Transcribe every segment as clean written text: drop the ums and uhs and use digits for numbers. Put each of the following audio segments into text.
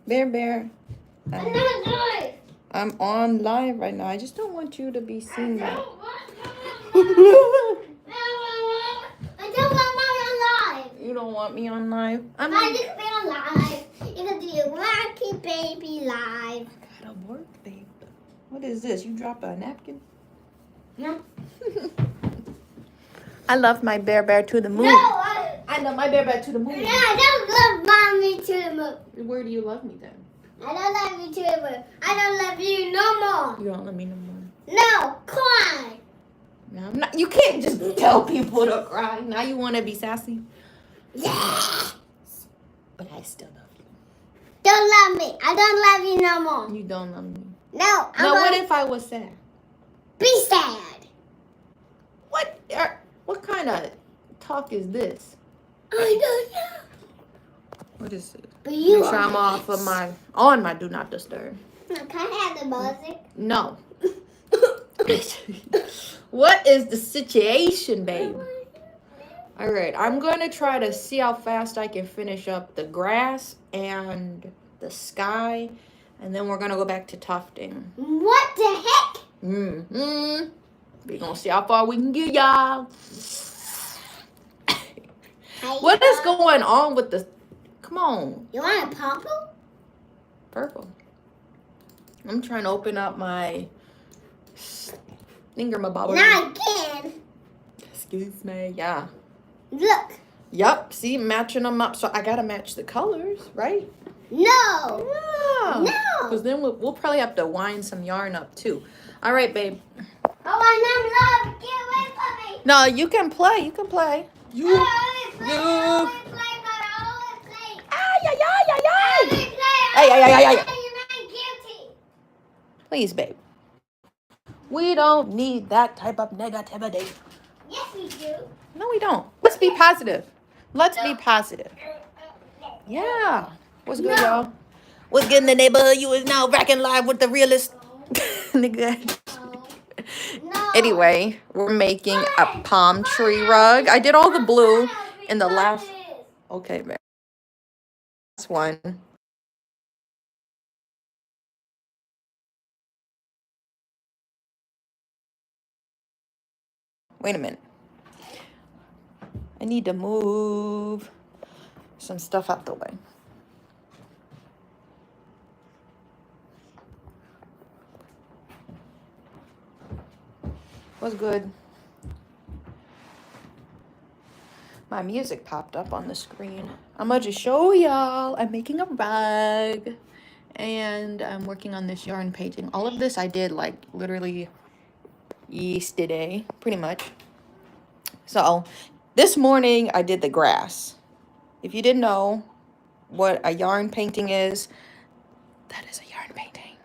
Bear. I'm on live right now. I just don't want you to be seen. I don't want mommy on live. You don't want me on live? You can be on live. You can do your worky baby live. I gotta work, babe. What is this? You drop a napkin? No. I love my bear to the moon. No, I love my bear to the moon. No, I don't love mommy to the moon. Where do you love me then? I don't love you to the moon. I don't love you no more. You don't love me no more. No, cry. No, I'm not. You can't just tell people to cry. Now you want to be sassy? Yes. But I still love you. Don't love me. I don't love you no more. You don't love me. No. Now what if I was sad? Be sad. What kind of talk is this? I don't know. What is it? But you Make sure I'm off of on my do not disturb. Can I have the music? No. What is the situation, babe? All right, I'm going to try to see how fast I can finish up the grass and the sky, and then we're going to go back to tufting. What the heck? We're going to see how far we can get, y'all. What is going on with the... Come on. You want a purple? Purple. I'm trying to open up my thingamabobber. Not again. Excuse me. Yeah. Look. Yup. See, matching them up. So I gotta match the colors, right? No. Yeah. No. Because then we'll probably have to wind some yarn up too. All right, babe. Oh, I love. Get away from me. No, you can play. You can play. I only play. Ay. Please, babe. We don't need that type of negativity. Yes, we do. No, we don't. Let's be positive. Let's be positive. Yeah. What's good, y'all? What's good in the neighborhood? You is now racking live with the realest nigga. No. Anyway, we're making a palm tree rug. I did all the blue in the last. Okay, man. Last one. Wait a minute. I need to move some stuff out the way. What's good? My music popped up on the screen. I'm gonna just show y'all. I'm making a rug. And I'm working on this yarn painting. All of this I did like literally yesterday, pretty much. So this morning I did the grass. If you didn't know what a yarn painting is, that is a yarn painting.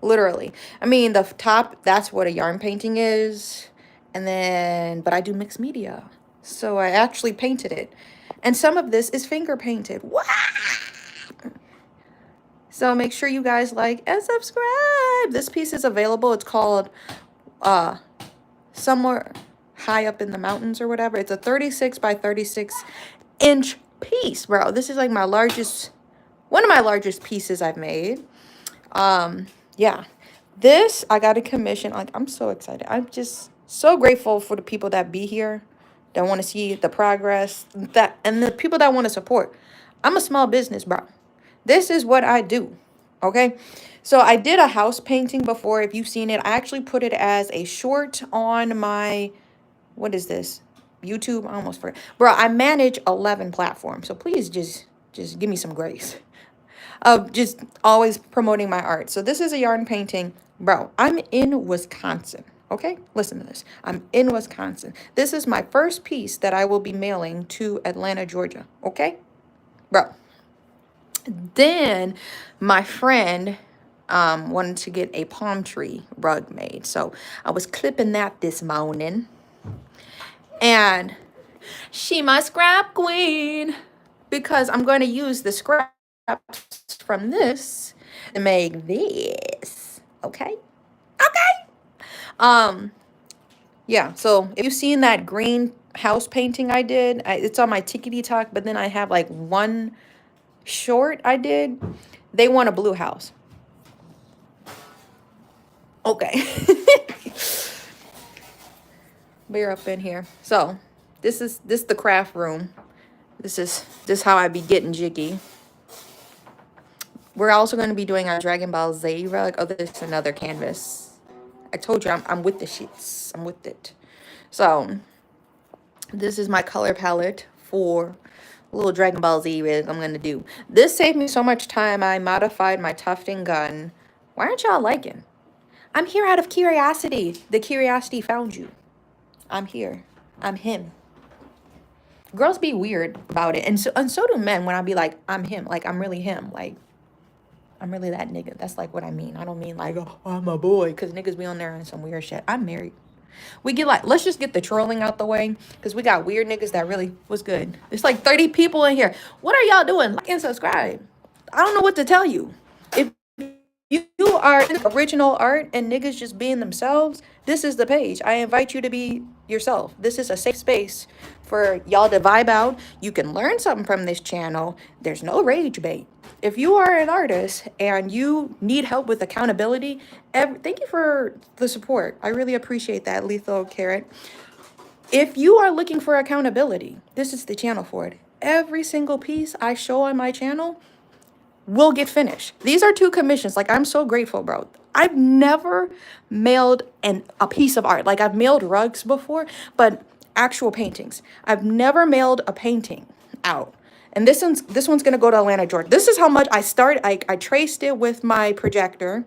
Literally. I mean, the top, that's what a yarn painting is. And then, but I do mixed media. So I actually painted it. And some of this is finger painted. Wow! So make sure you guys like and subscribe. This piece is available. It's called Somewhere High Up in the Mountains or whatever. It's a 36 by 36 inch piece, bro. This is like my largest, one of my largest pieces I've made. Yeah. This, I got a commission. Like, I'm so excited. I'm just so grateful for the people that be here, that want to see the progress, that and the people that want to support. I'm a small business, bro. This is what I do, okay? So I did a house painting before. If you've seen it, I actually put it as a short on my, what is this? YouTube? I almost forgot. Bro, I manage 11 platforms, so please just give me some grace of just always promoting my art. So this is a yarn painting. Bro, I'm in Wisconsin, okay? Listen to this. I'm in Wisconsin. This is my first piece that I will be mailing to Atlanta, Georgia, okay? Bro. Then my friend wanted to get a palm tree rug made. So I was clipping that this morning. And she my scrap queen. Because I'm going to use the scraps from this to make this. Okay? Okay. Yeah, so if you've seen that green house painting I did, it's on my Tickety Talk, but then I have like one short I did, they want a blue house. Okay. We're up in here. So this is the craft room. This is how I be getting jiggy. We're also going to be doing our Dragon Ball Z rug. Oh, this is another canvas. I told you I'm with the shits. I'm with it. So this is my color palette for a little Dragon Ball Z rig I'm going to do. This saved me so much time. I modified my tufting gun. Why aren't y'all liking? I'm here out of curiosity. The curiosity found you. I'm here. I'm him. Girls be weird about it. And so do men when I be like, I'm him. Like, I'm really him. Like, I'm really that nigga. That's like what I mean. I don't mean like, oh, I'm a boy. Because niggas be on there and some weird shit. I'm married. We get like, let's just get the trolling out the way. Because we got weird niggas that really was good. There's like 30 people in here. What are y'all doing? Like and subscribe. I don't know what to tell you. If you are original art and niggas just being themselves, this is the page. I invite you to be yourself. This is a safe space for y'all to vibe out. You can learn something from this channel. There's no rage bait. If you are an artist and you need help with accountability, thank you for the support. I really appreciate that, Lethal Carrot. If you are looking for accountability, this is the channel for it. Every single piece I show on my channel will get finished. These are 2 commissions. Like, I'm so grateful, bro. I've never mailed a piece of art. Like, I've mailed rugs before, but actual paintings. I've never mailed a painting out. And this one's gonna go to Atlanta, Georgia. This is how much I started. I traced it with my projector,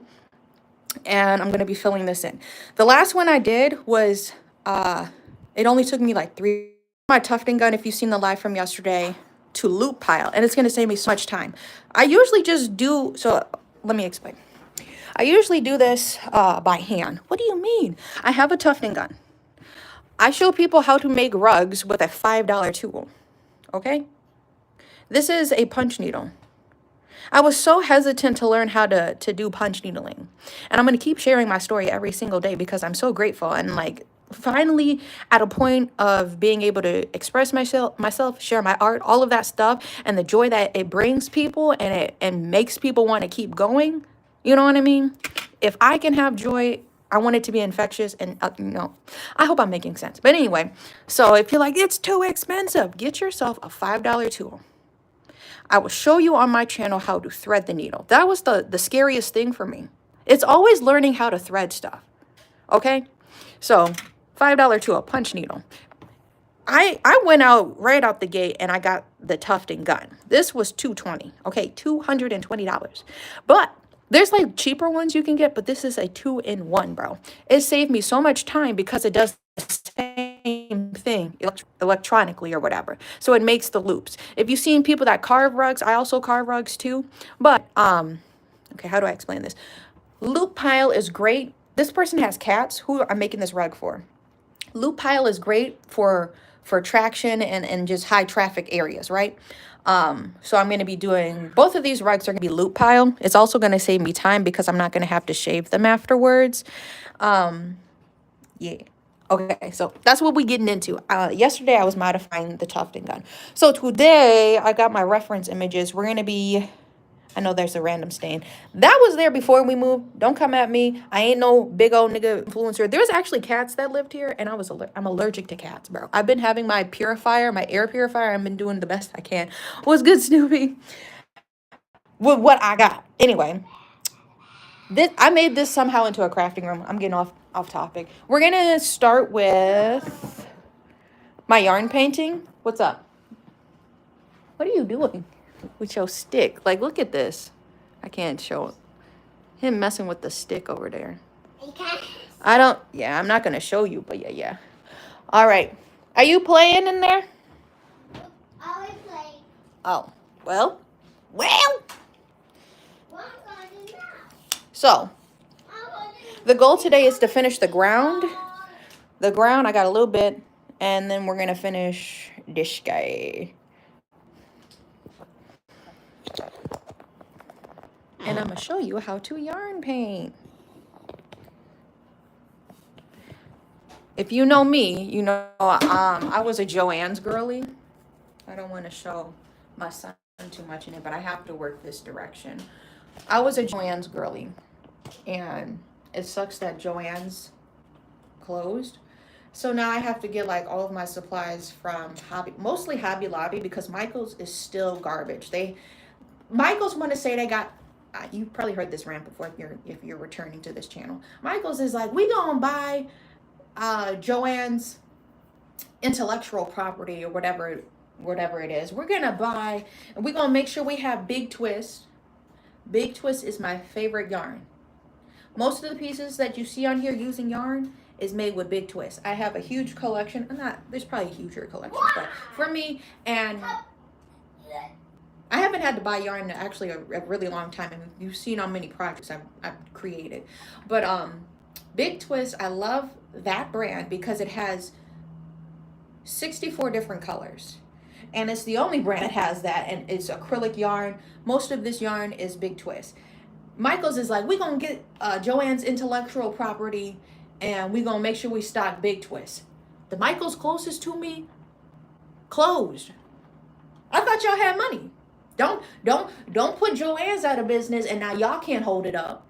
and I'm gonna be filling this in. The last one I did was it only took me like 3. My tufting gun, if you've seen the live from yesterday, to loop pile, and it's going to save me so much time. I usually just do, so let me explain. I usually do this by hand. What do you mean? I have a tufting gun. I show people how to make rugs with a $5 tool, okay? This is a punch needle. I was so hesitant to learn how to do punch needling, and I'm going to keep sharing my story every single day because I'm so grateful and like finally at a point of being able to express myself, share my art, all of that stuff, and the joy that it brings people and makes people want to keep going. You know what I mean? If I can have joy, I want it to be infectious, and I hope I'm making sense. But anyway, so if you're like, it's too expensive, get yourself a $5 tool. I will show you on my channel how to thread the needle. That was the scariest thing for me. It's always learning how to thread stuff. Okay? So $5 tool, punch needle. I went out right out the gate and I got the tufting gun. This was $220. Okay, $220. But there's like cheaper ones you can get, but this is a 2-in-1, bro. It saved me so much time because it does the same thing electronically or whatever. So it makes the loops. If you've seen people that carve rugs, I also carve rugs too. But okay, how do I explain this? Loop pile is great. This person has cats who I'm making this rug for. Loop pile is great for traction and just high traffic areas, right? So I'm going to be doing, both of these rugs are going to be loop pile. It's also going to save me time because I'm not going to have to shave them afterwards. Yeah. Okay, so that's what we're getting into. Yesterday I was modifying the tufting gun. So today I got my reference images. We're going to be, I know there's a random stain. That was there before we moved. Don't come at me. I ain't no big old nigga influencer. There's actually cats that lived here, and I'm allergic to cats, bro. I've been having my purifier, my air purifier. I've been doing the best I can. What's good, Snoopy? With what I got. Anyway, I made this somehow into a crafting room. I'm getting off topic. We're going to start with my yarn painting. What's up? What are you doing with your stick? Like, look at this. I can't show it. Him messing with the stick over there. I'm not going to show you, but yeah. All right. Are you playing in there? Always playing. Oh, well. So, the goal today is to finish the ground. The ground, I got a little bit, and then we're going to finish this guy. And I'm going to show you how to yarn paint. If you know me, you know I was a Joann's girly. I don't want to show my son's nothing too much in it, but I have to work this direction. I was a Joann's girly, and it sucks that Joann's closed. So now I have to get like all of my supplies from mostly Hobby Lobby, because Michael's is still garbage. Michael's want to say they got, you probably heard this rant before if you're returning to this channel. Michael's is like, we gonna buy Joann's intellectual property or whatever it is. We're gonna buy, and we're gonna make sure we have Big Twist. Big Twist is my favorite yarn. Most of the pieces that you see on here using yarn is made with Big Twist. I have a huge collection. There's probably a huger collection, but for me, and I haven't had to buy yarn in actually a really long time, and you've seen how many projects I've created. But Big Twist, I love that brand because it has 64 different colors. And it's the only brand that has that, and it's acrylic yarn. Most of this yarn is Big Twist. Michael's is like, we're going to get Joann's intellectual property, and we're going to make sure we stock Big Twist. The Michael's closest to me closed. I thought y'all had money. Don't put Joann's out of business and now y'all can't hold it up.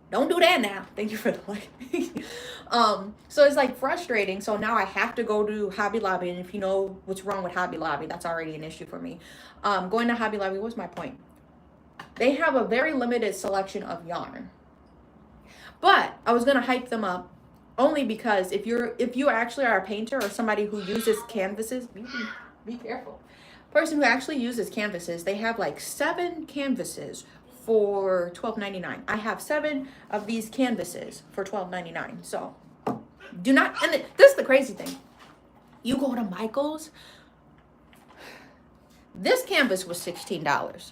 Don't do that now. Thank you for the like. So it's like frustrating. So now I have to go to Hobby Lobby, and if you know what's wrong with Hobby Lobby, that's already an issue for me. Going to Hobby Lobby, what's my point? They have a very limited selection of yarn. But I was gonna hype them up only because if you actually are a painter or somebody who uses canvases, be careful. Person who actually uses canvases, they have like 7 canvases for $12.99. I have 7 of these canvases for $12.99. So do not, and this is the crazy thing. You go to Michael's, this canvas was $16,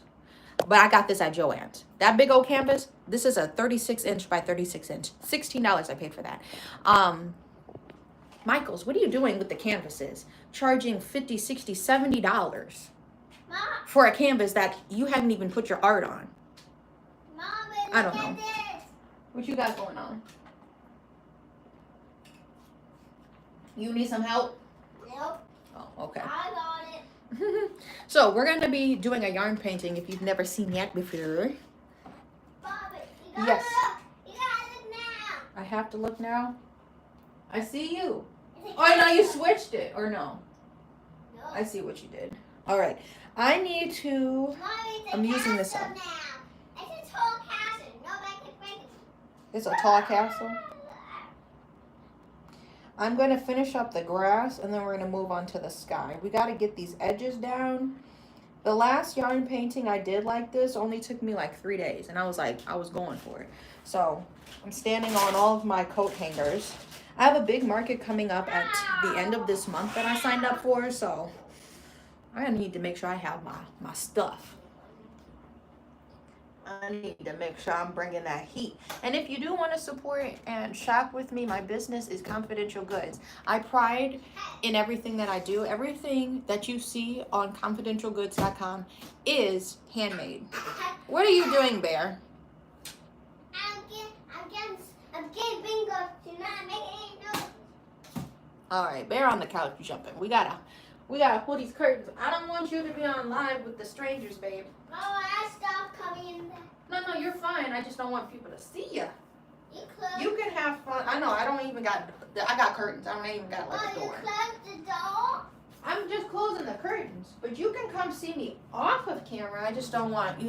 but I got this at Joann's. That big old canvas, this is a 36 inch by 36 inch. $16 I paid for that. Michael's, what are you doing with the canvases? Charging $50, $60, $70 for a canvas that you haven't even put your art on. Mom, I don't know. What you got going on? You need some help? Nope. Oh, okay. I got it. So we're going to be doing a yarn painting if you've never seen that before. Bobby, you gotta Yes. look. You gotta look now. I have to look now. I see you. Oh, I know you switched it, or no? No. I see what you did. All right. I need to... Mommy, I'm using this castle up. now. It's a tall castle. Nobody can break it. It's a tall castle. I'm going to finish up the grass, and then we're going to move on to the sky. We got to get these edges down. The last yarn painting I did like this only took me like 3 days, and I was going for it. So I'm standing on all of my coat hangers. I have a big market coming up at the end of this month that I signed up for, so I need to make sure I have my stuff. I need to make sure I'm bringing that heat. And if you do want to support and shop with me, my business is Confidential Goods. I pride in everything that I do. Everything that you see on confidentialgoods.com is handmade. What are you doing, Bear? I'm getting bingo. Do not make any noise. All right, Bear on the couch jumping. We gotta pull these curtains. I don't want you to be on live with the strangers, babe. Mama, I stopped coming in there. No, you're fine. I just don't want people to see you. You closed. You can have fun. I know. I got curtains. I don't even got like a You door. closed the door. I'm just closing the curtains, but you can come see me off of camera. I just don't want,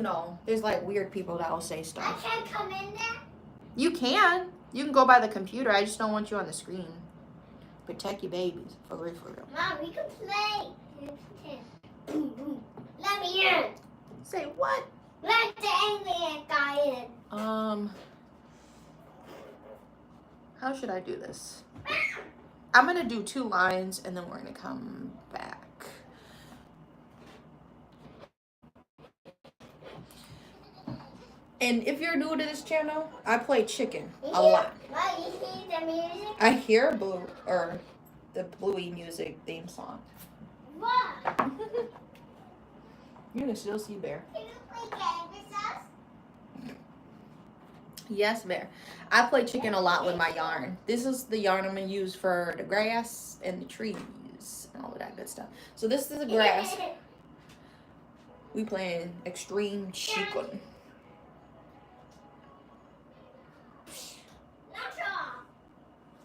there's like weird people that will say I stuff. can't come in there. You can. You can go by the computer. I just don't want you on the screen. Protect your babies. For real, for real. Mom, we can play. You can. Boom, boom. Let me in. Say what? Let the alien guy in. How should I do this? I'm going to do 2 lines and then we're going to come back. And if you're new to this channel, I play chicken a lot. What, you hear the music? I hear the Bluey music theme song. What? You can still see Bear. Can you play games with us? Yes, Bear. I play chicken a lot with my yarn. This is the yarn I'm going to use for the grass and the trees and all of that good stuff. So this is the grass. We playing extreme chicken. That's all.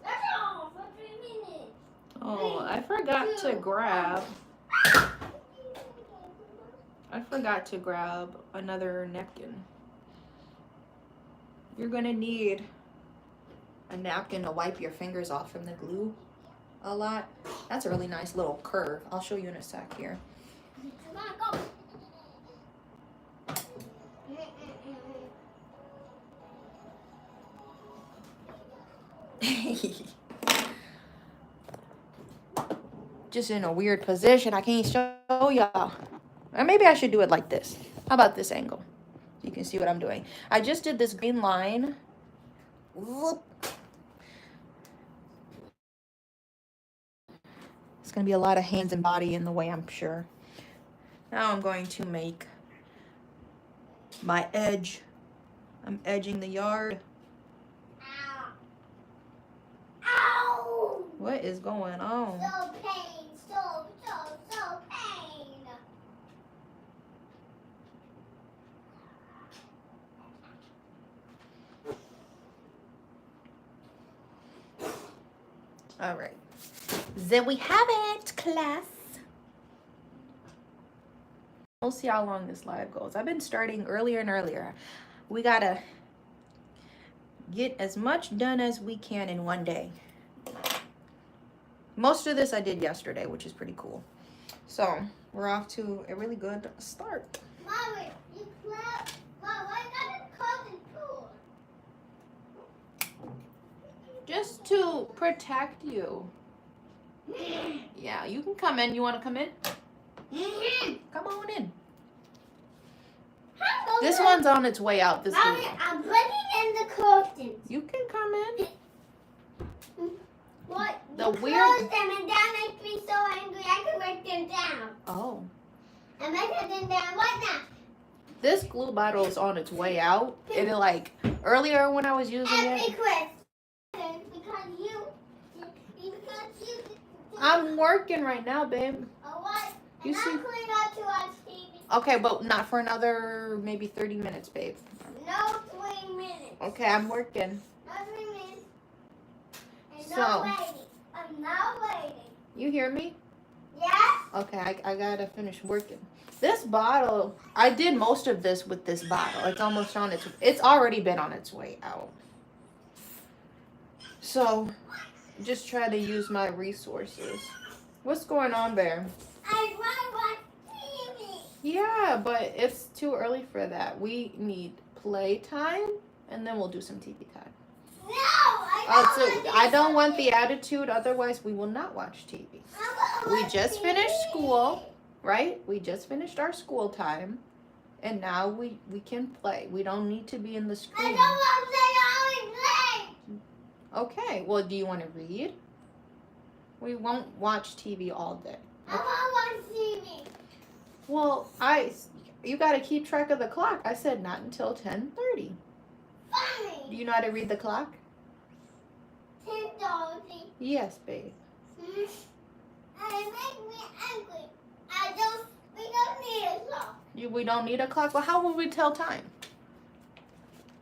That's all for 3 minutes. Oh, I forgot to grab. Another napkin. You're gonna need a napkin to wipe your fingers off from the glue a lot. That's a really nice little curve. I'll show you in a sec here. Come on, go. Just in a weird position. I can't show y'all. Or maybe I should do it like this. How about this angle? You can see what I'm doing. I just did this green line. Whoop. It's going to be a lot of hands and body in the way, I'm sure. Now I'm going to make my edge. I'm edging the yard. Ow. Ow. What is going on? So pain. So pain. All right. Then we have it, class. We'll see how long this live goes. I've been starting earlier and earlier. We gotta get as much done as we can in one day. Most of this I did yesterday, which is pretty cool. So we're off to a really good start. Mommy, you clap. Mom, why got a close pool? Just to protect you. Yeah, you can come in. You want to come in? Come on in. This one's on its way out. This Mommy, one. I'm putting in the curtains. You can come in. What? The You weird- close them and that makes me so angry I can break them down. Oh. And make them down. What now? This glue bottle is on its way out. It like earlier when I was using And it. be quick. Because you. I'm working right now, babe. What? You And see- I'm cleaning up to watch TV. Okay, but not for another maybe 30 minutes, babe. No 3 minutes. Okay, I'm working. No 3 minutes. And So- no waiting. I'm not waiting. You hear me? Yes? Okay, I gotta finish working. This bottle, I did most of this with this bottle. It's almost on it's already been on its way out. So, just try to use my resources. What's going on, Bear? I want to watch TV. Yeah, but it's too early for that. We need playtime, and then we'll do some TV time. No, I don't want the attitude, otherwise we will not watch TV. We just finished school, right? We just finished our school time, and now we can play. We don't need to be in the I screen. don't want to play. Okay, well, do you want to read? We won't watch TV all day. I want to watch TV. Well, you got to keep track of the clock. I said not until 10:30. Funny. Do you know how to read the clock? 10:30. Yes, babe. And it makes me angry. We don't need a clock. We don't need a clock. Well, how will we tell time?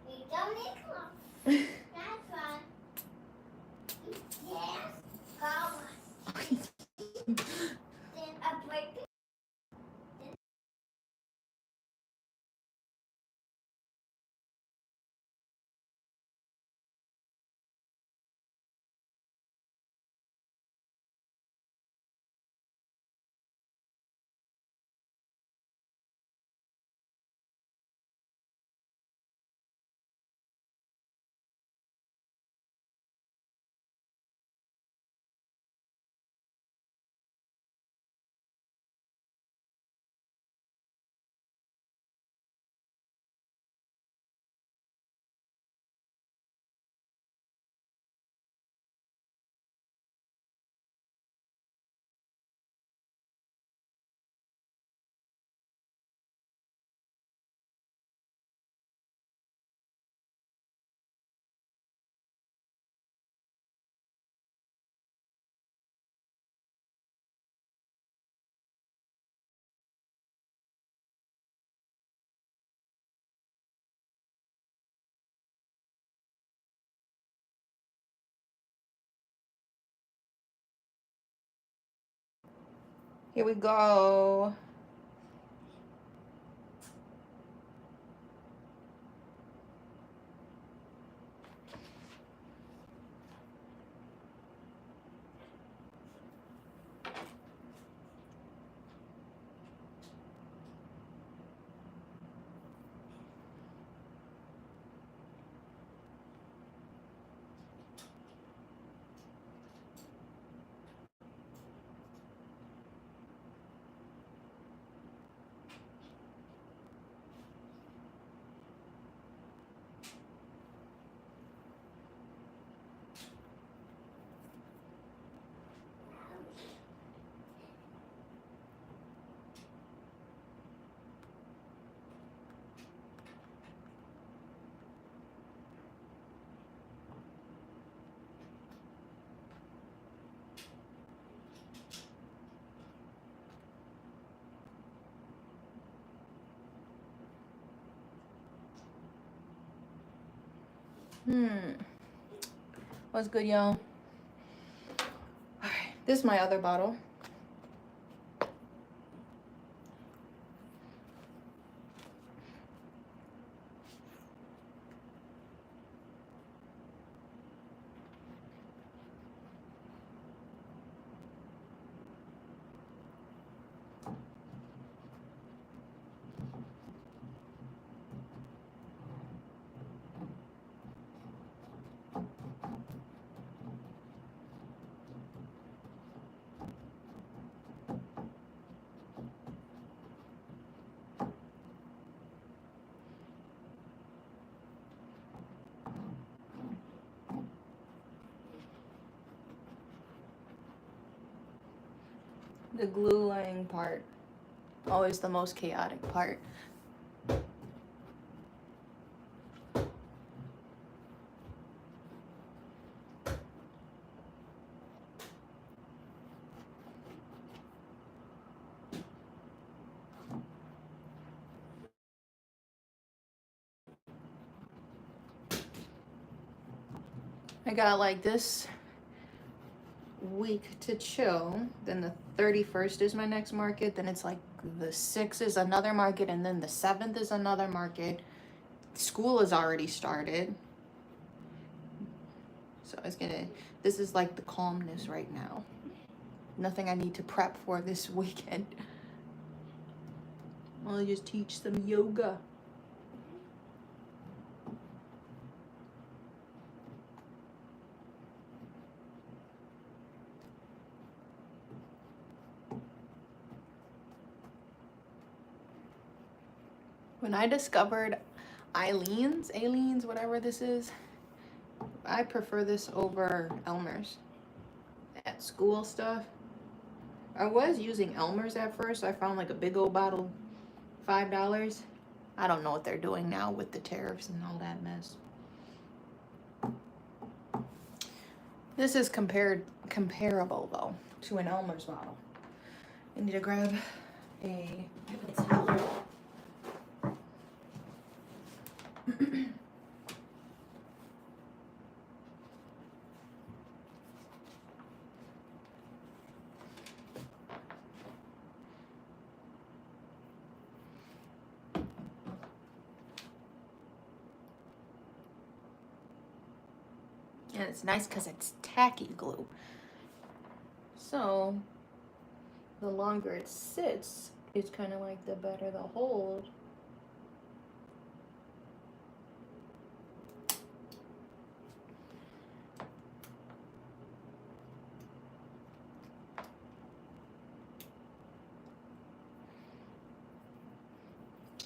We don't need a clock. That's right. Yes. Go. Then I break the Here we go. What's good, y'all? Alright, this is my other bottle. The glue laying part, always the most chaotic part. I got like this week to chill, then the 31st is my next market, then it's like the 6th is another market, and then the 7th is another market. School has already started, so this is like the calmness right now. Nothing I need to prep for this weekend. I'll just teach some yoga. When I discovered Aleen's, whatever this is, I prefer this over Elmer's. At school stuff, I was using Elmer's at first. I found like a big old bottle, $5. I don't know what they're doing now with the tariffs and all that mess. This is comparable though to an Elmer's bottle. I need to grab a towel. And it's nice because it's tacky glue. So the longer it sits, it's kind of like the better the hold.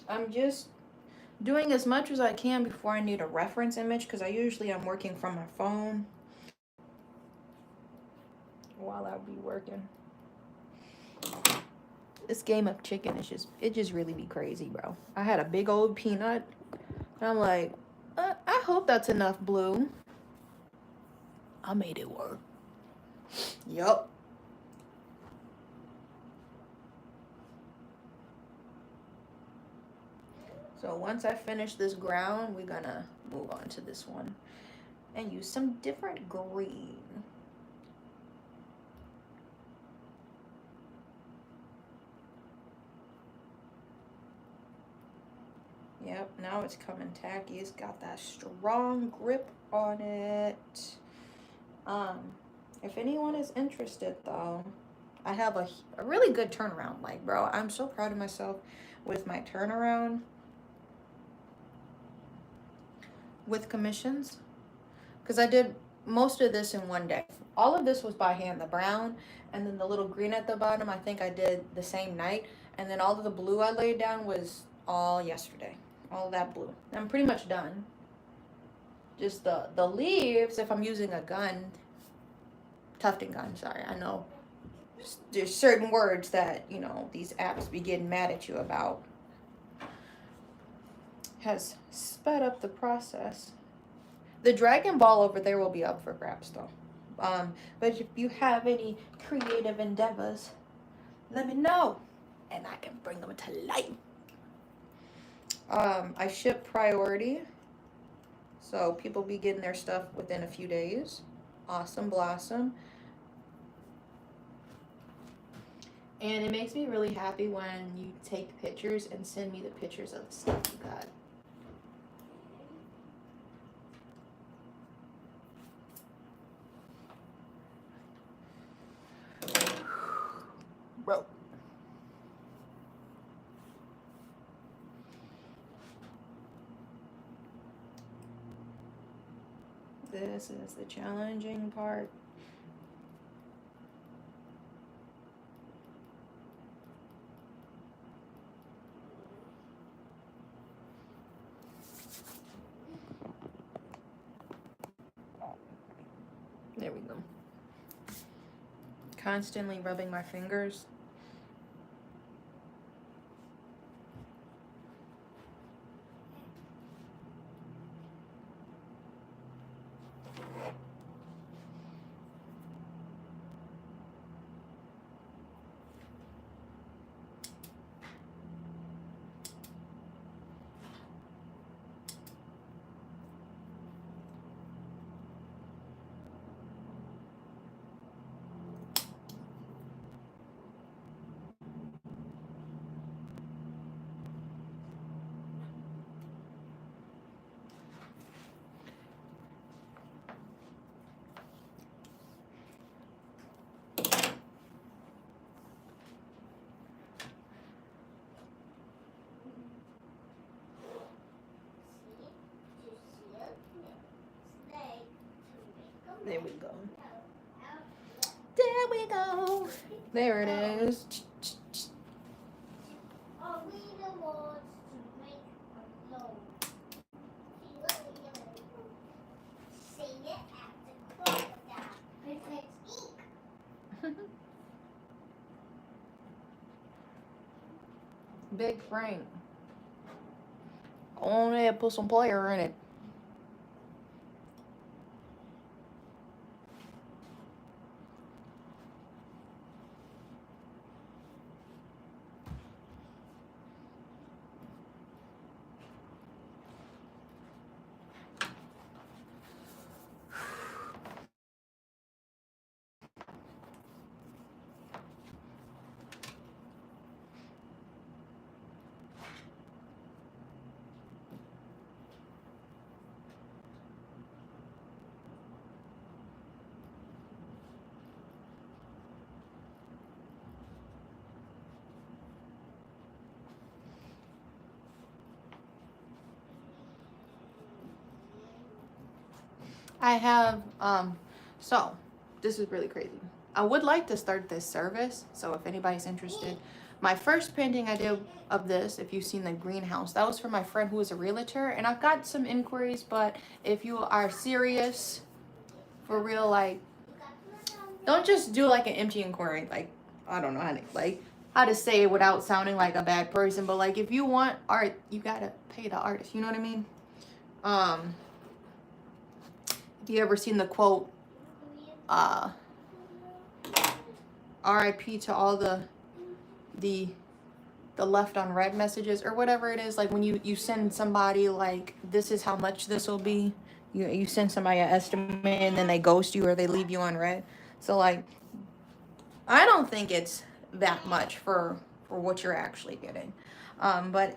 I'm just doing as much as I can before I need a reference image, because I usually am working from my phone while I'll be working. This game of chicken is just really be crazy, bro. I had a big old peanut, and I'm like, I hope that's enough blue. I made it work. Yup. So once I finish this ground, we're gonna move on to this one and use some different green. Yep, now it's coming tacky. It's got that strong grip on it. If anyone is interested though, I have a really good turnaround. Like, bro, I'm so proud of myself with my turnaround with commissions. Because I did most of this in one day. All of this was by hand, the brown, and then the little green at the bottom, I think I did the same night. And then all of the blue I laid down was all yesterday. All of that blue. I'm pretty much done. Just the leaves, if I'm using a gun, tufting gun, sorry, I know there's certain words that, you know, these apps be getting mad at you about. Has sped up the process. The Dragon Ball over there will be up for grabs though. But if you have any creative endeavors, let me know and I can bring them to life. I ship priority, so people be getting their stuff within a few days. Awesome blossom. And it makes me really happy when you take pictures and send me the pictures of the stuff you got. Bro. This is the challenging part. There we go. Constantly rubbing my fingers. There we go. There we go. There it is. Are we the ones to make a load? Say it at the crocodile. Perfect ink. Big Frank. Go on ahead, put some player in it. I have, so this is really crazy. I would like to start this service, so if anybody's interested. My first painting I did of this, if you've seen the greenhouse, that was for my friend who is a realtor, and I've got some inquiries, but if you are serious, for real, like, don't just do like an empty inquiry, like, I don't know how to say it without sounding like a bad person, but like, if you want art, you gotta pay the artist, you know what I mean? If you ever seen the quote, RIP to all the left on red messages or whatever it is, like when you send somebody like, this is how much this will be, you send somebody an estimate and then they ghost you or they leave you on red. So like, I don't think it's that much for what you're actually getting, but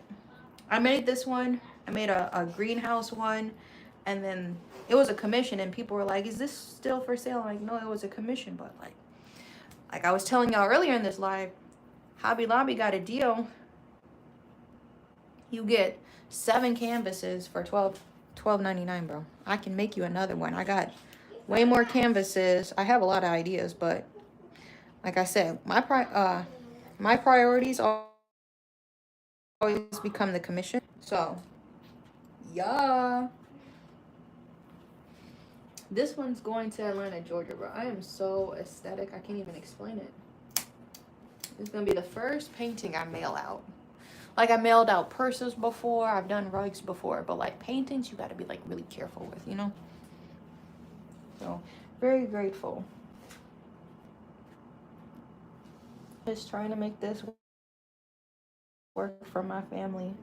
I made this one. I made a greenhouse one, and then it was a commission, and people were like, "Is this still for sale?" I'm like, "No, it was a commission." But like I was telling y'all earlier in this live, Hobby Lobby got a deal. You get 7 canvases for $12.99, bro. I can make you another one. I got way more canvases. I have a lot of ideas, but like I said, my priorities always become the commission. So, yeah. This one's going to Atlanta, Georgia, bro. I am so aesthetic. I can't even explain it. It's going to be the first painting I mail out. Like, I mailed out purses before. I've done rugs before. But, like, paintings, you got to be, like, really careful with, you know? So, very grateful. Just trying to make this work for my family.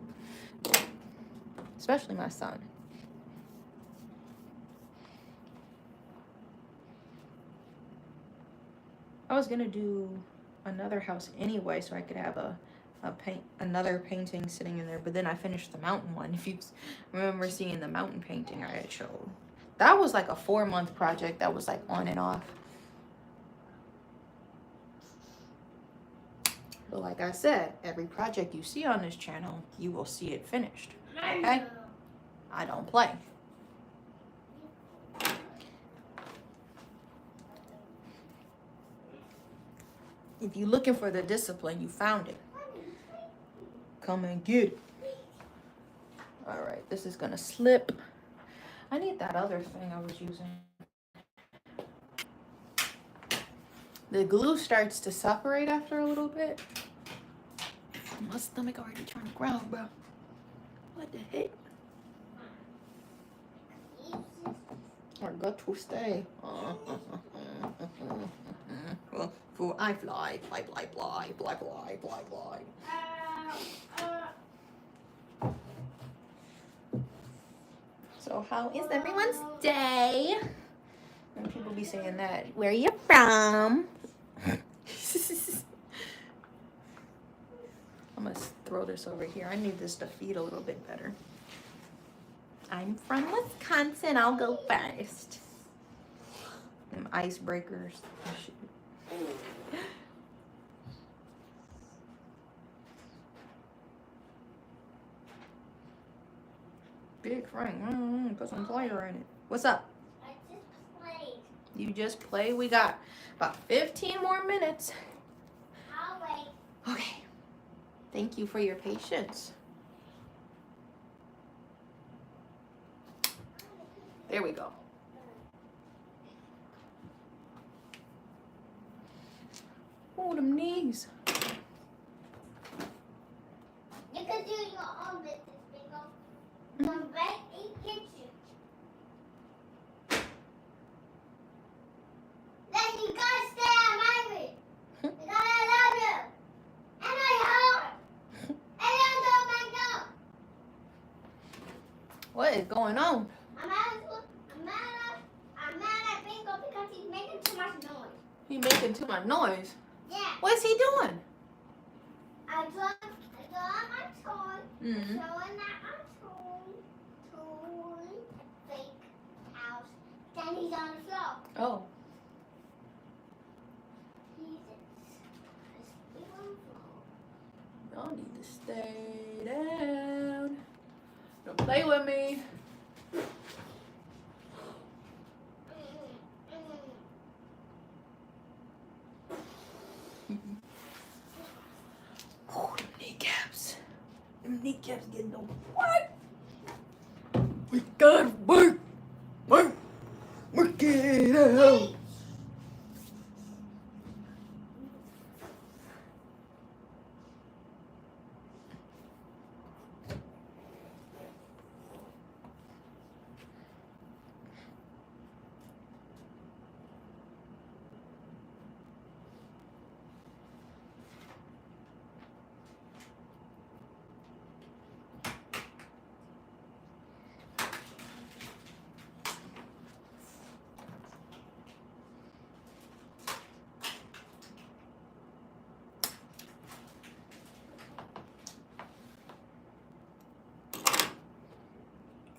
Especially my son. I was gonna do another house anyway, so I could have another painting sitting in there. But then I finished the mountain one. If you remember seeing the mountain painting I had showed, that was like a 4-month project that was like on and off. But like I said, every project you see on this channel, you will see it finished. Okay? I don't play. If you're looking for the discipline, you found it. Come and get it. All right, this is gonna slip. I need that other thing I was using. The glue starts to separate after a little bit. My stomach already trying to growl, bro. What the heck? I got to stay. For I fly, fly, fly, fly, fly, fly, fly, fly. So how is everyone's day? And people be saying that. Where are you from? I'm gonna throw this over here. I need this to feed a little bit better. I'm from Wisconsin. I'll go first. Them icebreakers. Big Frank. Put some flavor in it. What's up? I just played. You just play. We got about 15 more minutes. I'll wait. Okay. Thank you for your patience. There we go. Oh, them knees. You can do your own business, Bingo. Come back and get you. Then you gotta stay out my way. Because I love you. And I hope. And I don't back up. What is going on? I'm mad at Bingo because he's making too much noise. He making too much noise. Yeah. What's he doing? I draw my toy. Mm-hmm. Showing that I'm toy fake house. Then he's on the floor. Oh. He's on the floor. Y'all need to stay down. Don't play with me. Oh, them kneecaps. Them kneecaps getting no what? We gotta work. Work it out.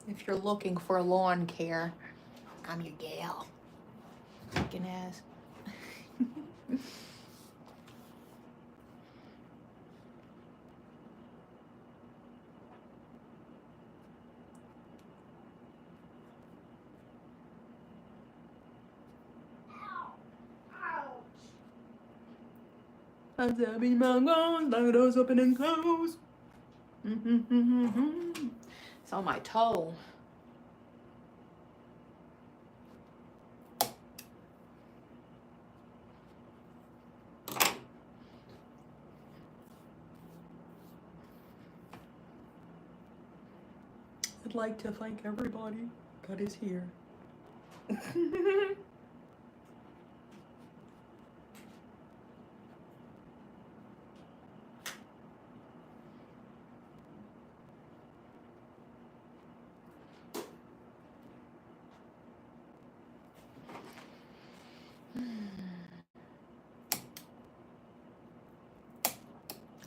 If you're looking for lawn care, I'm your gal. Fucking ass. I'm tapping my lungs, like those open and close. It's on my toe. I'd like to thank everybody that is here.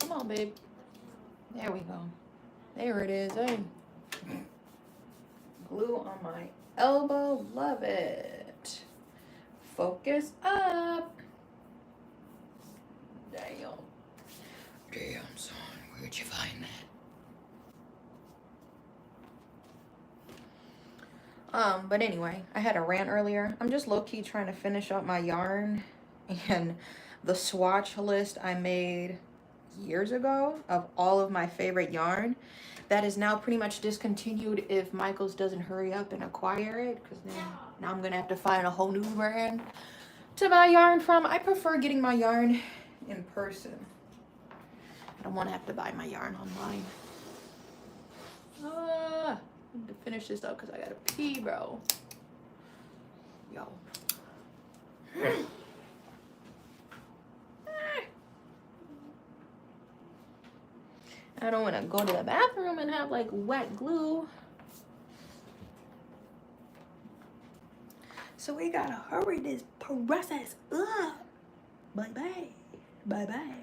Come on, babe. There we go. There it is. Hey. Glue on my elbow. Love it. Focus up. Damn. Damn, son. Where'd you find that? But anyway, I had a rant earlier. I'm just low-key trying to finish up my yarn and the swatch list I made years ago of all of my favorite yarn that is now pretty much discontinued if Michaels doesn't hurry up and acquire it, because now I'm gonna have to find a whole new brand to buy yarn from. I prefer getting my yarn in person. I don't want to have to buy my yarn online. I need to finish this up because I gotta pee, bro. Yo. I don't want to go to the bathroom and have like wet glue. So we gotta hurry this process up. Bye bye. Bye bye.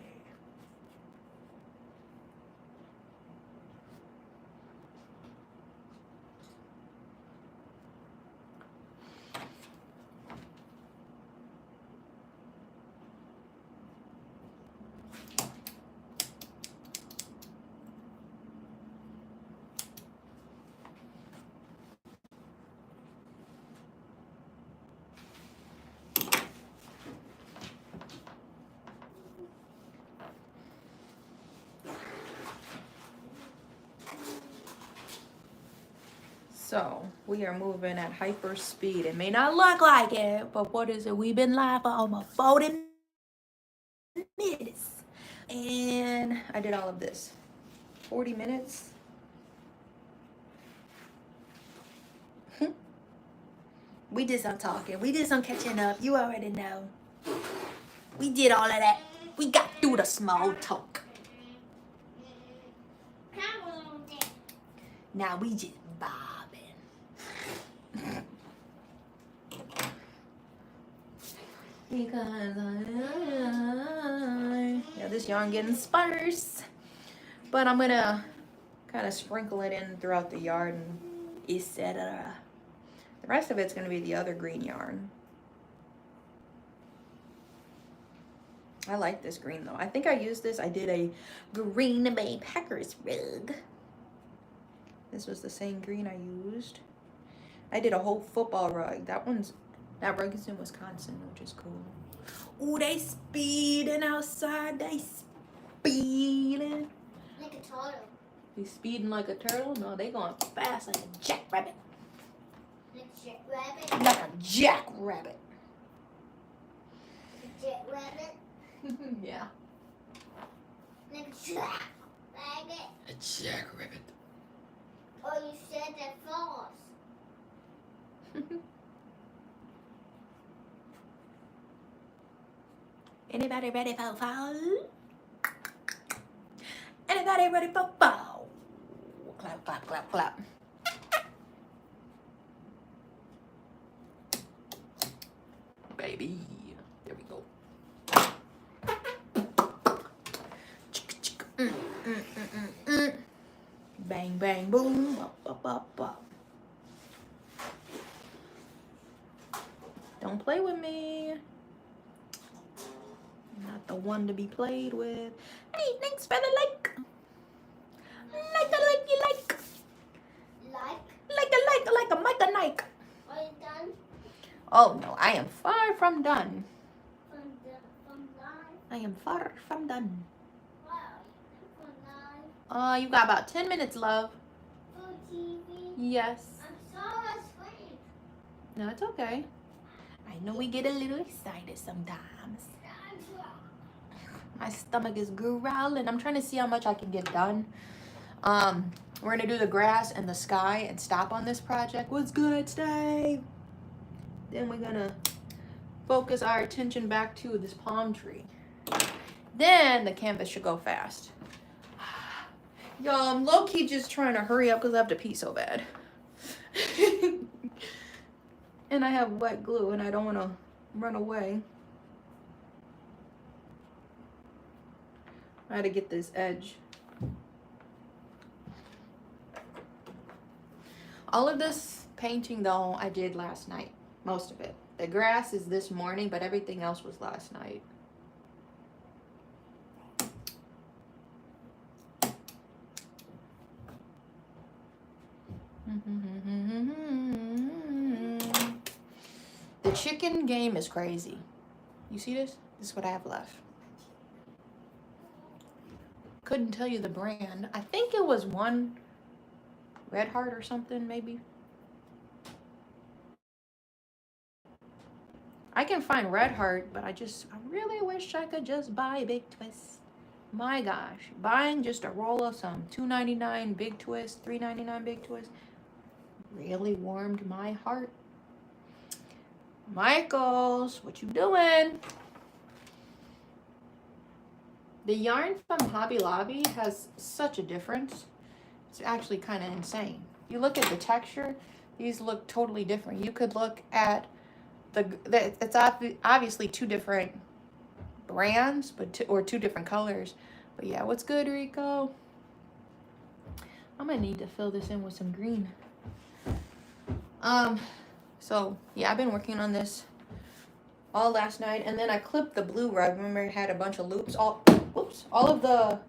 So we are moving at hyper speed. It may not look like it, but what is it? We've been live for almost 40 minutes. And I did all of this. 40 minutes. We did some talking. We did some catching up. You already know. We did all of that. We got through the small talk. Now we just bobbing. Because yeah, this yarn getting sparse. But I'm gonna kind of sprinkle it in throughout the yard and etc. The rest of it's gonna be the other green yarn. I like this green though. I think I used this. I did a Green Bay Packers rug. This was the same green I used. I did a whole football rug. That rug is in Wisconsin, which is cool. Ooh, they speeding outside. They speeding. Like a turtle. They speeding like a turtle? No, they going fast like a jackrabbit. Like a jackrabbit. Like a jackrabbit. Like a jackrabbit. Yeah. Like a jackrabbit. A jackrabbit. Oh, you said that false. Anybody ready for fall? Anybody ready for fall? Clap, clap, clap, clap. Baby. There we go. Bang, bang, boom. Up, up, up, up. Don't play with me. I'm not the one to be played with. Hey, thanks for the like. Like a like you like. Like a Micah Nike. Are you done? Oh no, I am far from done. From live? I am far from done. Wow. From live? You got about 10 minutes, love. For TV? Yes. I'm so asleep. No, it's okay. I know we get a little excited sometimes. My stomach is growling. I'm trying to see how much I can get done. We're gonna do the grass and the sky and stop on this project. What's good, Steve? Then we're gonna focus our attention back to this palm tree. Then the canvas should go fast. Y'all, I'm low-key just trying to hurry up because I have to pee so bad. And I have wet glue and I don't want to run away. I had to get this edge. All of this painting though, I did last night. Most of it. The grass is this morning, but everything else was last night. The chicken game is crazy. You see this? This is what I have left. Couldn't tell you the brand. I think it was one Red Heart or something, maybe. I can find Red Heart, but I really wish I could just buy a Big Twist. My gosh, buying just a roll of some $2.99 Big Twist, $3.99 Big Twist really warmed my heart. Michaels, what you doing? The yarn from Hobby Lobby has such a difference. It's actually kind of insane. You look at the texture, these look totally different. You could look at it's obviously two different brands, or two different colors. But yeah, what's good, Rico? I'm gonna need to fill this in with some green. So yeah, I've been working on this all last night, and then I clipped the blue rug. Remember, it had a bunch of loops. All of the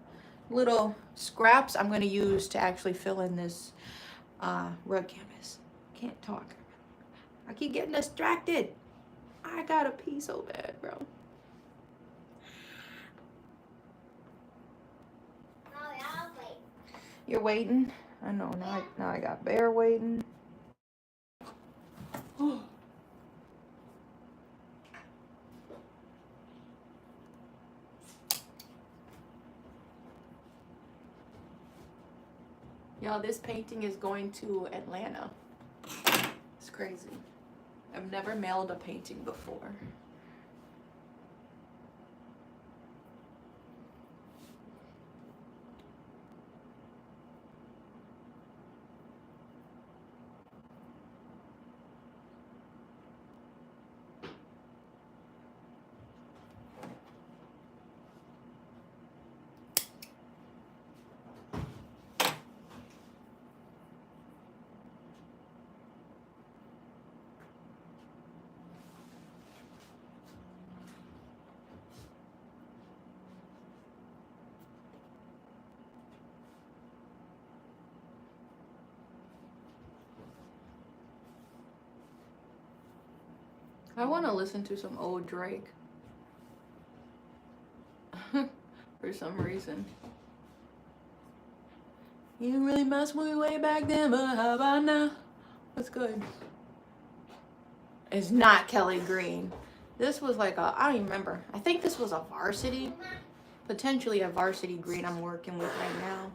little scraps I'm gonna use to actually fill in this rug canvas. Can't talk. I keep getting distracted. I gotta pee so bad, bro. I'll wait. You're waiting? I know. Now I got Bear waiting. Y'all, this painting is going to Atlanta. It's crazy. I've never mailed a painting before. I want to listen to some old Drake. For some reason. You didn't really mess with me way back then, but how about now? What's good? It's not Kelly Green. This was like I don't even remember. I think this was a varsity. Potentially a varsity green I'm working with right now.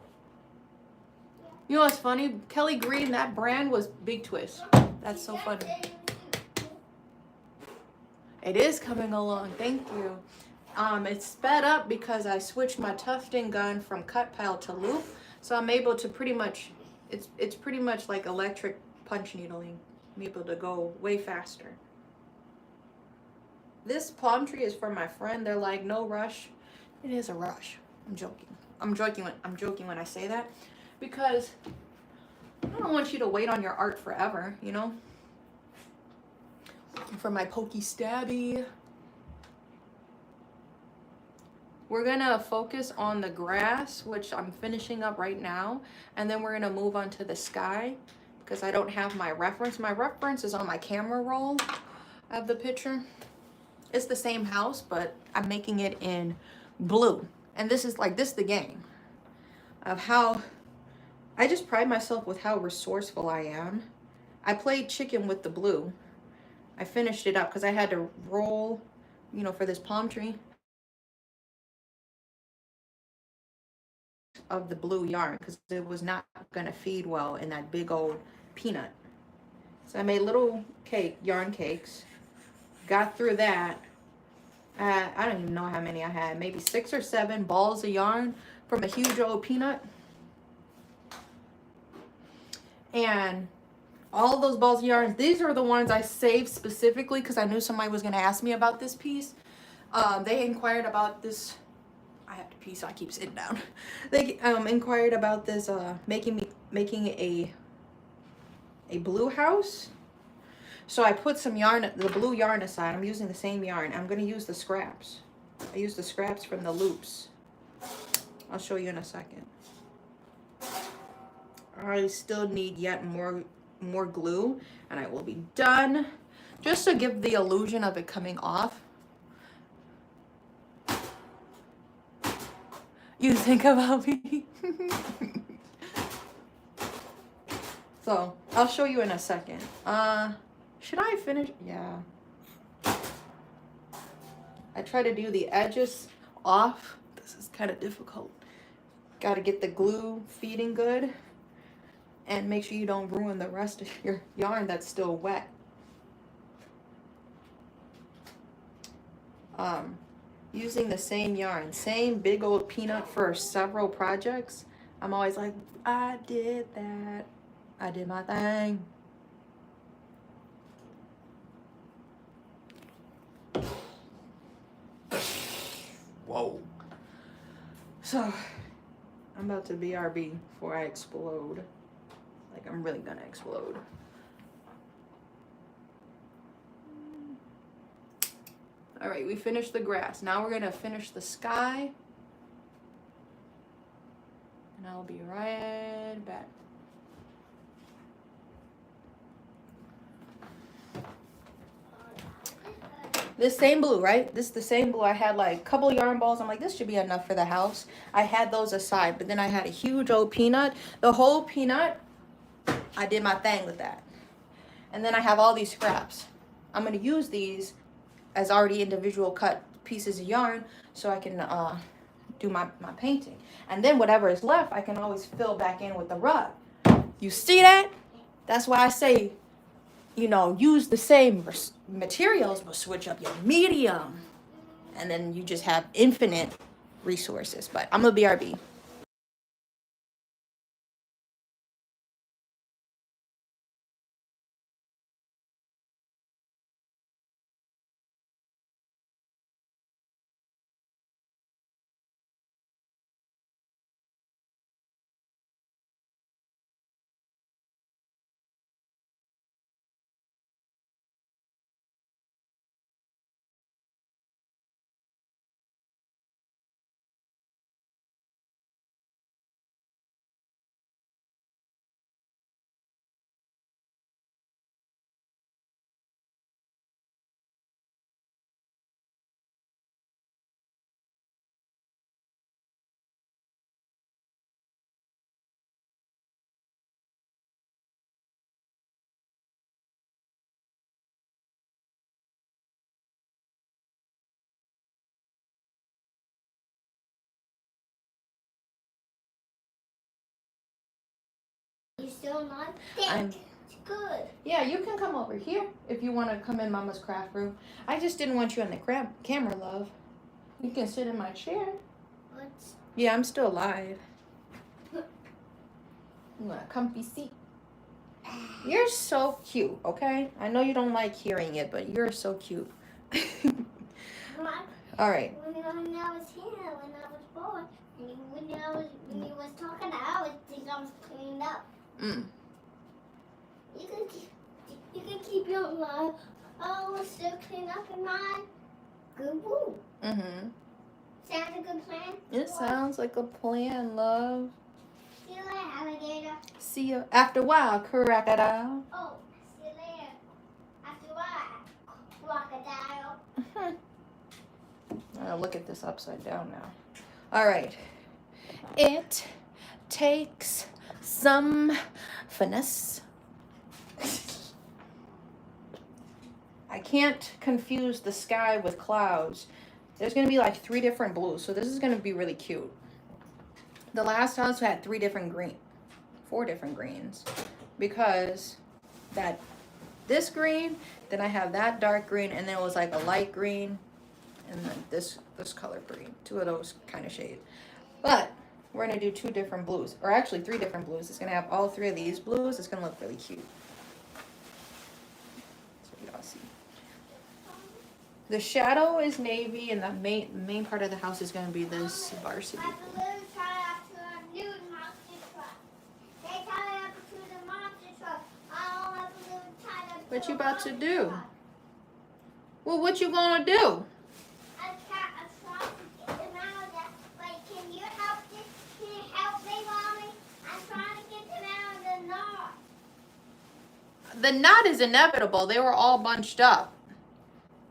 You know what's funny? Kelly Green, that brand was Big Twist. That's so funny. It is coming along, thank you. It's sped up because I switched my tufting gun from cut pile to loop, so I'm able to pretty much, it's pretty much like electric punch needling. I'm able to go way faster. This palm tree is for my friend. They're like, no rush. It is a rush. I'm joking. I'm joking when I say that, because I don't want you to wait on your art forever, you know? for my pokey stabby. We're gonna focus on the grass, which I'm finishing up right now, and then we're gonna move on to the sky because I don't have my reference. My reference is on my camera roll of the picture. It's the same house, but I'm making it in blue. And this is the game of how I just pride myself with how resourceful I am. I played chicken with the blue. I finished it up because I had to roll, for this palm tree of the blue yarn because it was not going to feed well in that big old peanut. So I made little yarn cakes, got through that. I don't even know how many I had, maybe 6 or 7 balls of yarn from a huge old peanut. And all of those balls of yarn, these are the ones I saved specifically because I knew somebody was going to ask me about this piece. They inquired about this. I have to pee, so I keep sitting down. They inquired about this, making a blue house. So I put some yarn, the blue yarn aside. I'm using the same yarn. I'm going to use the scraps. I use the scraps from the loops. I'll show you in a second. I still need yet more glue, and I will be done. Just to give the illusion of it coming off. You think about me. So I'll show you in a second. Should I finish? Yeah. I try to do the edges off. This is kind of difficult. Got to get the glue feeding good. And make sure you don't ruin the rest of your yarn that's still wet. Using the same yarn, same big old peanut for several projects. I'm always like, I did that. I did my thing. Whoa. So, I'm about to BRB before I explode. Like, I'm really gonna explode. All right, we finished the grass. Now we're gonna finish the sky. And I'll be right back. This same blue, right? This is the same blue. I had like a couple yarn balls. I'm like, this should be enough for the house. I had those aside, but then I had a huge old peanut. The whole peanut, I did my thing with that. And then I have all these scraps. I'm gonna use these as already individual cut pieces of yarn so I can do my painting. And then whatever is left, I can always fill back in with the rug. You see that? That's why I say, use the same materials, but switch up your medium. And then you just have infinite resources. But I'm gonna BRB. You're still not thick. It's good. Yeah, you can come over here if you want to come in Mama's craft room. I just didn't want you on the camera, love. You can sit in my chair. What? Yeah, I'm still live. I'm gonna comfy seat. You're so cute, okay? I know you don't like hearing it, but you're so cute. All right. When I was here, when I was born, when you was talking, I think I was cleaned up. Mm. You can keep your mouth. Oh, still clean up in my good room. Mm-hmm. Sounds a good plan? It sounds like a plan, love. See you later, alligator. See you after a while, crocodile. Oh, see you later. After a while, crocodile. I'm gonna look at this upside down now. All right. It takes some finesse. I can't confuse the sky with clouds. There's gonna be like 3 different blues, so this is gonna be really cute. The last house had 4 different greens, because this green, then I have that dark green, and then it was like a light green, and then this color green. 2 of those kind of shades. But we're gonna do 2 different blues, or actually 3 different blues. It's gonna have all 3 of these blues. It's gonna look really cute. So y'all see. The shadow is navy, and the main part of the house is gonna be this varsity. My balloon tied up to a new monster truck. They tied up to the monster truck. I want my balloon tied up What to you a about to monster do? truck. Well, what you gonna do? I'm trying to get them out of that. Like, can you help this? Can you help me, Mommy? I'm trying to get them out of the knot. The knot is inevitable. They were all bunched up.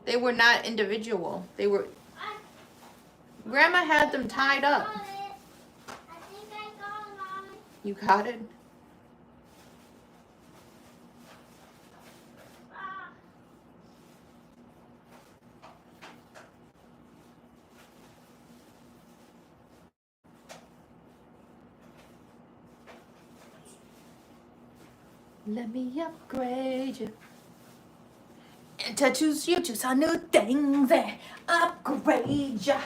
They were not individual. They were. Grandma had them tied up. I think I got it, Mommy. You got it? Ah. Let me upgrade you. And tattoos, you choose a new thing that upgrade ya.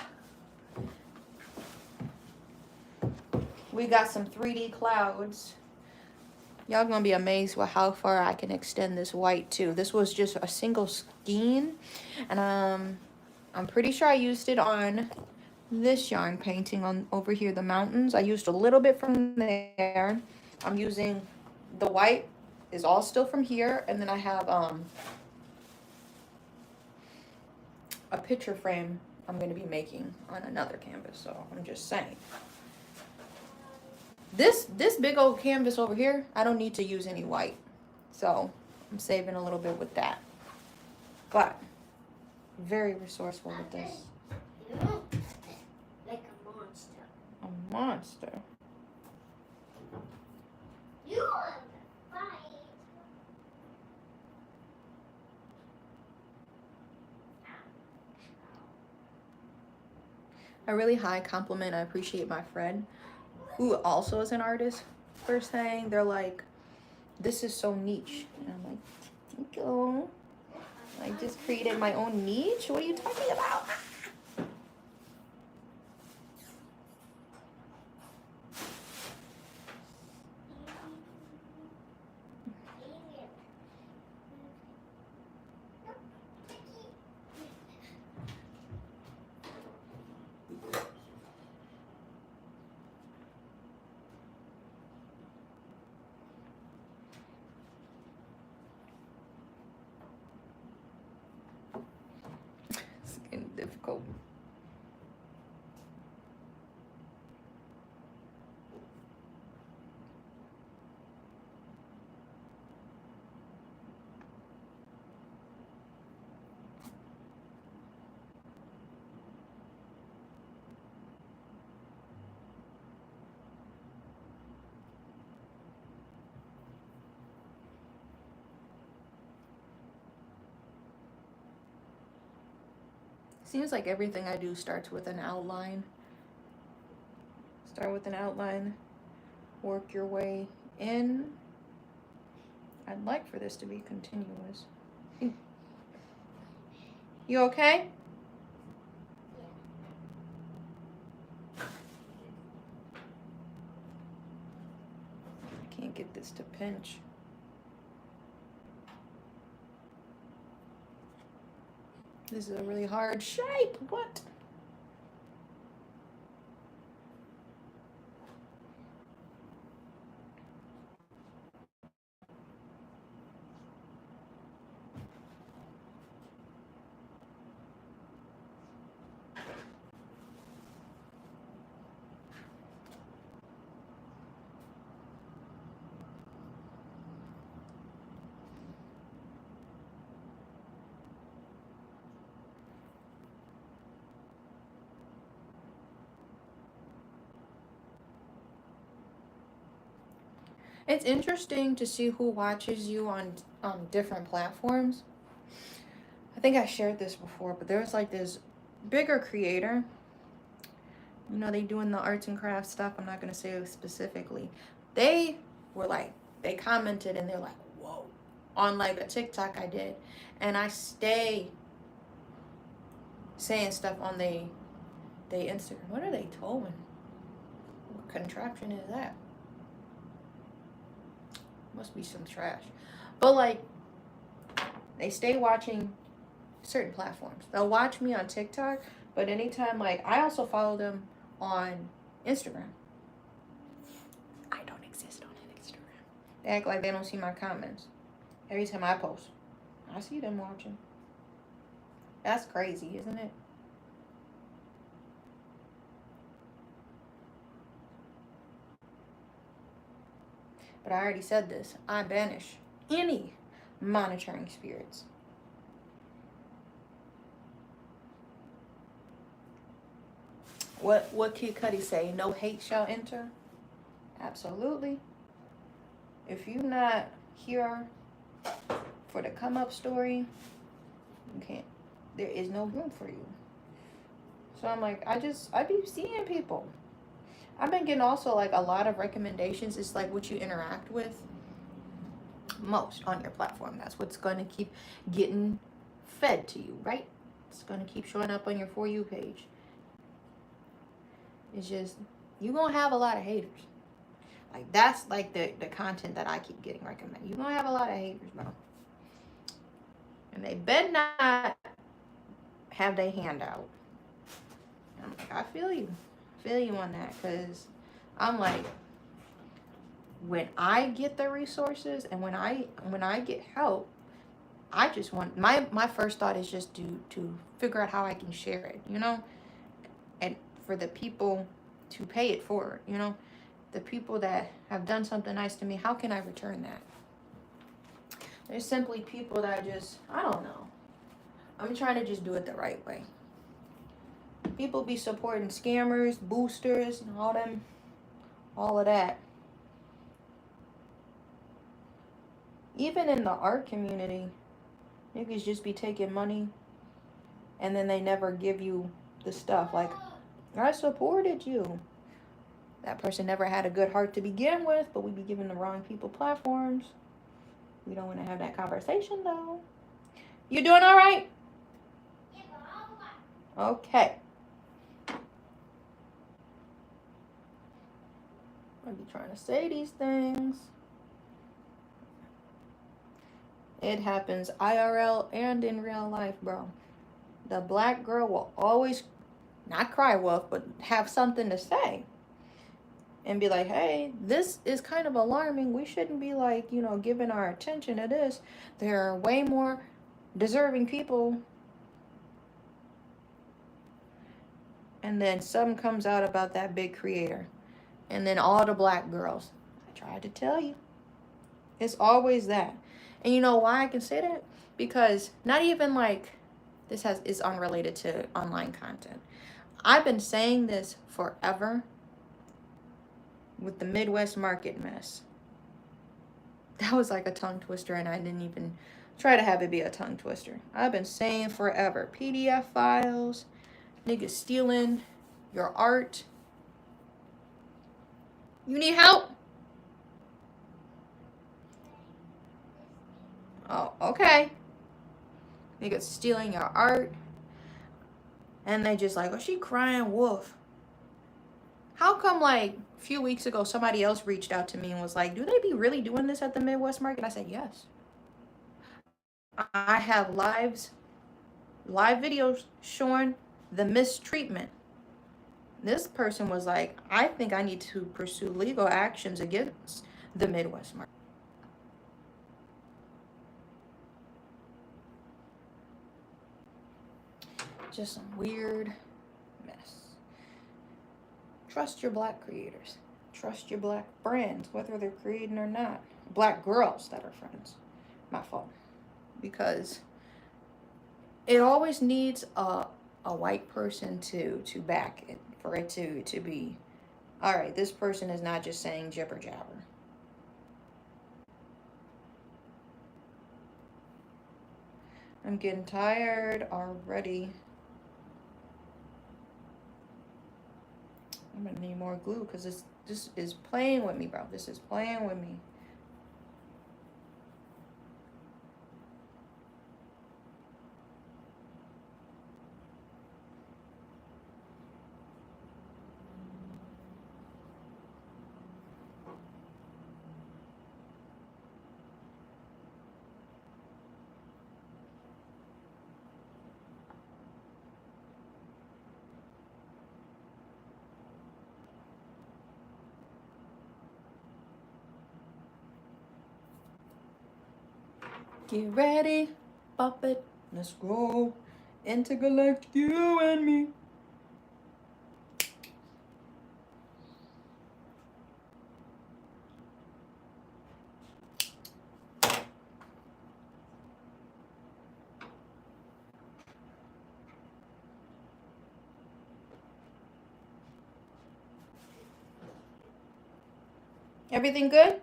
We got some 3D clouds. Y'all gonna be amazed with how far I can extend this white too. This was just a single skein, and I'm pretty sure I used it on this yarn painting on over here, the mountains. I used a little bit from there. I'm using the white is all still from here, and then I have a picture frame I'm going to be making on another canvas. So I'm just saying, this big old canvas over here, I don't need to use any white, so I'm saving a little bit with that. But very resourceful with this. Like a monster. A monster. You want to fight. A really high compliment. I appreciate my friend, who also is an artist, for saying, they're like, this is so niche. And I'm like, thank you. I just created my own niche. What are you talking about? It's getting difficult. Seems like everything I do starts with an outline. Start with an outline, work your way in. I'd like for this to be continuous. You okay? I can't get this to pinch. This is a really hard shape. What? It's interesting to see who watches you on different platforms. I think I shared this before, but there's like this bigger creator. You know, they doing the arts and crafts stuff. I'm not gonna say it specifically. They were like, they commented and they're like, whoa, on like a TikTok I did, and I stay saying stuff on they Instagram. What are they towing? What contraption is that? Must be some trash. But like, they stay watching certain platforms. They'll watch me on TikTok, but anytime, like, I also follow them on Instagram. I don't exist on Instagram. They act like they don't see my comments. Every time I post, I see them watching. That's crazy, isn't it? But I already said this. I banish any monitoring spirits. What Kid Cudi say? No hate shall enter. Absolutely. If you're not here for the come up story, you can't. There is no room for you. So I'm like, I be seeing people. I've been getting also like a lot of recommendations. It's like what you interact with most on your platform. That's what's going to keep getting fed to you, right? It's going to keep showing up on your For You page. It's just, you're going to have a lot of haters. Like, that's like the content that I keep getting recommended. You're going to have a lot of haters, bro. And they better not have their hand out. I'm like, I feel you. I feel you on that. Because I'm like, when I get the resources and when I get help, I just want, my first thought is just to figure out how I can share it, you know? And for the people to pay it forward, you know? The people that have done something nice to me, how can I return that? There's simply people that just, I don't know. I'm trying to just do it the right way. People be supporting scammers, boosters, and all of that. Even in the art community, niggas just be taking money and then they never give you the stuff. Like, I supported you. That person never had a good heart to begin with, but we be giving the wrong people platforms. We don't want to have that conversation, though. You doing all right? Okay. I be trying to say these things. It happens IRL and in real life, bro. The black girl will always, not cry wolf, but have something to say. And be like, hey, this is kind of alarming. We shouldn't be like, you know, giving our attention to this. There are way more deserving people. And then something comes out about that big creator. And then all the black girls. I tried to tell you. It's always that. And you know why I can say that? Because not even like, this is unrelated to online content. I've been saying this forever. With the Midwest market mess. That was like a tongue twister, and I didn't even try to have it be a tongue twister. I've been saying forever. PDF files, niggas stealing your art. You need help? Oh, okay. Niggas stealing your art. And they just like, oh, she crying wolf. How come like a few weeks ago somebody else reached out to me and was like, do they be really doing this at the Midwest market? I said, yes. I have live videos showing the mistreatment. This person was like, I think I need to pursue legal actions against the Midwest market. Just some weird mess. Trust your black creators. Trust your black brands, whether they're creating or not. Black girls that are friends. My fault. Because it always needs a white person to back it. For it to be, all right, this person is not just saying jibber jabber. I'm getting tired already. I'm gonna need more glue because this is playing with me, bro. This is playing with me. Get ready, pop it, let's go. Intergalactic, you and me. Everything good?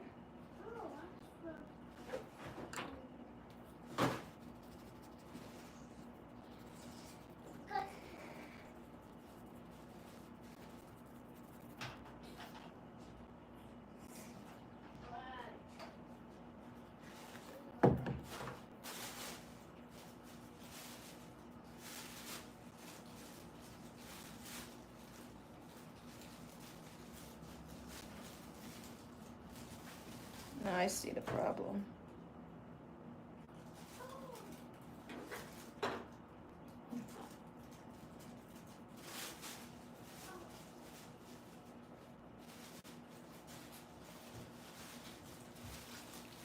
Now I see the problem.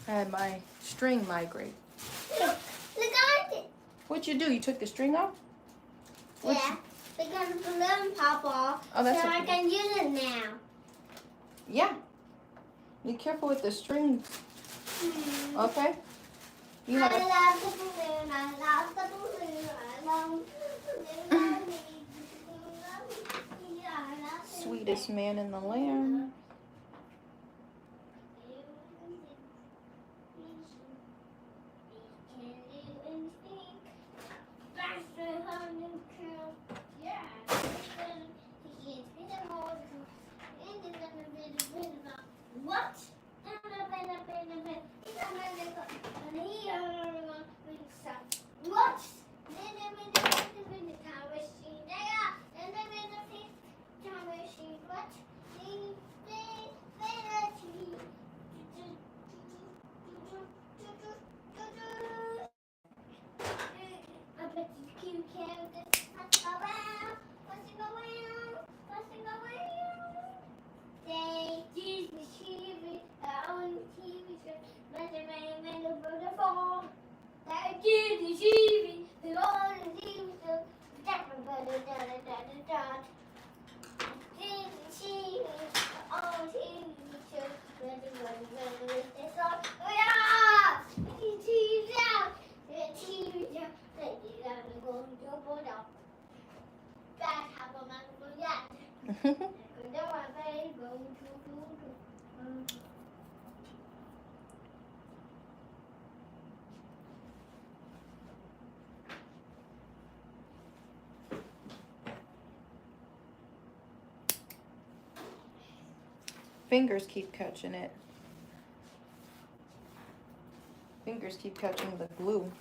I had my string migrate. Look at it. What'd you do? You took the string off? Yeah, because the balloon pop off. Oh, that's so okay. I can use it now. Yeah. Be careful with the string. Okay? You have I a... love the balloon. I love the balloon. I love the balloon. Sweetest man in the land. What? What? Fingers keep catching it. Fingers keep catching the glue.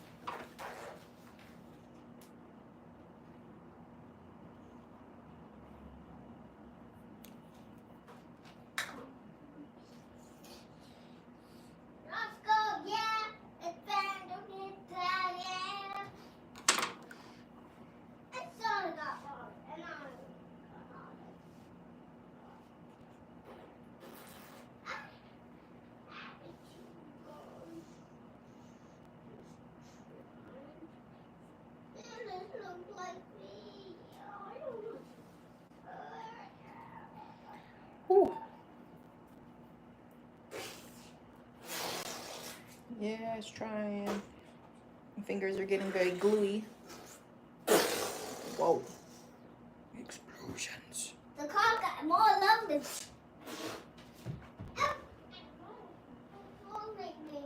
Let's go, yeah. It's better to get that, yeah. It's all got hard, and I got hard. This looks like me. I don't know. Ooh. Yeah, it's trying. My fingers are getting very gluey. Whoa. Explosions. The car got more love than.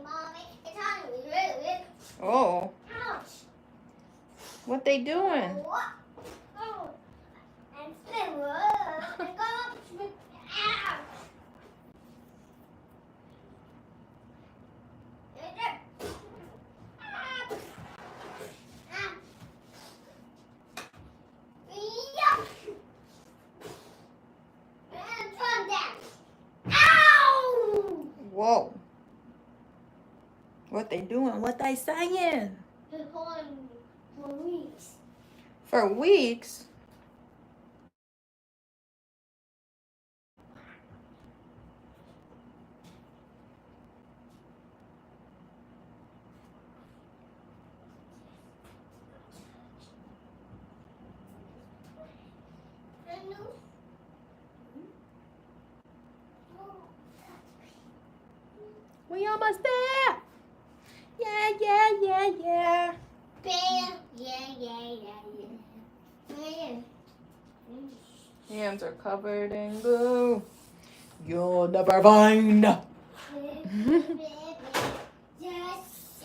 Mommy, it's hungry, really. Oh. Ouch. What they doing? Oh, and spin. And go up, spin. Ow. Whoa. What they doing? What they saying? They're calling me for weeks. For weeks? We almost there. Yeah, yeah, yeah, yeah. Bam. Yeah. Hands are covered in glue. You'll never find. Yes.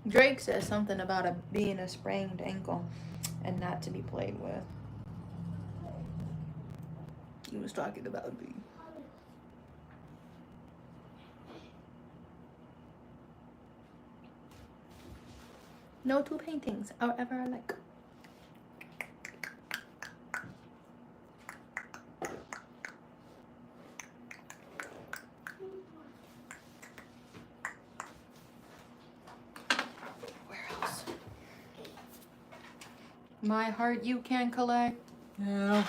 Drake says something about being a sprained ankle and not to be played with. He was talking about me. No two paintings are ever alike. Where else? My heart you can collect. Yeah.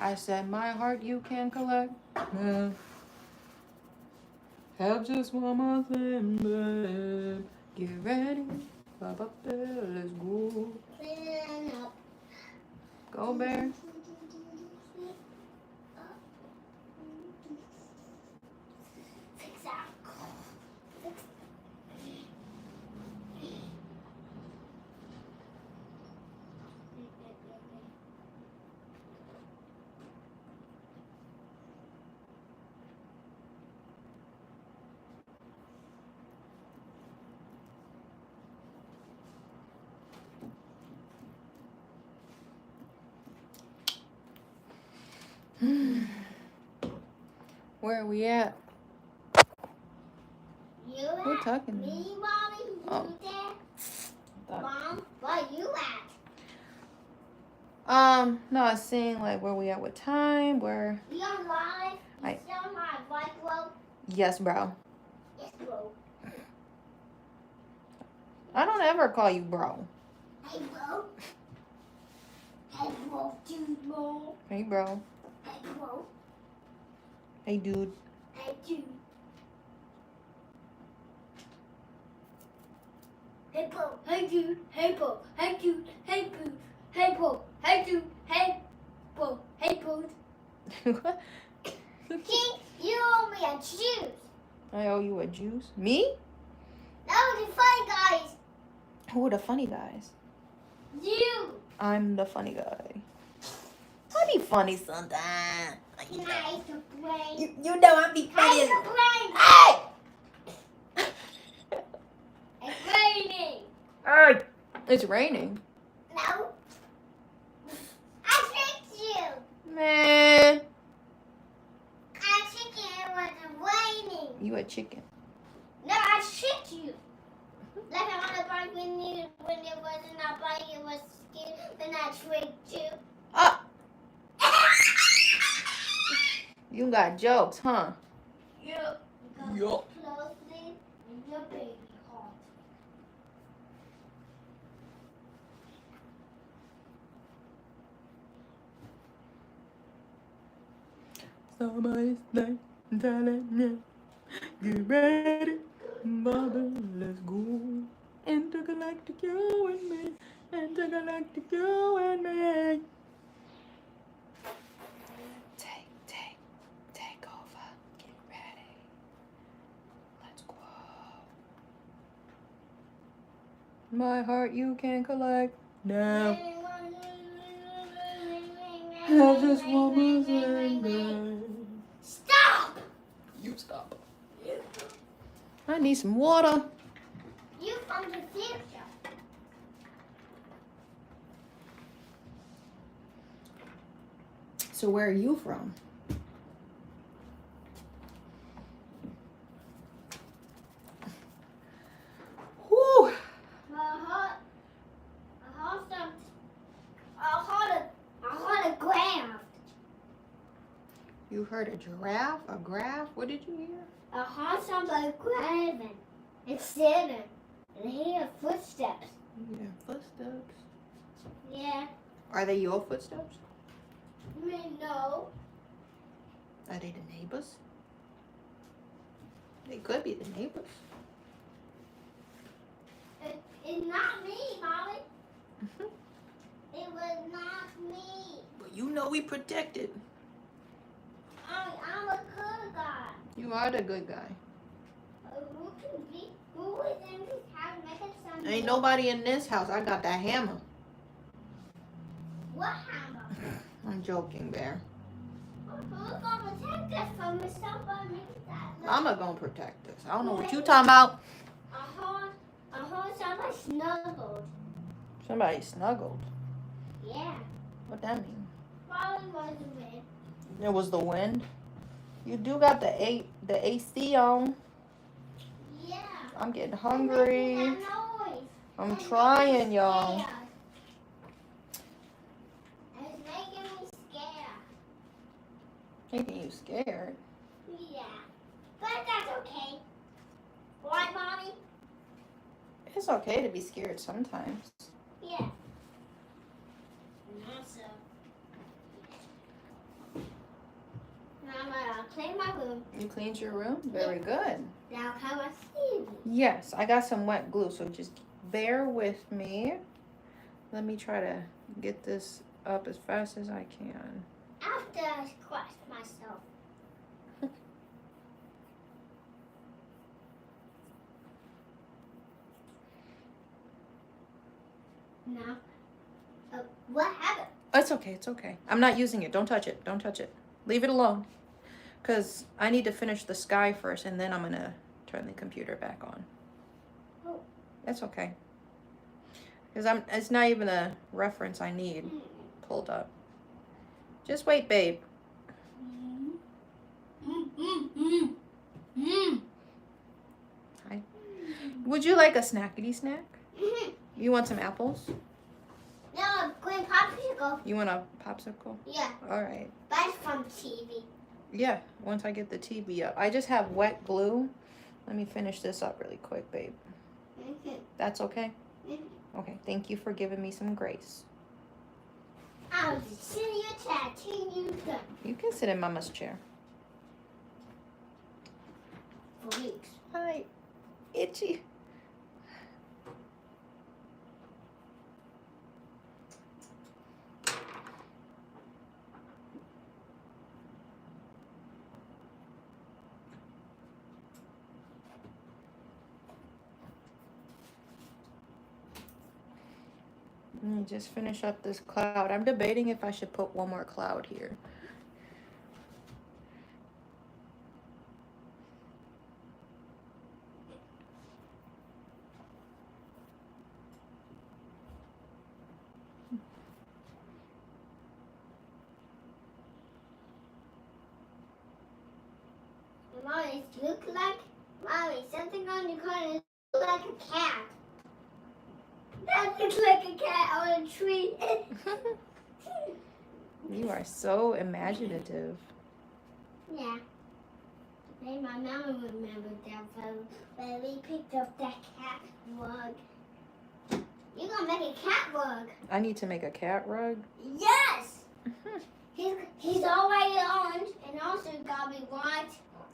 I said my heart you can collect. Yeah. Have just one more thing, babe. Get ready. Let's go. Go, bear. Where are we at? We're talking. Me, Mommy, you Oh. there? Mom, where you at? No, I was saying like where we at with time, where We on live? You still on live, right, bro? yes, bro. Yes, bro. I don't ever call you bro. Hey, bro. Hey, bro, dude, bro. Hey bro. Hey, bro. Hey dude. Hey, dude. Hey, bro. Hey, dude. Hey, bro. Hey, dude. Hey, bro. Hey, bro. Hey, dude. Hey, bro. Hey, bro. King, you owe me a juice. I owe you a juice? Me? That was the fun, guys. Who are the funny guys? You. I'm the funny guy. I be funny sometimes. Can I eat the brain? You know I be I eat the brain. Hey! It's raining. Hey! It's raining. No. I tricked you. Man. I tricked you. It was raining. You a chicken. No, I tricked you. Like I want to buy like when it wasn't a bike, it was skin, then I tricked you. Ah, you got jokes, huh? Yup. Yup. Closely in your baby heart. Somebody's like telling me, get ready, Bobby, let's go. Intergalactic, you and me. Intergalactic, you and me. Take over. Get ready. Let's go. My heart you can collect now. As this woman's anger. Stop! You stop. I need some water. You from the future. So where are you from? Whew. I heard a graph. You heard a giraffe? A graph? What did you hear? I heard somebody grabbing. It's sitting. And I hear footsteps. Yeah, footsteps. Yeah. Are they your footsteps? No. Are they the neighbors? They could be the neighbors. It's not me, Molly. It was not me. But you know we protected. I'm a good guy. You are the good guy. Who is in this house making some Ain't noise? nobody in this house. I got that hammer. What hammer? I'm joking, Bear. Who's gonna protect us from somebody make that? Mama gonna protect us. I don't know what you talking about. I heard somebody snuggled. Somebody snuggled. Yeah. What that mean? Probably was the wind. It was the wind. You do got the AC on. Yeah. I'm getting It's hungry. making that noise. I'm It's trying, making me y'all. scared. It's making me scared. Making you scared. Yeah. But that's okay. Right, Mommy? It's okay to be scared sometimes. Yeah. Not so. Now I'm gonna clean my room. You cleaned your room? Very good. Now come and see me. Yes, I got some wet glue, so just bear with me. Let me try to get this up as fast as I can. After I scratched myself. Now, what happened? It's okay, it's okay. I'm not using it. Don't touch it. Don't touch it. Leave it alone. Because I need to finish the sky first, and then I'm going to turn the computer back on. Oh. That's okay. Because it's not even a reference I need pulled up. Just wait, babe. Hi. Would you like a snackety snack? You want some apples? No, green popsicle. You want a popsicle? Yeah, All right. that's from TV. Yeah, once I get the TV up. I just have wet glue. Let me finish this up really quick, babe. That's okay? Okay, thank you for giving me some grace. I'll just sit in your chair till you done. You can sit in Mama's chair. For weeks. Hi, itchy. Let me just finish up this cloud. I'm debating if I should put one more cloud here. Mommy, it look like, Mommy, something on your car look like a cat. I look like a cat on a tree. You are so imaginative. Yeah. Maybe my mama would remember that when we picked up that cat rug. You're gonna make a cat rug. I need to make a cat rug. Yes! He's already orange, and also got me white.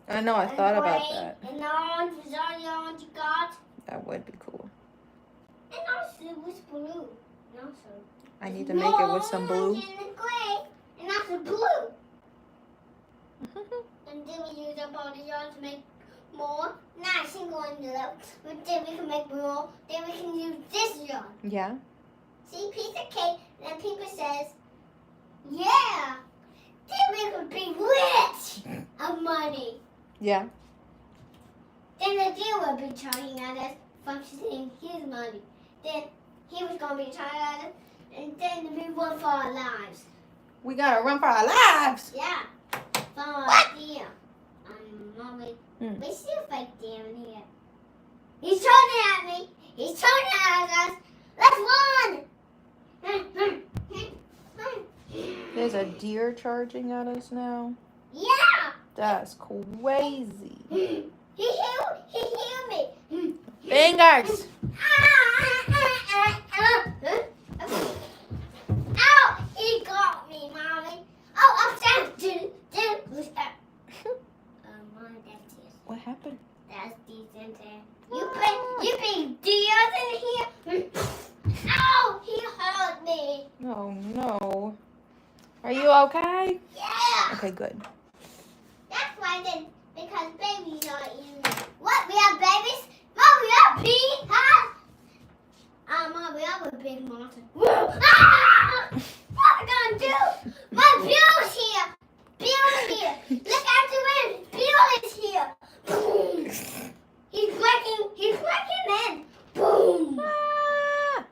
I know, I and thought about gray, that. And orange was all the orange you got. That would be cool. And also it was blue. And also I need to make it with some blue. And the gray, and also blue. And then we use up all the yarn to make more. Not a single envelope. But then we can make more. Then we can use this yarn. Yeah. See, piece of cake. And then people says, yeah. Then we could be rich of money. Yeah. Then the dealer would be charging at us, functioning his money. Then he was going to be charging at us. And then we run for our lives. We gotta run for our lives. Yeah. For our dear. Mommy. Mm. We still fight down here. He's shooting at me. He's shooting at us. Let's run. There's a deer charging at us now. Yeah. That's crazy. He healed me. Fingers. Ow! He got me, Mommy. Oh, upstairs. Mom, that's it. What happened? That's decent. You bring deers in here? Ow! He hurt me. Oh no. Are you okay? Yeah. Okay, good. That's why then, because babies are eating. What? We have babies? Mom, we have bees? Huh? Mom, we have a big monster. Ah! What are we gonna do? My Bill's here. Bill's here. Look out the wind. Bill is here. Boom. He's breaking in. Boom. Ah!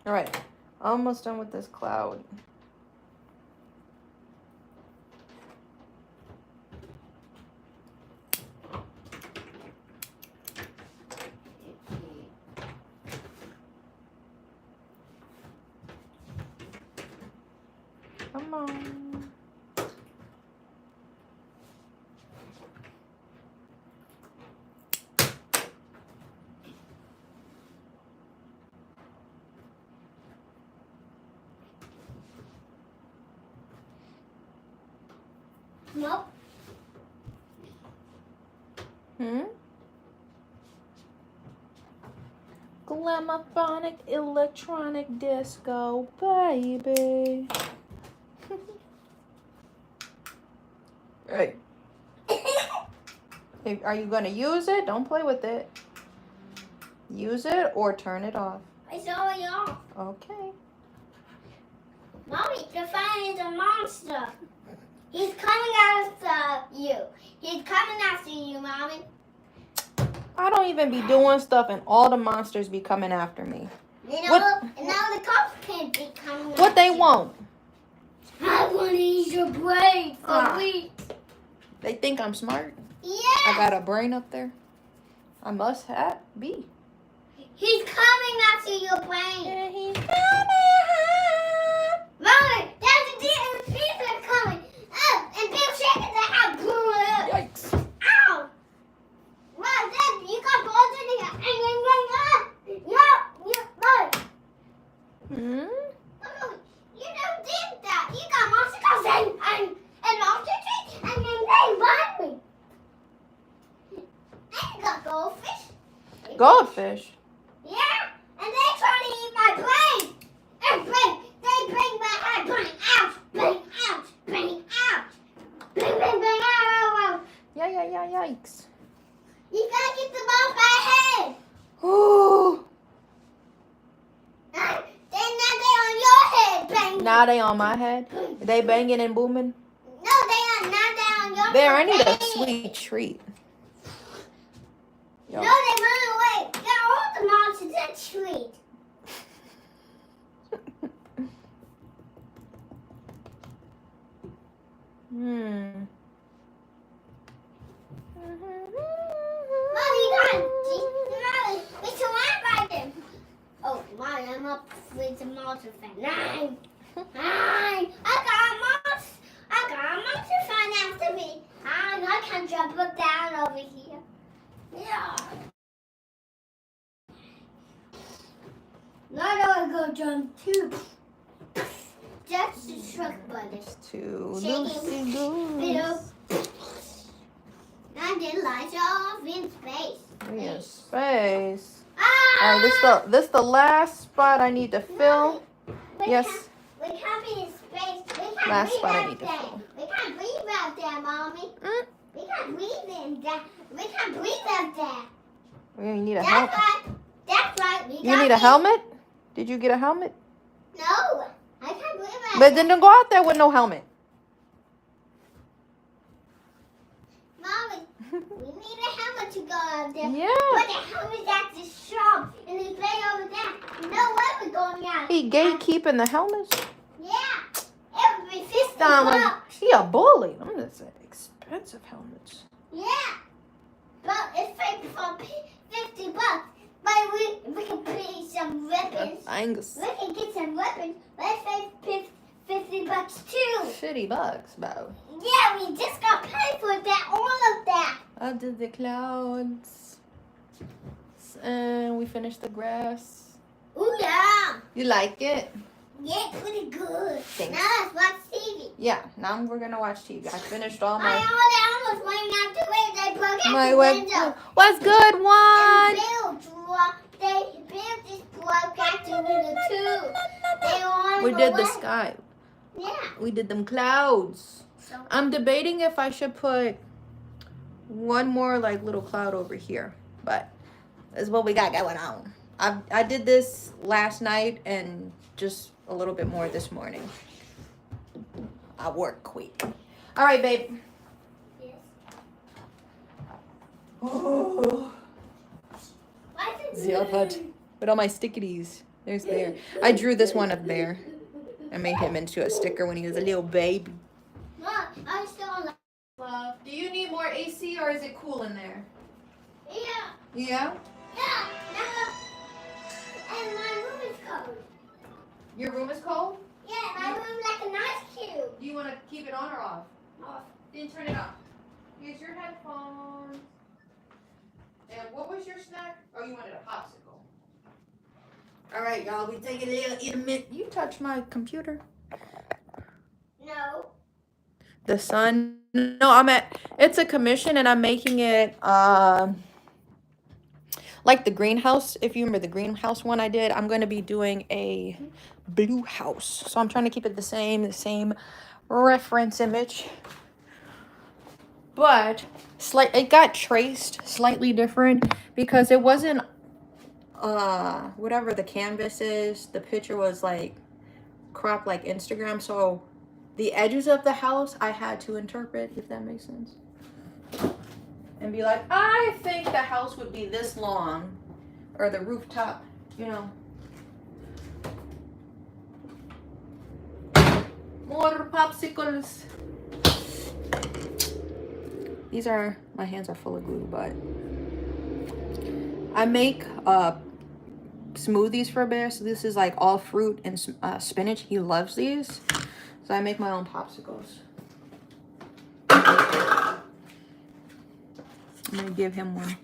All right, almost done with this cloud. Come on. Nope. Glamophonic electronic disco, baby. Right. Hey, are you gonna use it? Don't play with it. Use it or turn it off. It's already off. Okay. Mommy, the fan is a monster. He's coming after you. He's coming after you, Mommy. I don't even be doing stuff and all the monsters be coming after me. You know, What- and now the cops can be coming What they after you. want? I want to eat your brain for Ah. weeks. They think I'm smart. I Yeah. got a brain up there. I must be. He's coming after your brain. Yeah, he's Mommy, there's a deer and the bees are coming. And Bill shaking the house. Yikes. Ow! Mom, Dad, you got balls in here. Hmm? Oh, you don't did that. You got monster calls and monster trees and then they bite me. And you got goldfish. Goldfish. Yeah, and they try to eat my brain. And they bring my head. Brain out. Brain out. Brain out. Brain out. Yikes. You gotta get them off my head. Ooh. Then now they on your head, bang. Now they on my head. They banging and booming. No, they are not. They on your There, I head. need a bang. sweet treat. Yo. No, they run away. Get all the monsters that treat. monster fan. Nine. I got a monster fan after me. I can jump down over here. Yeah. Now I go jump too. Just the truck button. To Shaking. Lucy Goose. Now the lights are off in space. In space. Ah! All right, this the last spot I need to fill. Yes. We can't be in space. We can't Last breathe spot I out need to there. fill. We can't breathe out there, Mommy. We can't breathe in there. We can't breathe out there. You need a helmet. That's right. You need a helmet? Did you get a helmet? No. I can't breathe out But there. then don't go out there with no helmet. Mommy, we need a helmet to go out there. Yeah. But the helmet's at the shop and it's way over there. No way we're going out. He gatekeeping the helmets. Yeah. It would be 50 Sound like bucks. he a bully. Them is expensive helmets. Yeah. But it's like for 50 bucks. But we can pay some weapons. Angus. We can get some weapons. Let's say 50 bucks too. $50, bro. Yeah, we just got paid for that, all of that. Under the clouds. And we finished the grass. Ooh, yeah. You like it? Yeah, pretty good. Thanks. Now let's watch TV. Yeah, now we're gonna watch TV. I finished all I my almost went out the way they broke out my the web. window. What's good, And one? they built this broke out the window too. They wanted We to did the win. sky. Yeah. We did them clouds. So I'm debating if I should put one more like little cloud over here, but that's what we got going on. I did this last night and just a little bit more this morning. I work quick. All right, babe. yes. Oh, Why is it Zilput. With all my stickities. There's Bear. I drew this one of Bear. I made him into a sticker when he was a little baby. Mom, I still like. Well, do you need more AC or is it cool in there? Yeah. Yeah? Yeah. Now, and my room is cold. Your room is cold? Yeah, my room like an ice cube. Do you want to keep it on or off? Off. Then turn it off. Here's your headphones. And what was your snack? Oh, you wanted a popsicle. All right, y'all. We take a little intermittent. You touch my computer. No. The sun. No, it's a commission and I'm making it like the greenhouse. If you remember the greenhouse one I did, I'm going to be doing a blue house. So I'm trying to keep it the same reference image. But it got traced slightly different because it wasn't whatever the canvas is, the picture was like cropped like Instagram, so the edges of the house I had to interpret, if that makes sense, and be like, I think the house would be this long, or the rooftop, you know. More popsicles. These are, my hands are full of glue, but I make smoothies for Bear. So this is like all fruit and spinach. He loves these. So I make my own popsicles. I'm gonna give him one.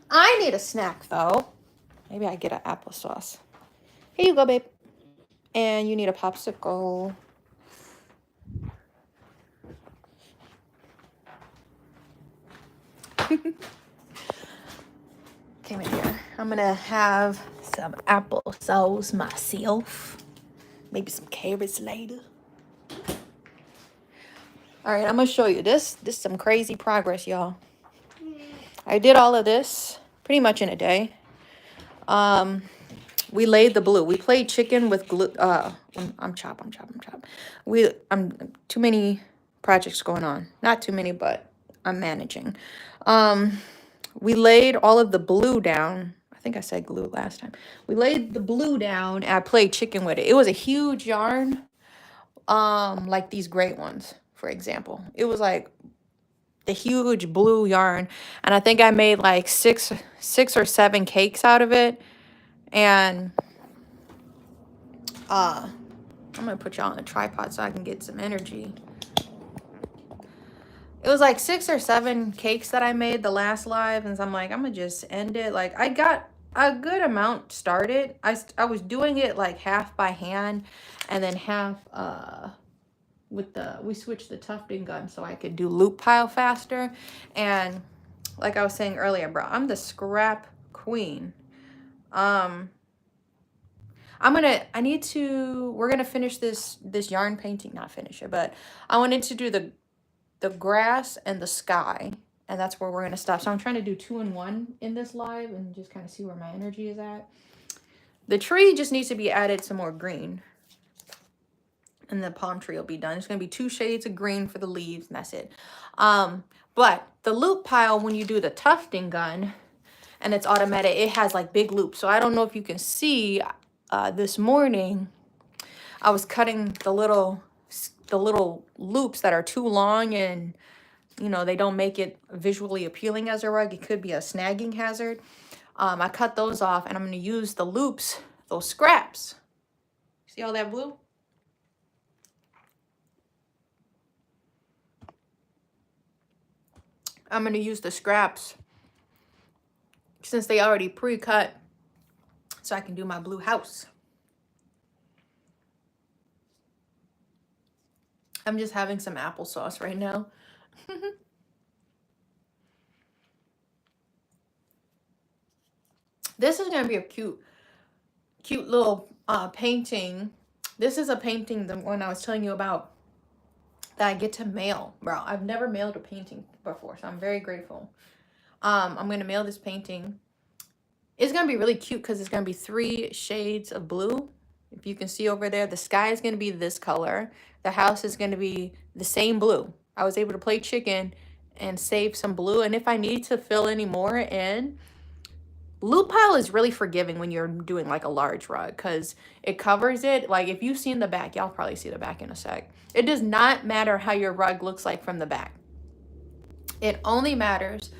I need a snack though. Maybe I get an applesauce. Here you go, babe. And you need a popsicle. Came in here. I'm gonna have some applesauce myself. Maybe some carrots later. All right, I'm gonna show you this. This is some crazy progress, y'all. I did all of this pretty much in a day. We laid the blue. We played chicken with glue. I'm chop. Too many projects going on. Not too many, but I'm managing. We laid all of the blue down. I think I said glue last time. We laid the blue down and I played chicken with it. It was a huge yarn. Like these great ones, for example. It was like the huge blue yarn. And I think I made like six or seven cakes out of it. And I'm gonna put y'all on a tripod so I can get some energy. It was like 6 or 7 cakes that I made the last live, and so I'm like, I'm gonna just end it. Like, I got a good amount started. I was doing it like half by hand and then half we switched the tufting gun so I could do loop pile faster. And like I was saying earlier, bro, I'm the scrap queen. We're gonna finish this yarn painting, not finish it, but I wanted to do the grass and the sky, and that's where we're gonna stop. So I'm trying to do 2 in 1 in this live and just kind of see where my energy is at. The tree just needs to be added some more green, and the palm tree will be done. It's gonna be 2 shades of green for the leaves, and that's it. But the loop pile, when you do the tufting gun and it's automatic, it has like big loops. So I don't know if you can see, this morning I was cutting the little loops that are too long, and you know, they don't make it visually appealing as a rug. It could be a snagging hazard. I cut those off, and I'm going to use the loops, those scraps. See all that blue? I'm going to use the scraps since they already pre-cut so I can do my blue house. I'm just having some applesauce right now. This is going to be a cute little painting. This is a painting, the one I was telling you about, that I get to mail. Bro, I've never mailed a painting before, so I'm very grateful. I'm going to mail this painting. It's going to be really cute because it's going to be 3 shades of blue. If you can see over there, the sky is going to be this color. The house is going to be the same blue. I was able to play chicken and save some blue. And if I need to fill any more in, loop pile is really forgiving when you're doing like a large rug because it covers it. Like if you've seen the back, y'all probably see the back in a sec. It does not matter how your rug looks like from the back. It only matters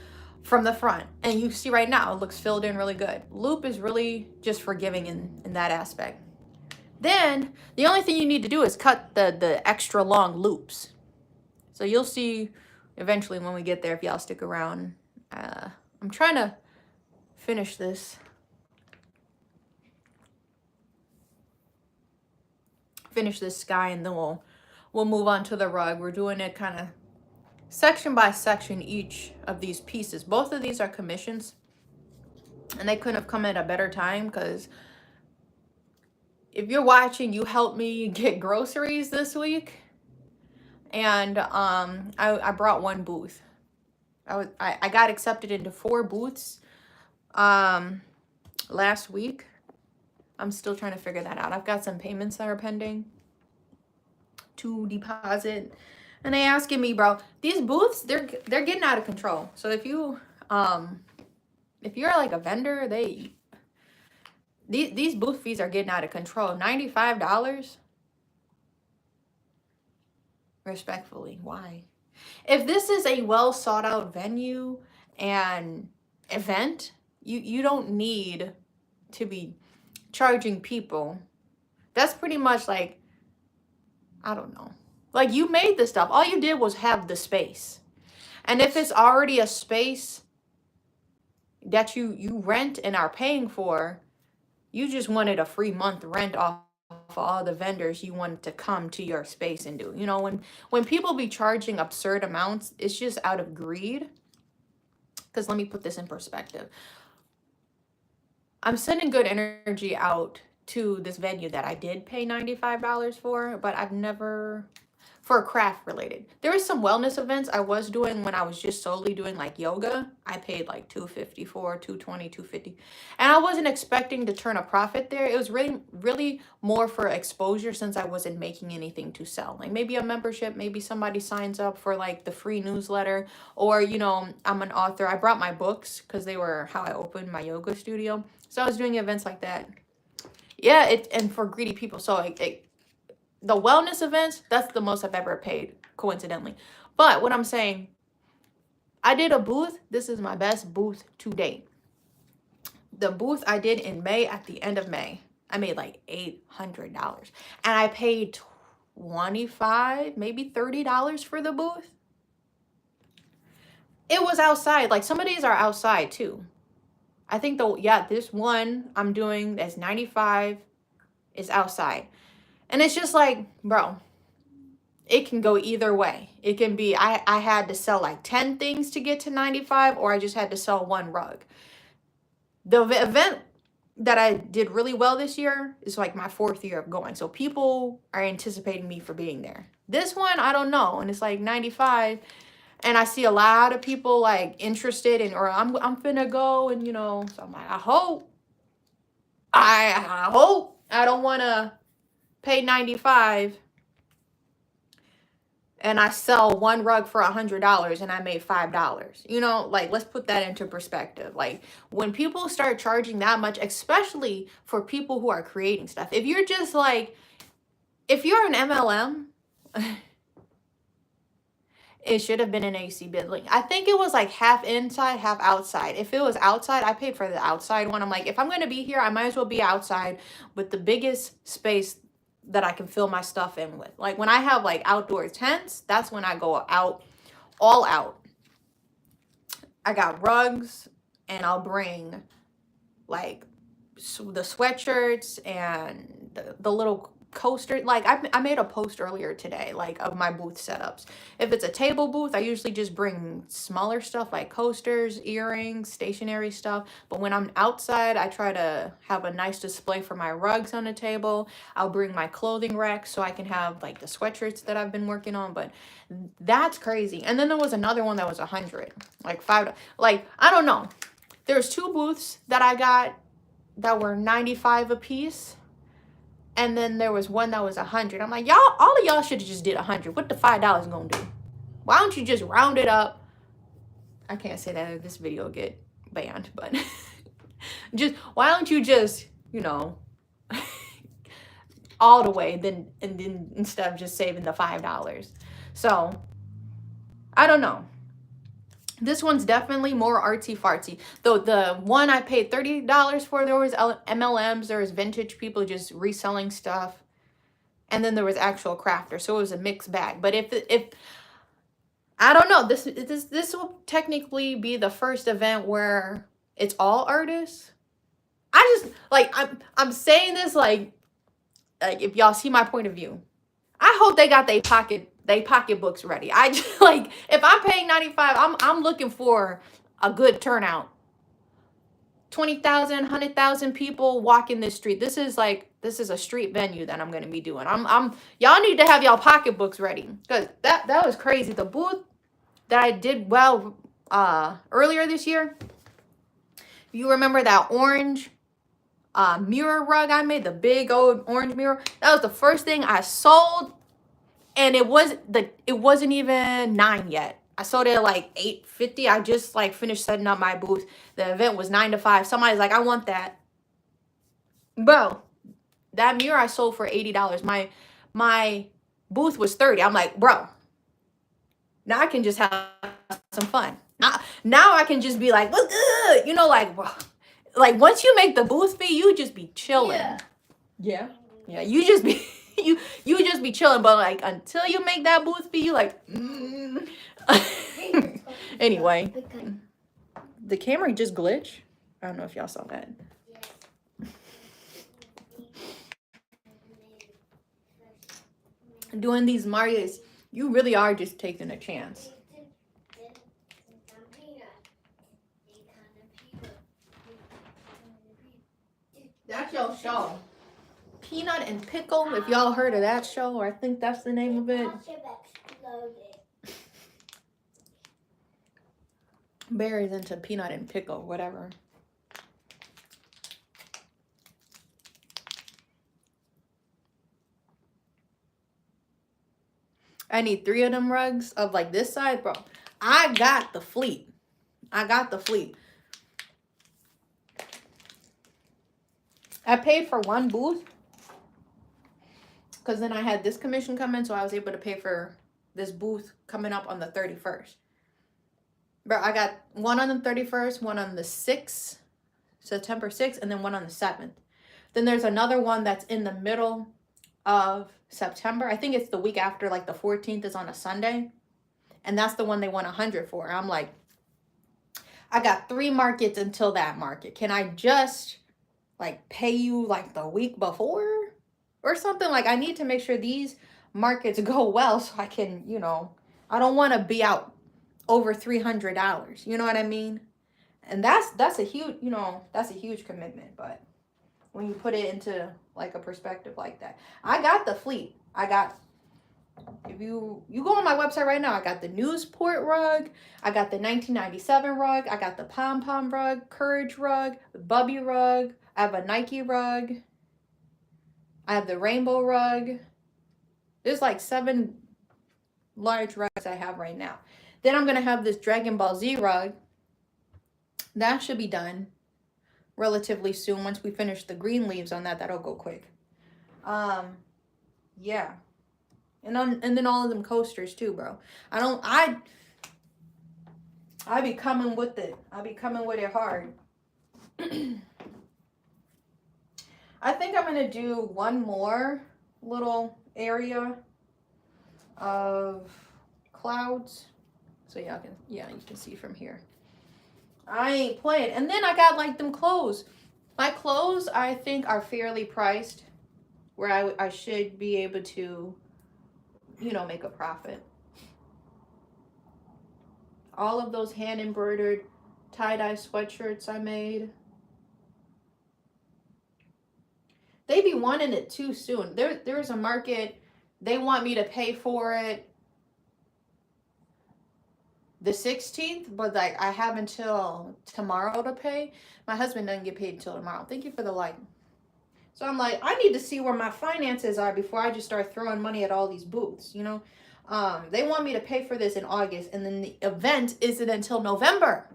from the front. And you see right now, it looks filled in really good. Loop is really just forgiving in that aspect. Then the only thing you need to do is cut the extra long loops. So you'll see eventually when we get there, if y'all stick around. I'm trying to finish this. Finish this sky, and then we'll move on to the rug. We're doing it kind of section by section, each of these pieces. Both of these are commissions, and they couldn't have come at a better time because if you're watching, you helped me get groceries this week, and I brought 1 booth. I got accepted into 4 booths last week. I'm still trying to figure that out. I've got some payments that are pending to deposit, and they asking me, bro, these booths, they're getting out of control. So if you're like a vendor, these booth fees are getting out of control. $95? Respectfully, why? If this is a well sought out venue and event, you don't need to be charging people. That's pretty much like, I don't know. Like, you made this stuff. All you did was have the space. And if it's already a space that you rent and are paying for, you just wanted a free month rent off all the vendors you wanted to come to your space and do. You know, when people be charging absurd amounts, it's just out of greed. Because let me put this in perspective. I'm sending good energy out to this venue that I did pay $95 for, but I've never, for craft related. There was some wellness events I was doing when I was just solely doing like yoga. I paid like $250 for, $220, $250. And I wasn't expecting to turn a profit there. It was really more for exposure since I wasn't making anything to sell. Like maybe a membership, maybe somebody signs up for like the free newsletter, or, you know, I'm an author. I brought my books because they were how I opened my yoga studio. So I was doing events like that. Yeah, and for greedy people. So the wellness events, that's the most I've ever paid, coincidentally. But what I'm saying, I did a booth. This is my best booth to date. The booth I did in May, at the end of May, I made like $800. And I paid $25, maybe $30 for the booth. It was outside. Like, some of these are outside too. I think this one I'm doing that's 95 is outside. And it's just like, bro, it can go either way. It can be, I had to sell like 10 things to get to 95, or I just had to sell one rug. The event that I did really well this year is like my 4th year of going. So people are anticipating me for being there. This one, I don't know. And it's like 95. And I see a lot of people like interested in, or I'm finna go, and you know, so I'm like, I hope I don't want to pay 95 and I sell one rug for $100 and I made $5. You know, like, let's put that into perspective. Like, when people start charging that much, especially for people who are creating stuff, if you're just like, if you're an MLM, it should have been an AC building. I think it was like half inside, half outside. If it was outside, I paid for the outside one. I'm like, if I'm going to be here, I might as well be outside with the biggest space that I can fill my stuff in with. Like, when I have like outdoor tents, that's when I go out, all out. I got rugs, and I'll bring like the sweatshirts and the little coaster. Like, I made a post earlier today, like, of my booth setups. If it's a table booth, I usually just bring smaller stuff like coasters, earrings, stationery stuff. But when I'm outside, I try to have a nice display for my rugs on the table. I'll bring my clothing rack so I can have like the sweatshirts that I've been working on. But that's crazy. And then there was another one that was 100, like $5. Like, I don't know. There's 2 booths that I got that were 95 a piece. And then there was one that was 100. I'm like, y'all, all of y'all should have just did 100. What the $5 gonna do? Why don't you just round it up? I can't say that if this video will get banned, but just, why don't you just, you know, all the way, then instead of just saving the $5. So, I don't know. This one's definitely more artsy-fartsy. Though the one I paid $30 for, there was MLMs, there was vintage people just reselling stuff. And then there was actual crafters. So it was a mixed bag. But if I don't know, this will technically be the first event where it's all artists. I just, like, I'm saying this like if y'all see my point of view. I hope they got their pocketbooks ready. I just, like, if I'm paying 95, I'm looking for a good turnout. 20,000, 100,000 people walking this street. This is a street venue that I'm going to be doing. Y'all need to have y'all pocketbooks ready, because that was crazy. The booth that I did well earlier this year, you remember that orange mirror rug I made, the big old orange mirror? That was the first thing I sold. And it wasn't even 9 yet. I sold it at like $8.50. I just like finished setting up my booth. The event was 9 to 5. Somebody's like, I want that. Bro, that mirror I sold for $80. My booth was 30. I'm like, bro, now I can just have some fun. Now I can just be like, what's good? You know, like once you make the booth fee, you just be chilling. Yeah. You just be you just be chilling, but like until you make that booth fee, you like Anyway, the camera just glitched. I don't know if y'all saw that. Doing these Marias, you really are just taking a chance. That's your show. Peanut and Pickle, if y'all heard of that show, or I think that's the name of it. Barry's into Peanut and Pickle, whatever. I need 3 of them rugs of like this size, bro. I got the fleet. I paid for one booth because then I had this commission come in, so I was able to pay for this booth coming up on the 31st. Bro, I got one on the 31st, one on the 6th, September 6th, and then one on the 7th. Then there's another one that's in the middle of September. I think it's the week after, like the 14th is on a Sunday. And that's the one they want 100 for. I'm like, I got 3 markets until that market. Can I just like pay you like the week before or something? Like, I need to make sure these markets go well so I can, you know, I don't want to be out over $300. You know what I mean? And that's a huge, you know, that's a huge commitment. But when you put it into like a perspective like that, I got the fleet. I got, if you go on my website right now, I got the Newsport rug, I got the 1997 rug, I got the Pom Pom rug, Courage rug, Bubby rug, I have a Nike rug, I have the Rainbow rug. There's like 7 large rugs I have right now. Then I'm gonna have this Dragon Ball Z rug. That should be done relatively soon. Once we finish the green leaves on that, that'll go quick. Yeah. And then all of them coasters too, bro. I be coming with it. I be coming with it hard. I think I'm gonna do one more little area of clouds. So y'all can, yeah, you can see from here. I ain't playing. And then I got like them clothes. My clothes, I think, are fairly priced, where I should be able to, you know, make a profit. All of those hand embroidered tie-dye sweatshirts I made. They be wanting it too soon. There's a market, they want me to pay for it the 16th, but like I have until tomorrow to pay. My husband doesn't get paid until tomorrow. Thank you for the like. So I'm like, I need to see where my finances are before I just start throwing money at all these booths, you know? They want me to pay for this in August, and then the event isn't until November.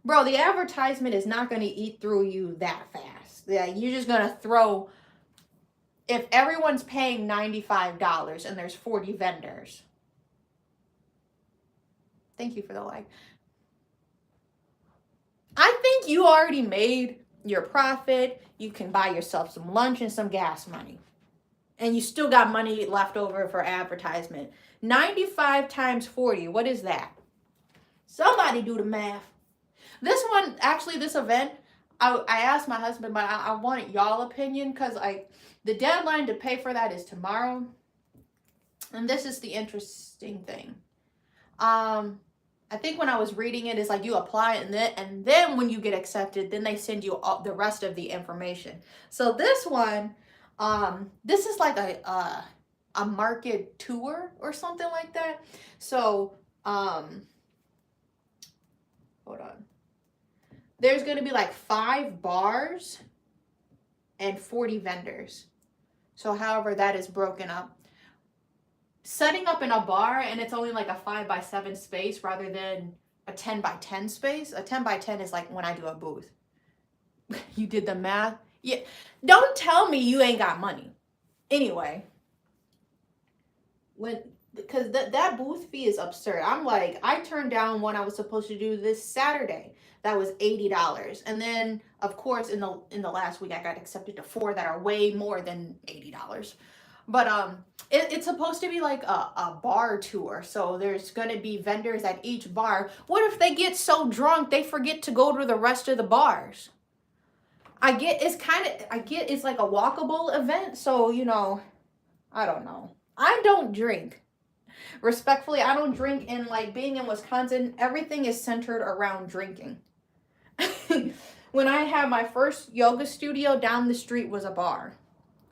Bro, the advertisement is not going to eat through you that fast. Yeah, you're just going to throw, if everyone's paying $95 and there's 40 vendors. Thank you for the like. I think you already made your profit. You can buy yourself some lunch and some gas money. And you still got money left over for advertisement. 95 times 40, what is that? Somebody do the math. This one, actually, this event, I asked my husband, but I want y'all opinion, because the deadline to pay for that is tomorrow. And this is the interesting thing. I think when I was reading it, it's like you apply it, and then when you get accepted, then they send you all the rest of the information. So this one, this is like a market tour or something like that. So, hold on. There's going to be like 5 bars and 40 vendors. So however that is broken up. Setting up in a bar, and it's only like a 5x7 space rather than a 10x10 space. A 10x10 is like when I do a booth. You did the math? Yeah. Don't tell me you ain't got money. Anyway, because that booth fee is absurd. I'm like, I turned down one I was supposed to do this Saturday. That was $80. And then, of course, in the last week, I got accepted to 4 that are way more than $80. But it's supposed to be like a bar tour. So there's going to be vendors at each bar. What if they get so drunk they forget to go to the rest of the bars? I get it's like a walkable event. So, you know, I don't know. I don't drink. Respectfully, I don't drink. And like being in Wisconsin, everything is centered around drinking. When I had my first yoga studio, down the street was a bar.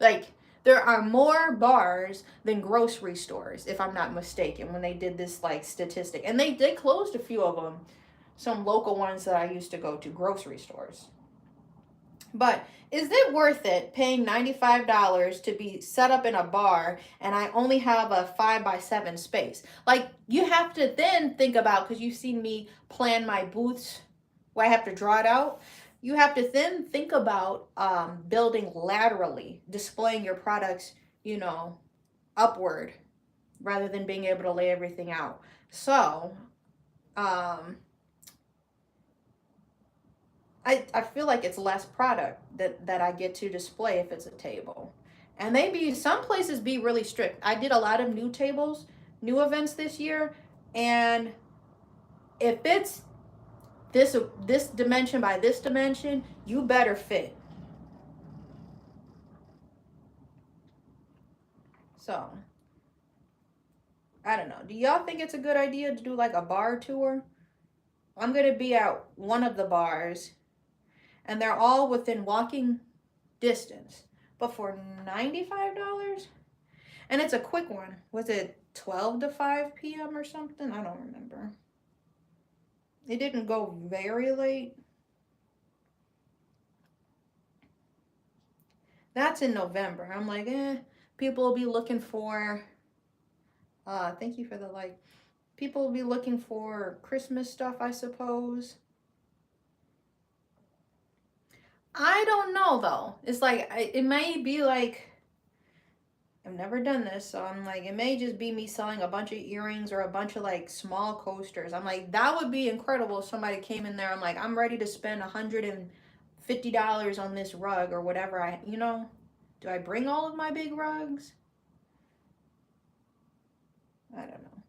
Like, there are more bars than grocery stores, if I'm not mistaken, when they did this like statistic. And they closed a few of them, some local ones that I used to go to, grocery stores. But is it worth it paying $95 to be set up in a bar and I only have a 5x7 space? Like, you have to then think about, because you've seen me plan my booths where I have to draw it out. You have to then think about building laterally, displaying your products, you know, upward, rather than being able to lay everything out. So, I I feel like it's less product that I get to display if it's a table. And maybe some places be really strict. I did a lot of new tables, new events this year, and if it's this dimension by this dimension, you better fit. So, I don't know. Do y'all think it's a good idea to do like a bar tour? I'm going to be at one of the bars, and they're all within walking distance, but for $95? And it's a quick one. Was it 12 to 5 p.m. or something? I don't remember. It didn't go very late. That's in November. I'm like, people will be looking for, thank you for the like. People will be looking for Christmas stuff, I suppose. I don't know though. It's like, it may be like, I've never done this, so I'm like, it may just be me selling a bunch of earrings or a bunch of like small coasters. I'm like, that would be incredible if somebody came in there. I'm like, I'm ready to spend $150 on this rug or whatever. Do I bring all of my big rugs? I don't know.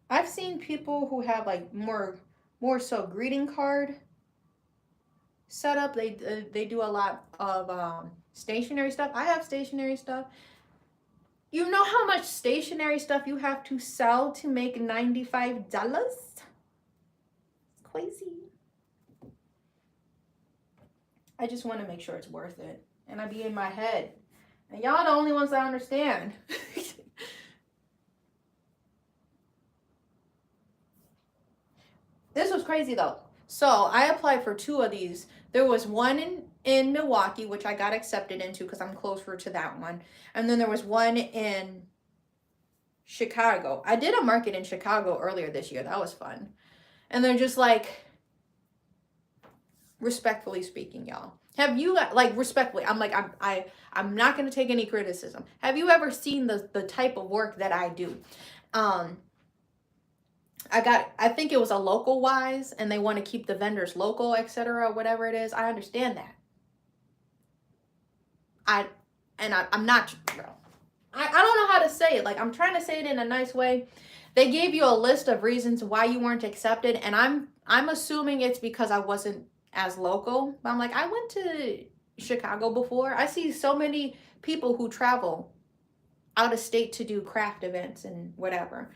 I've seen people who have like more so greeting card setup. They do a lot of stationery stuff. I have stationery stuff. You know how much stationery stuff you have to sell to make $95? It's crazy. I just want to make sure it's worth it. And I be in my head. And y'all the only ones that understand. This was crazy though. So I applied for 2 of these. There was one in Milwaukee, which I got accepted into because I'm closer to that one. And then there was one in Chicago. I did a market in Chicago earlier this year. That was fun. And they're just like, respectfully speaking, y'all. Have you, like, respectfully, I'm like, I'm not going to take any criticism. Have you ever seen the type of work that I do? I think it was a local wise, and they want to keep the vendors local, etc., whatever it is. I understand that. I'm not, I don't know how to say it. Like, I'm trying to say it in a nice way. They gave you a list of reasons why you weren't accepted, and I'm assuming it's because I wasn't as local. But I'm like, I went to Chicago before. I see so many people who travel out of state to do craft events and whatever.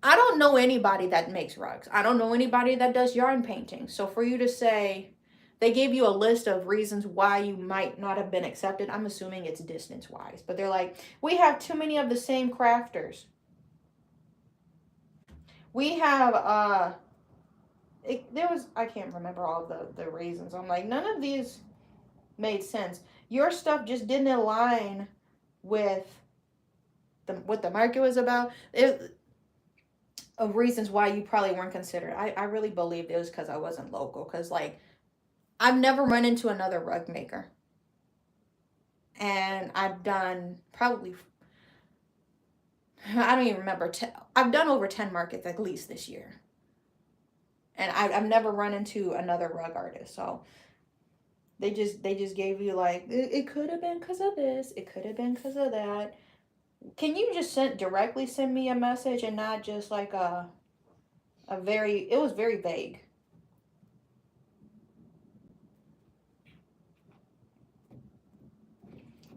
I don't know anybody that makes rugs. I don't know anybody that does yarn painting. So for you to say they gave you a list of reasons why you might not have been accepted, I'm assuming it's distance wise. But they're like, we have too many of the same crafters. We have I can't remember all the reasons. I'm like, none of these made sense. Your stuff just didn't align with what the market was about. Of reasons why you probably weren't considered. I really believed it was because I wasn't local. Because, like, I've never run into another rug maker. And I've done probably, I don't even remember, I've done over 10 markets at least this year. And I've never run into another rug artist. So they just gave you like, it could have been because of this. It could have been because of that. Can you just directly send me a message and not just like it was very vague.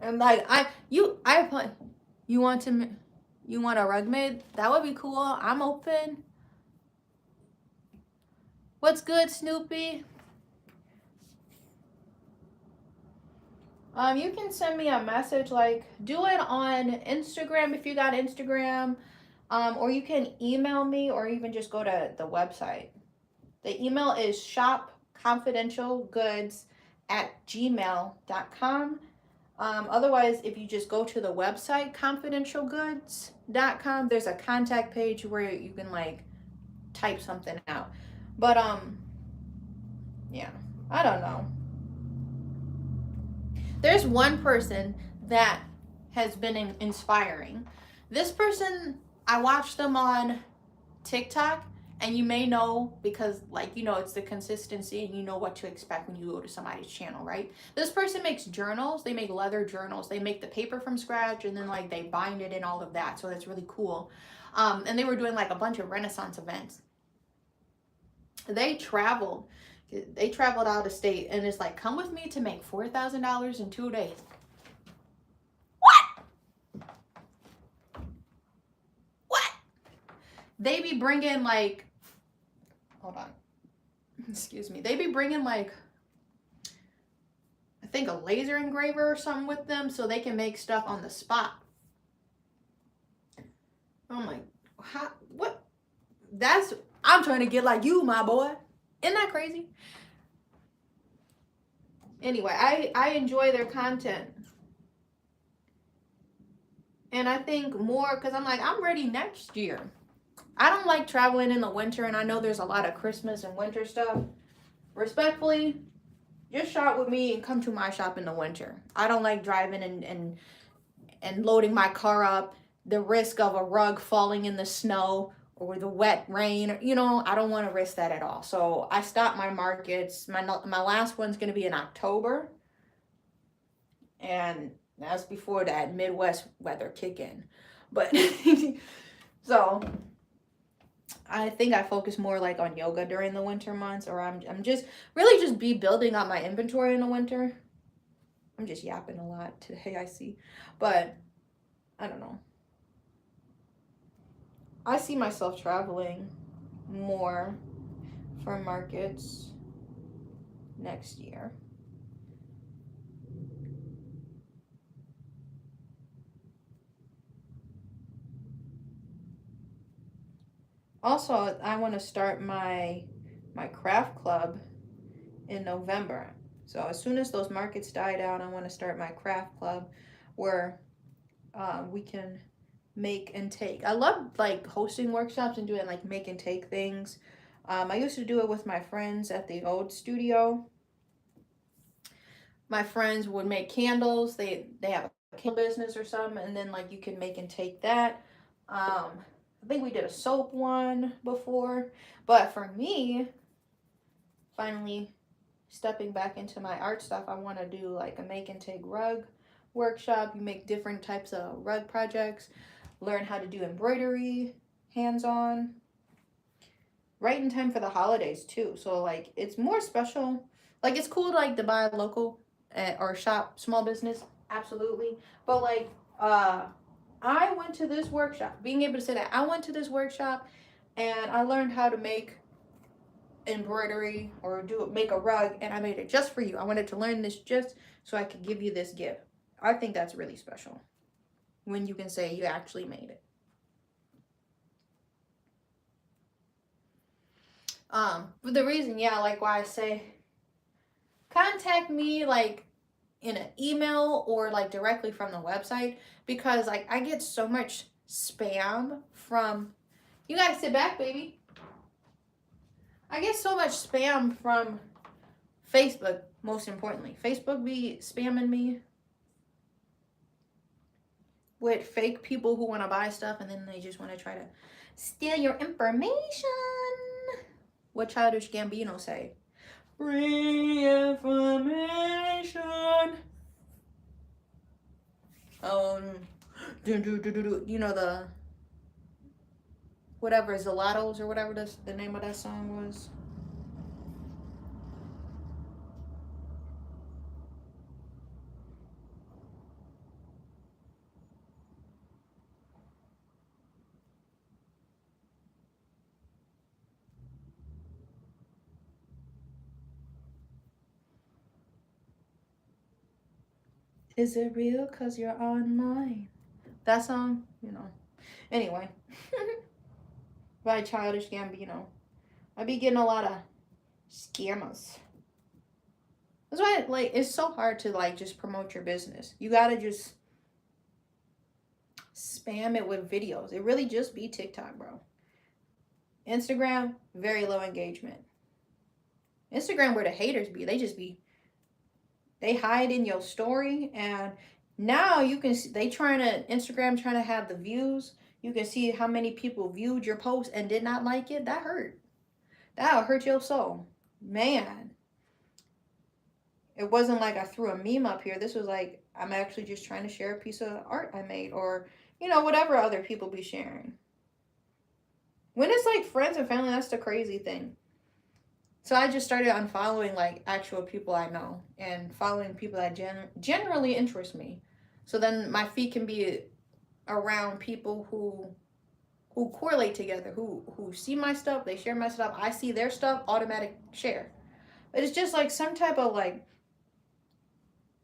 And like, you want a rug made? That would be cool. I'm open. What's good, Snoopy? You can send me a message, like, do it on Instagram if you got Instagram, or you can email me, or even just go to the website. The email is shopconfidentialgoods@gmail.com. Otherwise, if you just go to the website, confidentialgoods.com, there's a contact page where you can, like, type something out. But, yeah, I don't know. There's one person that has been inspiring. This person I watch them on TikTok, and you may know because, like, you know, it's the consistency and you know what to expect when you go to somebody's channel, right? This person makes journals. They make leather journals. They make the paper from scratch, and then like they bind it and all of that. So that's really cool. And they were doing like a bunch of Renaissance events. They traveled. They traveled out of state, and it's like, come with me to make $4,000 in 2 days. What? They be bringing like, hold on, excuse me. They be bringing like, I think a laser engraver or something with them so they can make stuff on the spot. Oh my, how, what? That's, I'm trying to get like you, my boy. Isn't that crazy? Anyway, I enjoy their content. And I think more, because I'm like, I'm ready next year. I don't like traveling in the winter, and I know there's a lot of Christmas and winter stuff. Respectfully, just shop with me and come to my shop in the winter. I don't like driving and loading my car up, the risk of a rug falling in the snow or the wet rain. You know, I don't want to risk that at all. So I stopped my markets. My last one's going to be in October. And that's before that Midwest weather kick in. But so I think I focus more like on yoga during the winter months, or I'm just really just be building up my inventory in the winter. I'm just yapping a lot today, I see. But I don't know. I see myself traveling more for markets next year. Also, I want to start my craft club in November. So as soon as those markets die down, I want to start my craft club where we can make and take. I love like hosting workshops and doing like make and take things. I used to do it with my friends at the old studio. My friends would make candles. They have a candle business or something, and then like you can make and take that. I think we did a soap one before, but for me, finally stepping back into my art stuff, I want to do like a make and take rug workshop. You make different types of rug projects, learn how to do embroidery, hands-on, right in time for the holidays too. So like it's more special. Like it's cool like to buy local or shop small business, absolutely. But like I went to this workshop, being able to say that I went to this workshop and I learned how to make embroidery or make a rug, and I made it just for you. I wanted to learn this just so I could give you this gift. I think that's really special when you can say you actually made it. For the reason, yeah, like why I say contact me like in an email or like directly from the website, because like I get so much spam from, you gotta sit back, baby. I get so much spam from Facebook, most importantly. Facebook be spamming me with fake people who want to buy stuff, and then they just want to try to steal your information. What Childish Gambino say? Free information. You know the whatever Zelatos or whatever the name of that song was. Is it real cause you're online? That song, you know. Anyway. By Childish Gambino. I be getting a lot of scammers. That's why like it's so hard to like just promote your business. You gotta just spam it with videos. It really just be TikTok, bro. Instagram, very low engagement. Instagram where the haters be. They hide in your story, and now you can see Instagram trying to have the views. You can see how many people viewed your post and did not like it. That hurt. That'll hurt your soul. Man. It wasn't like I threw a meme up here. This was like, I'm actually just trying to share a piece of art I made, or, you know, whatever other people be sharing. When it's like friends and family, that's the crazy thing. So I just started unfollowing like actual people I know and following people that generally interest me. So then my feed can be around people who correlate together, who see my stuff, they share my stuff, I see their stuff, automatic share. But it's just like some type of like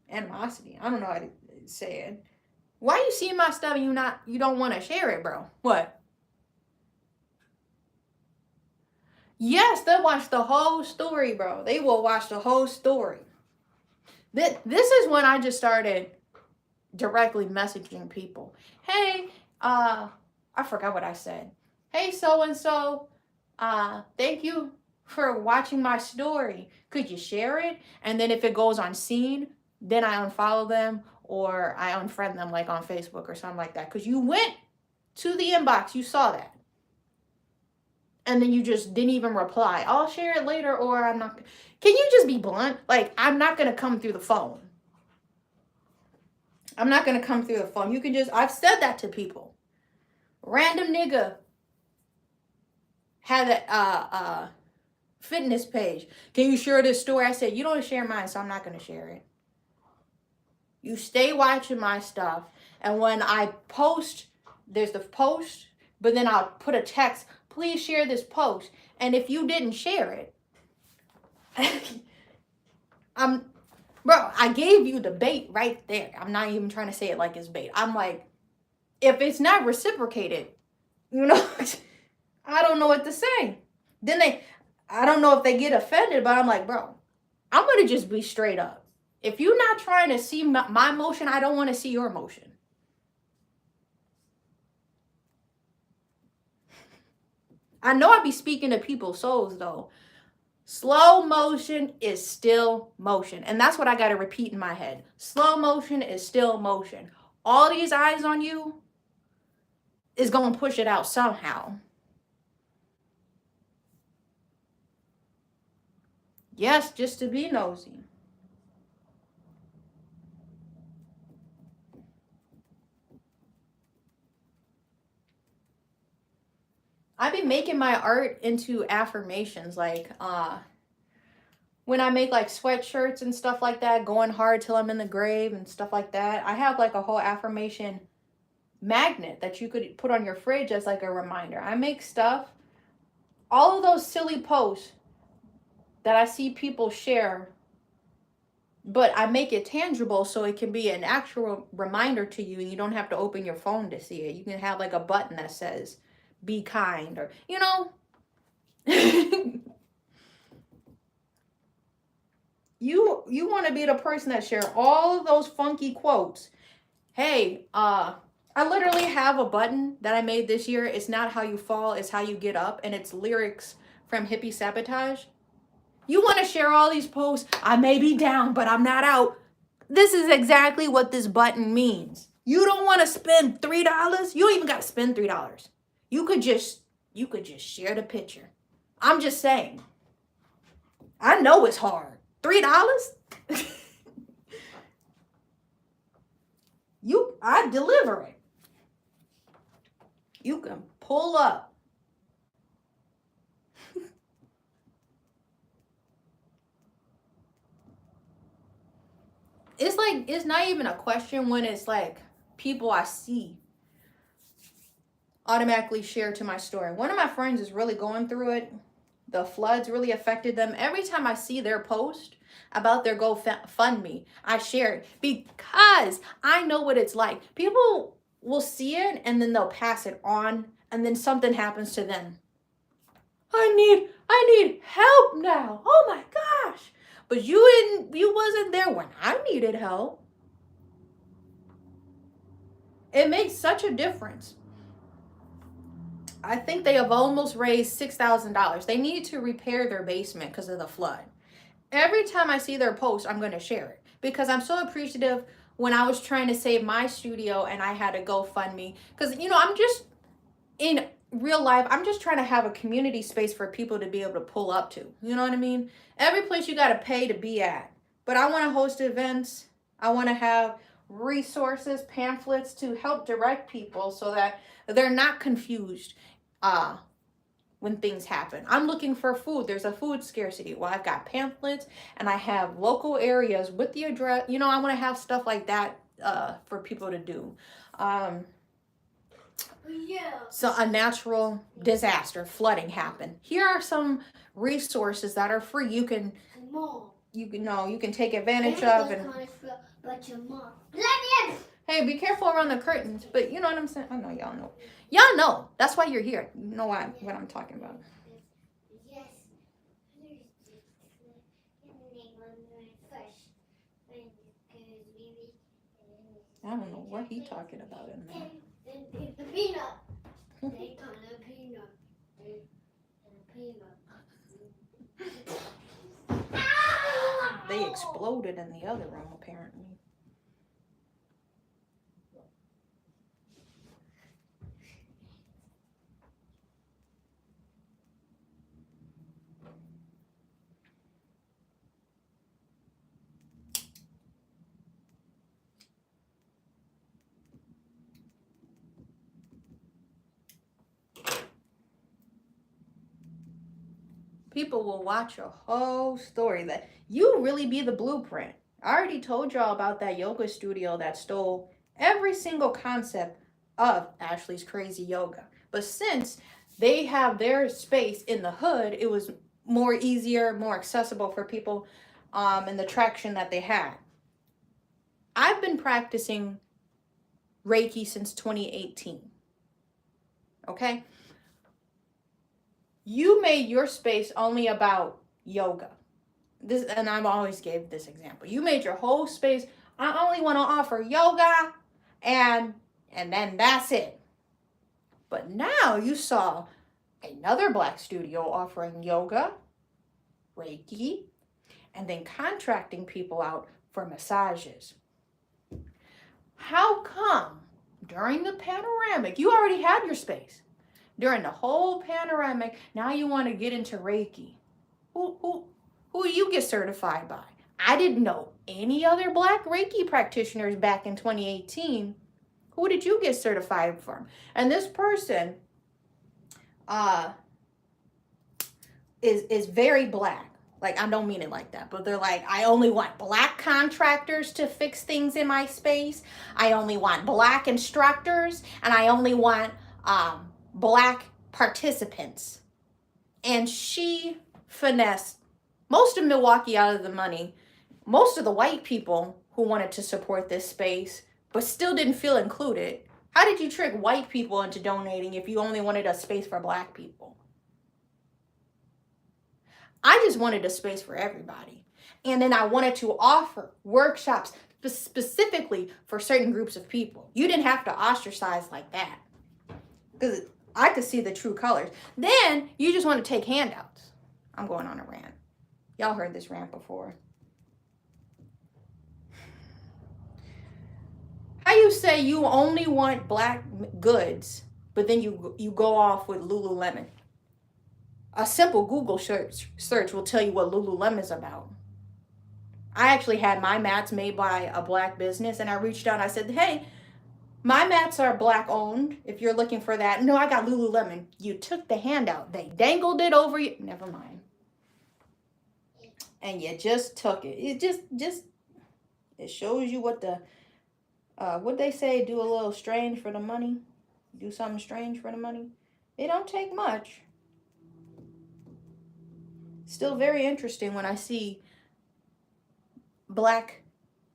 animosity. I don't know how to say it. Why you see my stuff and you don't want to share it, bro? What? Yes, they'll watch the whole story, bro. They will watch the whole story. This is when I just started directly messaging people. Hey, I forgot what I said. Hey, so-and-so, thank you for watching my story. Could you share it? And then if it goes unseen, then I unfollow them or I unfriend them like on Facebook or something like that. Because you went to the inbox, you saw that. And then you just didn't even reply. I'll share it later or I'm not. Can you just be blunt? Like, I'm not going to come through the phone. I'm not going to come through the phone. You can just, I've said that to people. Random nigga had a fitness page. Can you share this story? I said, you don't share mine, so I'm not going to share it. You stay watching my stuff. And when I post, there's the post, but then I'll put a text, please share this post. And if you didn't share it, bro, I gave you the bait right there. I'm not even trying to say it like it's bait. I'm like, if it's not reciprocated, you know, I don't know what to say. Then I don't know if they get offended, but I'm like, bro, I'm going to just be straight up. If you're not trying to see my motion, I don't want to see your motion. I know I be speaking to people's souls, though. Slow motion is still motion. And that's what I got to repeat in my head. Slow motion is still motion. All these eyes on you is going to push it out somehow. Yes, just to be nosy. I've been making my art into affirmations, like when I make like sweatshirts and stuff like that, going hard till I'm in the grave and stuff like that. I have like a whole affirmation magnet that you could put on your fridge as like a reminder. I make stuff, all of those silly posts that I see people share, but I make it tangible so it can be an actual reminder to you and you don't have to open your phone to see it. You can have like a button that says, be kind, or, you know, you want to be the person that share all of those funky quotes. Hey, I literally have a button that I made this year. It's not how you fall, it's how you get up. And it's lyrics from Hippie Sabotage. You want to share all these posts. I may be down, but I'm not out. This is exactly what this button means. You don't want to spend $3. You don't even got to spend $3. You could just share the picture. I'm just saying. I know it's hard. $3? I deliver it. You can pull up. It's like, it's not even a question when it's like people I see automatically share to my story. One of my friends is really going through it. The floods really affected them. Every time I see their post about their GoFundMe, I share it because I know what it's like. People will see it and then they'll pass it on and then something happens to them. I need help now. Oh my gosh. But you wasn't there when I needed help. It makes such a difference. I think they have almost raised $6,000. They need to repair their basement because of the flood. Every time I see their post, I'm going to share it because I'm so appreciative. When I was trying to save my studio and I had to GoFundMe because, you know, I'm just in real life, I'm just trying to have a community space for people to be able to pull up to. You know what I mean? Every place you got to pay to be at. But I want to host events. I want to have resources, pamphlets to help direct people so that they're not confused when things happen. I'm looking for food. There's a food scarcity. Well, I've got pamphlets and I have local areas with the address. You know, I want to have stuff like that for people to do. So a natural disaster, flooding happened. Here are some resources that are free. You can take advantage of. And but your mom. Let me in. Hey, be careful around the curtains. But you know what I'm saying? I know y'all know. Y'all know. That's why you're here. You know what I'm talking about. Yes. I don't know what he talking about in there. The peanut. They call it peanut. They exploded in the other room, apparently. People will watch a whole story that you really be the blueprint. I already told y'all about that yoga studio that stole every single concept of Ashlee's Crazy Yoga. But since they have their space in the hood, it was more easier, more accessible for people and the traction that they had. I've been practicing Reiki since 2018. Okay? You made your space only about yoga. This, and I've always gave this example. You made your whole space, I only want to offer yoga and then that's it. But now you saw another black studio offering yoga, Reiki, and then contracting people out for massages. How come during the panoramic, you already had your space? During the whole panoramic, now you want to get into Reiki. Who do you get certified by? I didn't know any other black Reiki practitioners back in 2018. Who did you get certified from? And this person is very black. Like, I don't mean it like that, but they're like, I only want black contractors to fix things in my space. I only want black instructors, and I only want black participants. And she finessed most of Milwaukee out of the money. Most of the white people who wanted to support this space, but still didn't feel included. How did you trick white people into donating if you only wanted a space for black people? I just wanted a space for everybody. And then I wanted to offer workshops specifically for certain groups of people. You didn't have to ostracize like that, because I could see the true colors. Then you just want to take handouts. I'm going on a rant. Y'all heard this rant before. How you say you only want black goods, but then you go off with Lululemon? A simple Google search will tell you what Lululemon is about. I actually had my mats made by a black business, and I reached out and I said, hey, my mats are black owned. If you're looking for that. No, I got Lululemon. You took the handout. They dangled it over you. Never mind. And you just took it. It shows you what what they say, do a little strange for the money. Do something strange for the money. It don't take much. Still very interesting when I see black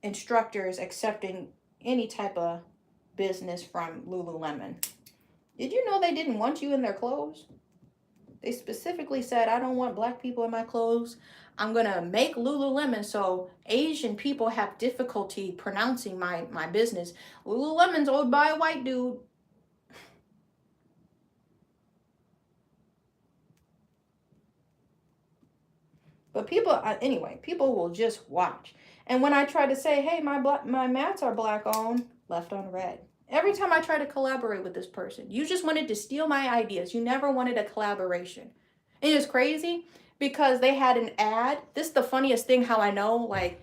instructors accepting any type of business from Lululemon. Did you know they didn't want you in their clothes? They specifically said, I don't want black people in my clothes. I'm going to make Lululemon so Asian people have difficulty pronouncing my business. Lululemon's owned by a white dude. But people, anyway, people will just watch. And when I try to say, hey, my mats are black owned, left on red. Every time I try to collaborate with this person, you just wanted to steal my ideas. You never wanted a collaboration. It is crazy because they had an ad. This is the funniest thing how I know, like,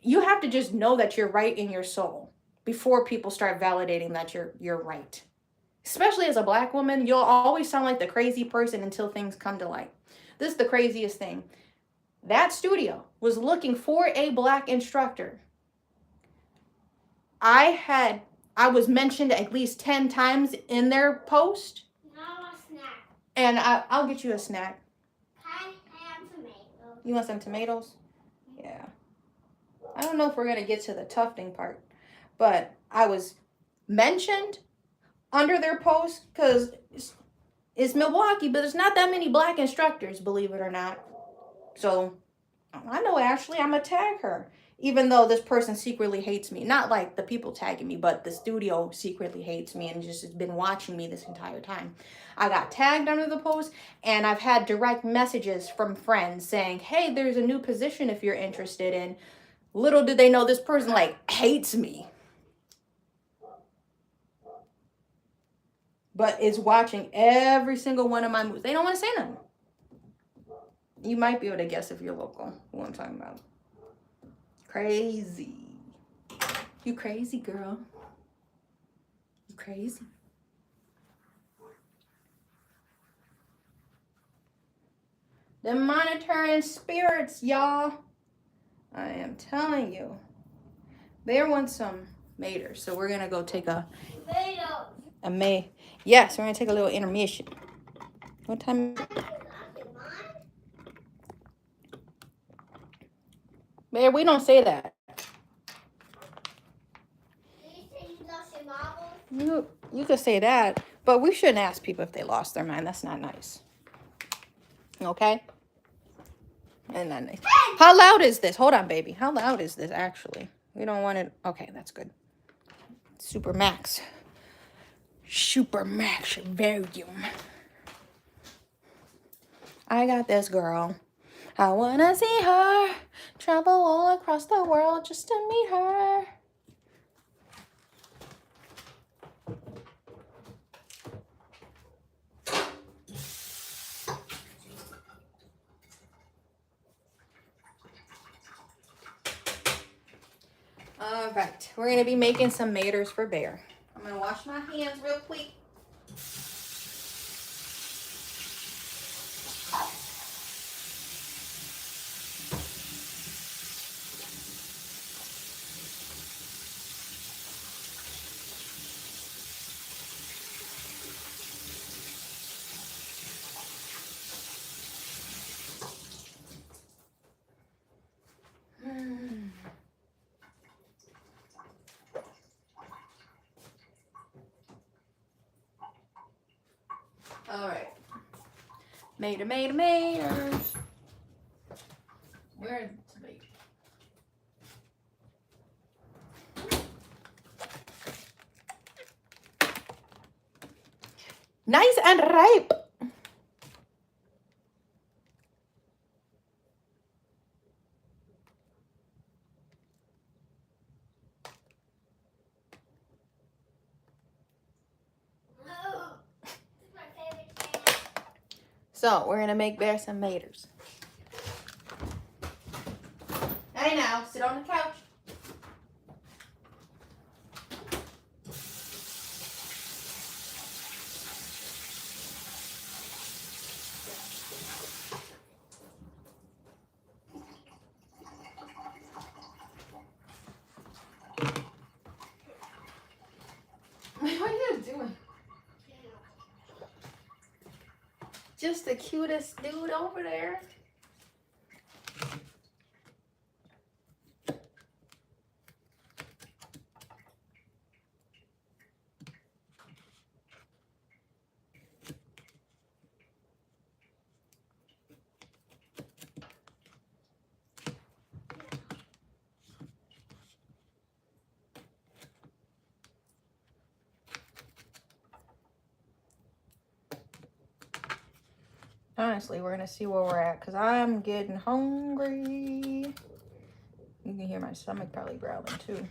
you have to just know that you're right in your soul before people start validating that you're right. Especially as a black woman, you'll always sound like the crazy person until things come to light. This is the craziest thing. That studio was looking for a black instructor. I was mentioned at least 10 times in their post. No, a snack. And I'll get you a snack. I have tomatoes. You want some tomatoes? Yeah. I don't know if we're going to get to the tufting part, but I was mentioned under their post because it's Milwaukee, but there's not that many black instructors, believe it or not. So I know Ashlee, I'm going to tag her. Even though this person secretly hates me. Not like the people tagging me, but the studio secretly hates me and just has been watching me this entire time. I got tagged under the post, and I've had direct messages from friends saying, hey, there's a new position if you're interested in. Little did they know this person, like, hates me. But is watching every single one of my moves. They don't want to say nothing. You might be able to guess if you're local, who I'm talking about. Crazy. You crazy, girl. You crazy. The monitoring spirits, y'all. I am telling you. Bear wants some maters, so we're gonna go take a yes, we're gonna take a little intermission. What time? Bear, we don't say that. You could say that, but we shouldn't ask people if they lost their mind. That's not nice. Okay? And not nice. How loud is this? Hold on, baby. How loud is this, actually? We don't want it. Okay, that's good. Super max. Super max volume. I got this, girl. I wanna see her. Travel all across the world just to meet her. All right, we're gonna be making some maters for Bear. I'm gonna wash my hands real quick. All right. Maters. Where is the baby? Nice and ripe. So we're gonna make Bear some maters. Hey now, sit on the couch. What are you doing? Just the cutest dude over there. Honestly, we're gonna see where we're at because I'm getting hungry. You can hear my stomach probably growling too.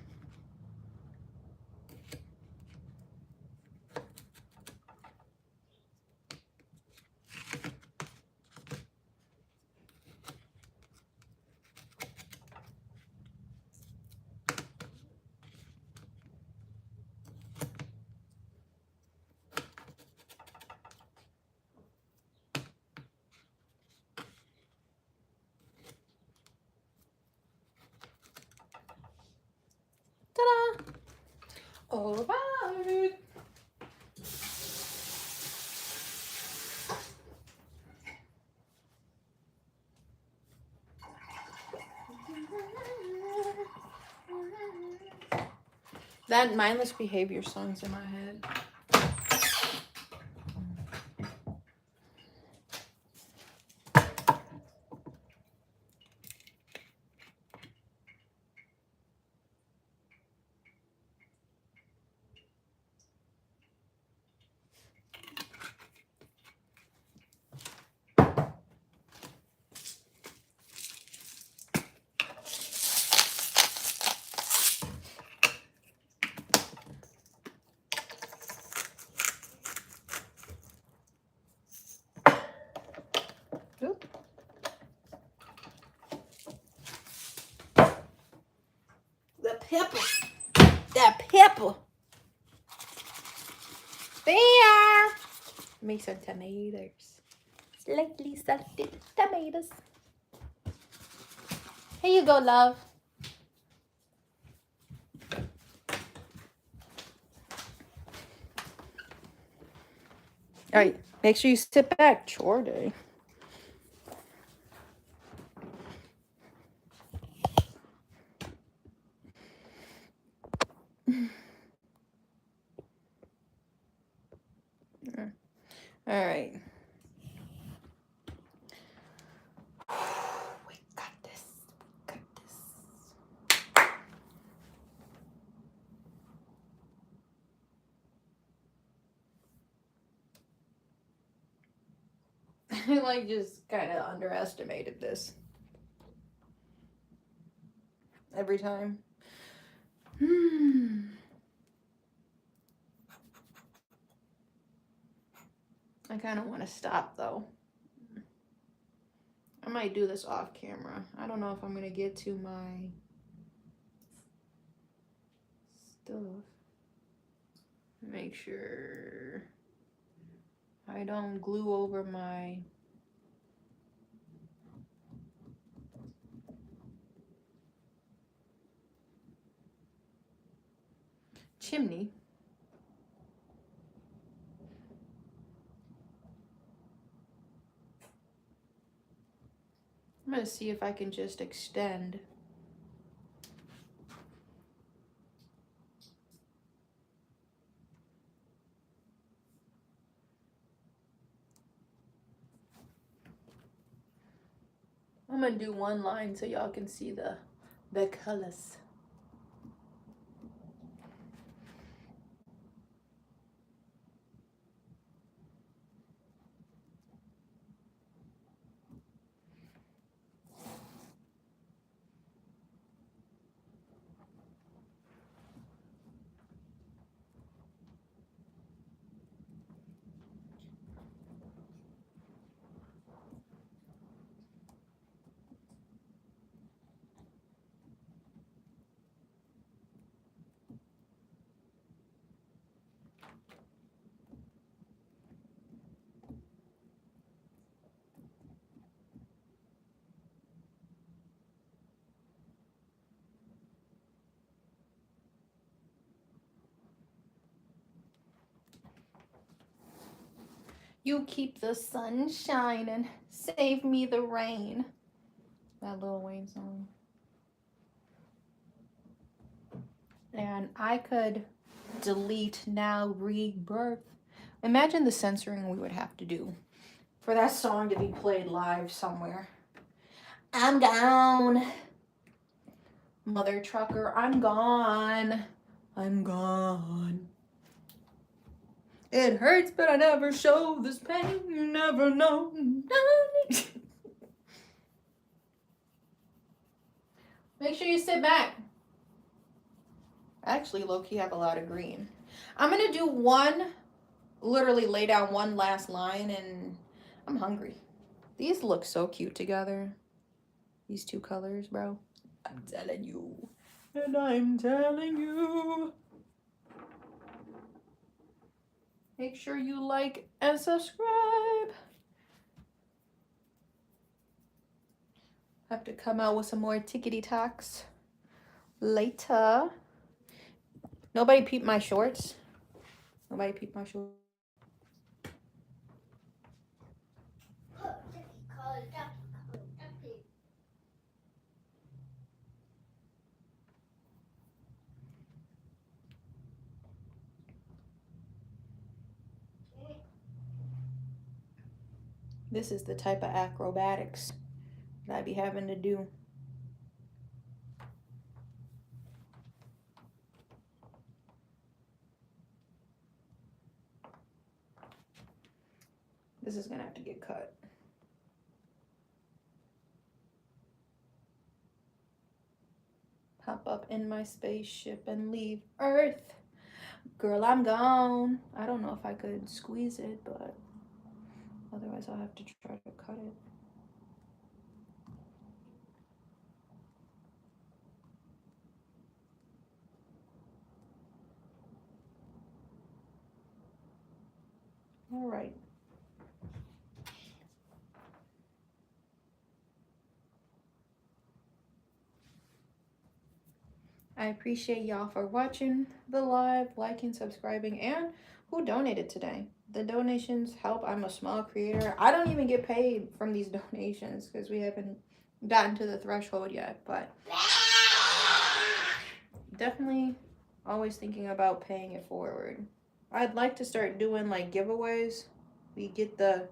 all about it. That mindless behavior song's in my head. Oop. The pepper. That pepper. There. Make some tomatoes. Slightly salted tomatoes. Here you go, love. All right, make sure you sit back. Chore day. All right. We got this. We got this. I like just kind of underestimated this every time. I kind of want to stop though. I might do this off camera. I don't know if I'm going to get to my stuff. Make sure I don't glue over my chimney. I'm going to see if I can just extend. I'm going to do one line so y'all can see the colors. You keep the sun shining, save me the rain. That Lil Wayne song. And I could delete now, rebirth. Imagine the censoring we would have to do for that song to be played live somewhere. I'm gone. Mother trucker, I'm gone. I'm gone. It hurts, but I never show this pain. You never know. Make sure you sit back. Actually, low-key have a lot of green. I'm going to do one, literally lay down one last line, and I'm hungry. These look so cute together. These two colors, bro. I'm telling you. And I'm telling you. Make sure you like and subscribe. Have to come out with some more tickety talks later. Nobody peeped my shorts. Nobody peeped my shorts. This is the type of acrobatics that I be having to do. This is gonna have to get cut. Hop up in my spaceship and leave Earth. Girl, I'm gone. I don't know if I could squeeze it, but otherwise I'll have to try to cut it. All right. I appreciate y'all for watching the live, liking, subscribing, and who donated today. The donations help. I'm a small creator. I don't even get paid from these donations because we haven't gotten to the threshold yet, but definitely always thinking about paying it forward. I'd like to start doing like giveaways. We get the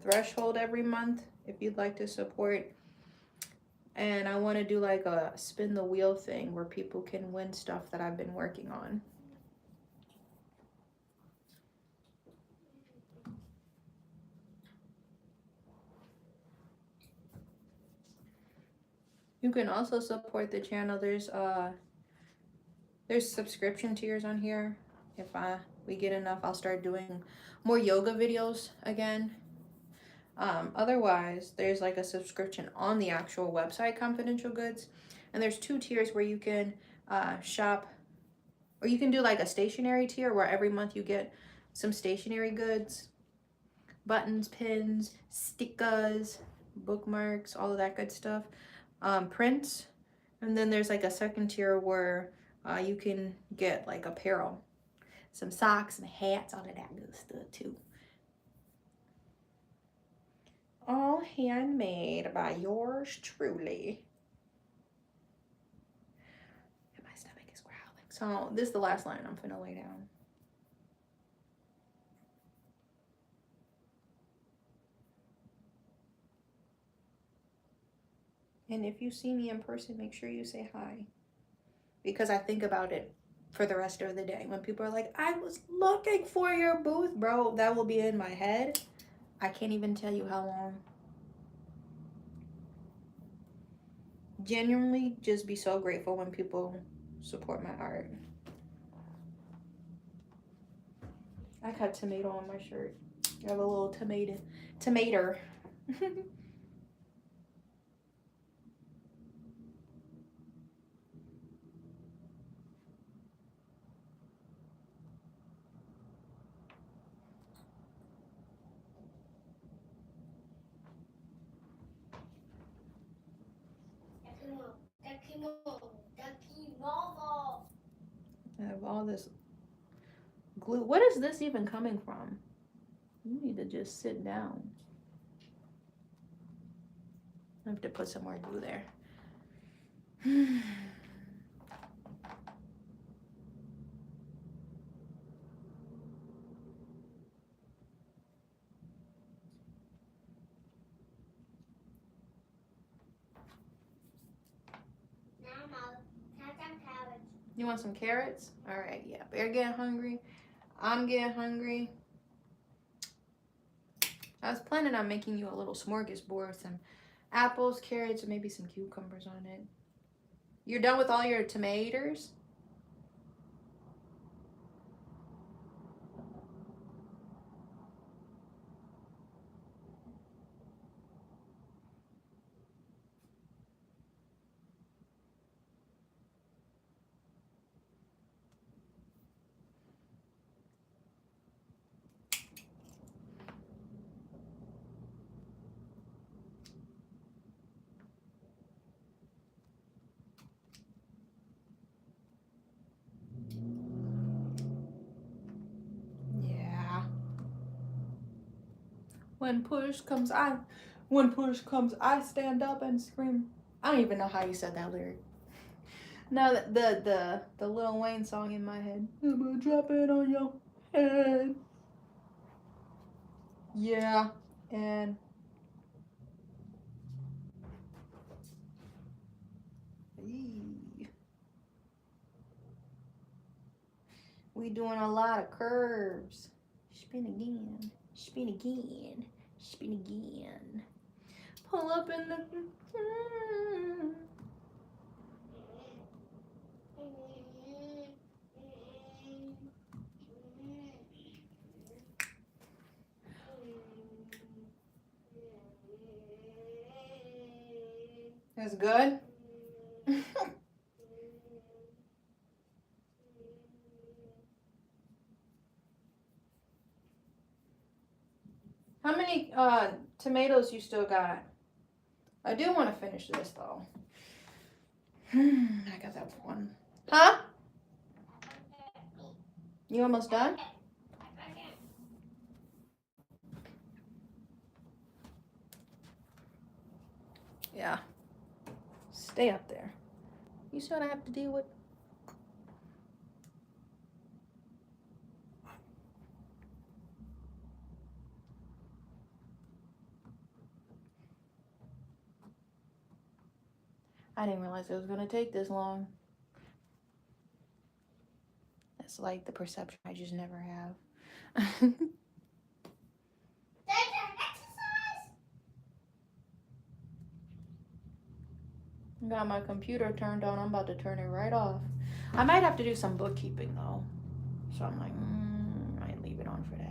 threshold every month if you'd like to support. And I want to do like a spin the wheel thing where people can win stuff that I've been working on. You can also support the channel. There's subscription tiers on here. If we get enough, I'll start doing more yoga videos again. Otherwise, there's like a subscription on the actual website, Confidential Goods. And there's 2 tiers where you can shop, or you can do like a stationary tier where every month you get some stationary goods, buttons, pins, stickers, bookmarks, all of that good stuff, prints. And then there's like a second tier where you can get like apparel, some socks and hats, all of that good stuff too. All handmade by yours truly. And my stomach is growling. So this is the last line I'm finna lay down. And if you see me in person, make sure you say hi. Because I think about it for the rest of the day. When people are like, I was looking for your booth, bro, that will be in my head. I can't even tell you how long. Genuinely just be so grateful when people support my art. I got tomato on my shirt. I have a little tomato. I have all this glue. What is this even coming from? You need to just sit down. I have to put some more glue there. You want some carrots? All right, yeah. Bear getting hungry. I'm getting hungry. I was planning on making you a little smorgasbord, some apples, carrots, and maybe some cucumbers on it. You're done with all your tomatoes? When push comes, I stand up and scream. I don't even know how you said that lyric. No, the Lil Wayne song in my head. I'm gonna drop it on your head. Yeah, and we doing a lot of curves. Spin again, spin again, spin again. Pull up in the. That's good. How many tomatoes you still got? I do want to finish this though. I got that one. Huh? You almost done? Yeah. Stay up there. You see what I have to deal with? I didn't realize it was going to take this long. That's like the perception I just never have. Got my computer turned on. I'm about to turn it right off. I might have to do some bookkeeping though. So I'm like, I might leave it on for that.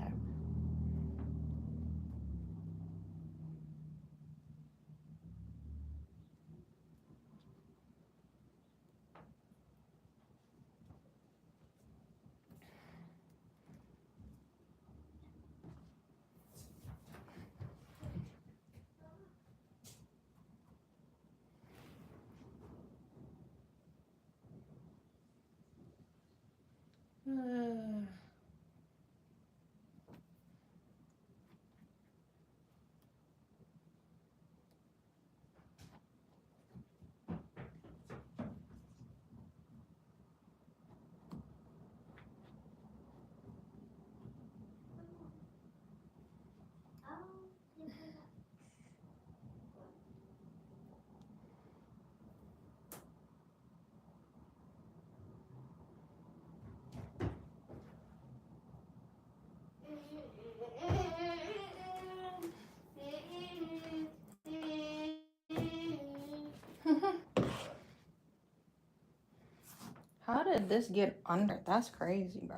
How did this get under? That's crazy, bro.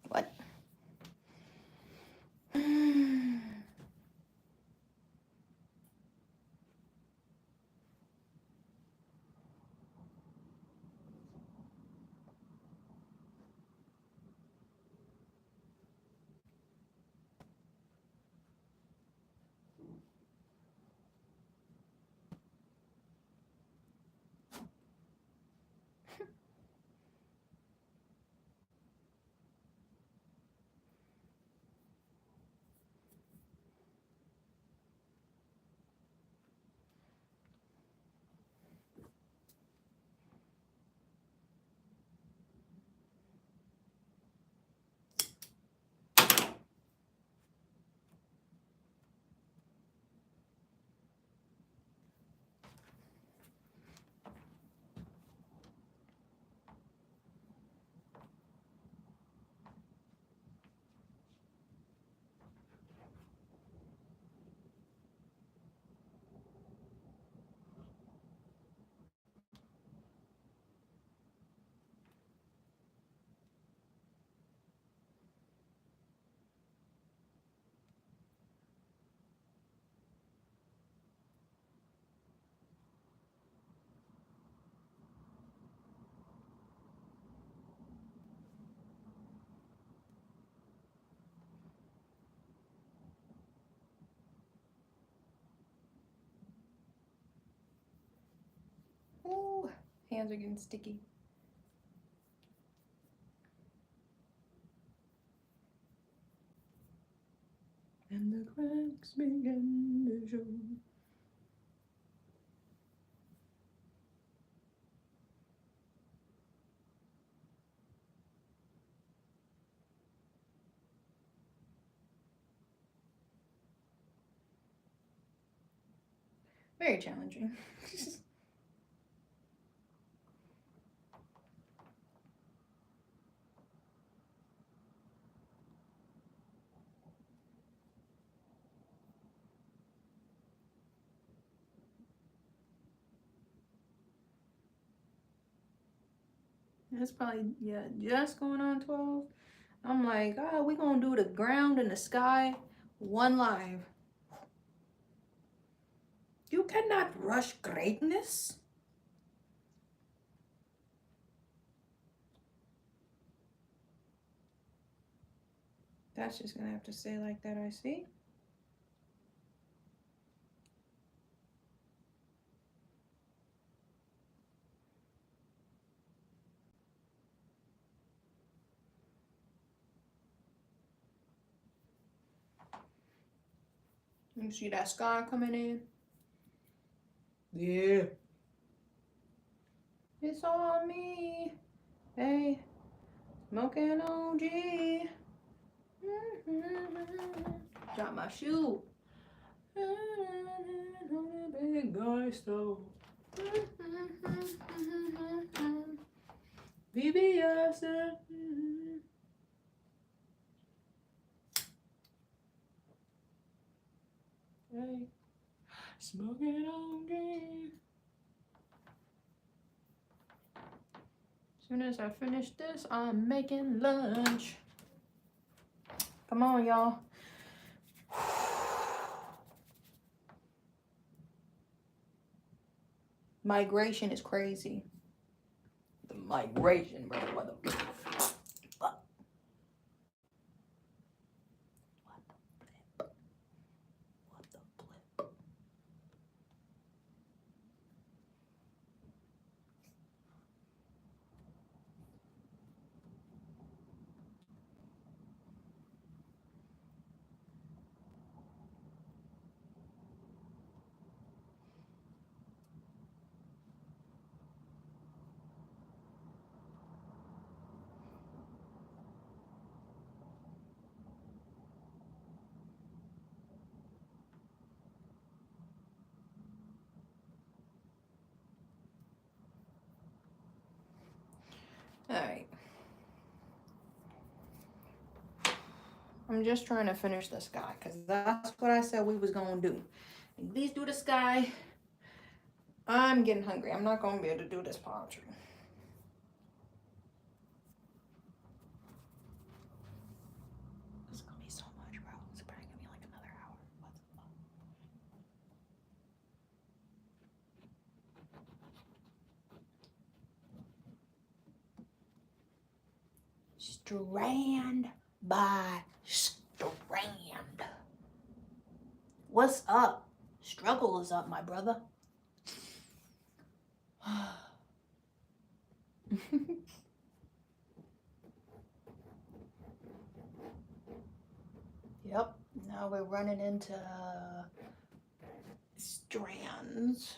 What? Ooh, hands are getting sticky. and the cracks begin to show. Very challenging. That's probably, yeah, just going on 12. I'm like, oh, we gonna do the ground and the sky one live. You cannot rush greatness. That's just gonna have to stay like that, I see. You see that sky coming in? Yeah. It's on me. Hey, smoking OG. Drop my shoe. Big guy stole. VBS. Hey, smoking OG. As soon as I finish this, I'm making lunch. Come on, y'all. Migration is crazy. The migration, bro. What the flip? What the flip? All right. I'm just trying to finish the sky because that's what I said we was gonna do. At least do the sky. I'm getting hungry. I'm not gonna be able to do this palm tree. It's gonna be so much, bro. It's probably gonna be like another hour. What the fuck? Strand by strand. What's up? Struggle is up, my brother. Yep. Now we're running into strands.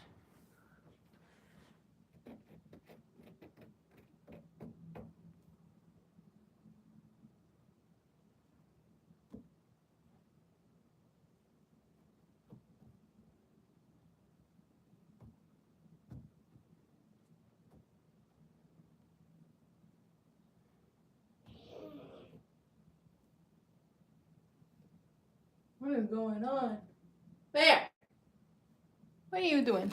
What is going on? There. What are you doing?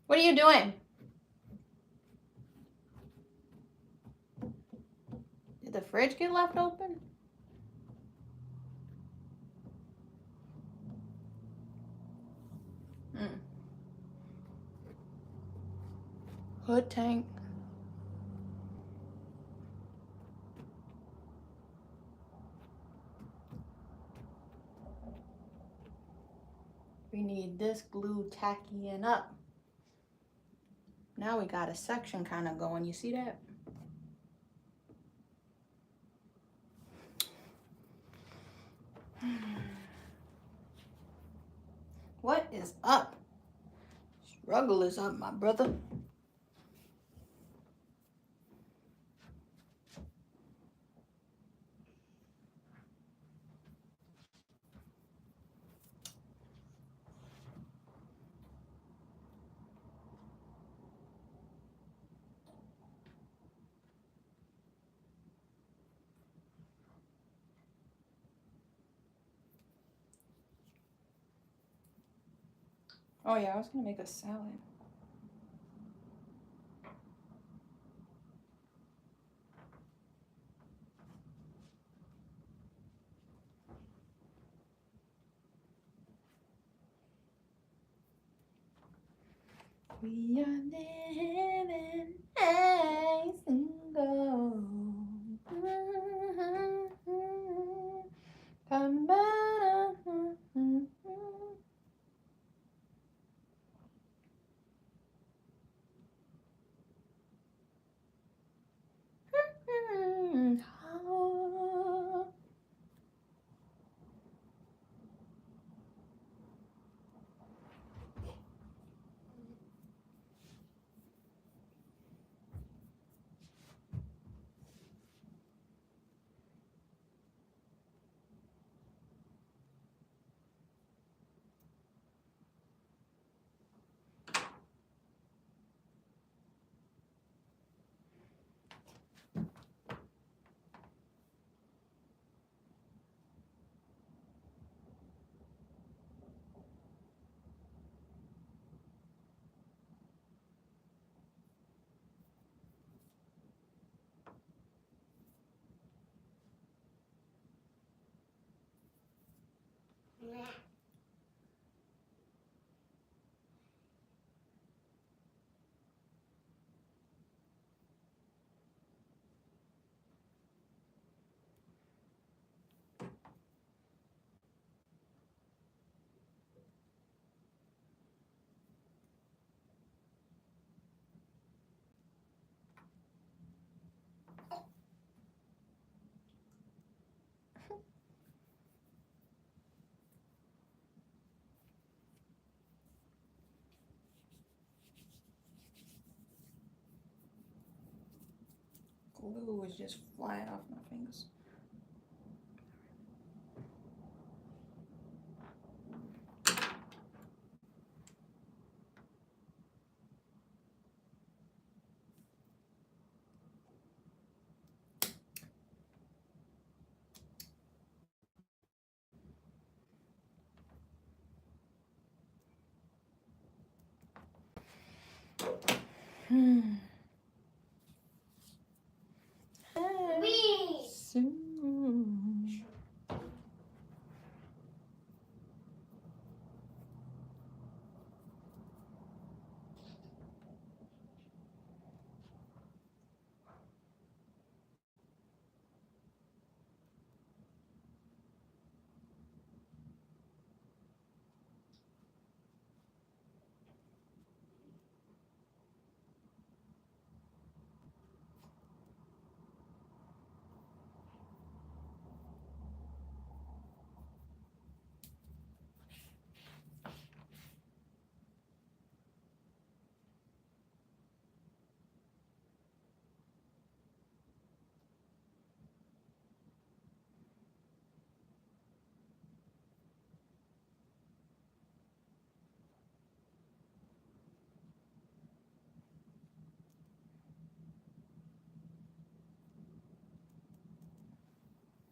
What are you doing? Did the fridge get left open? Hood tank. need this glue tacking up. Now we got a section kind of going. You see that? What is up? Struggle is up, my brother. Oh yeah, I was gonna make a salad. We are living a single. Glue is just flying off my fingers. Soon.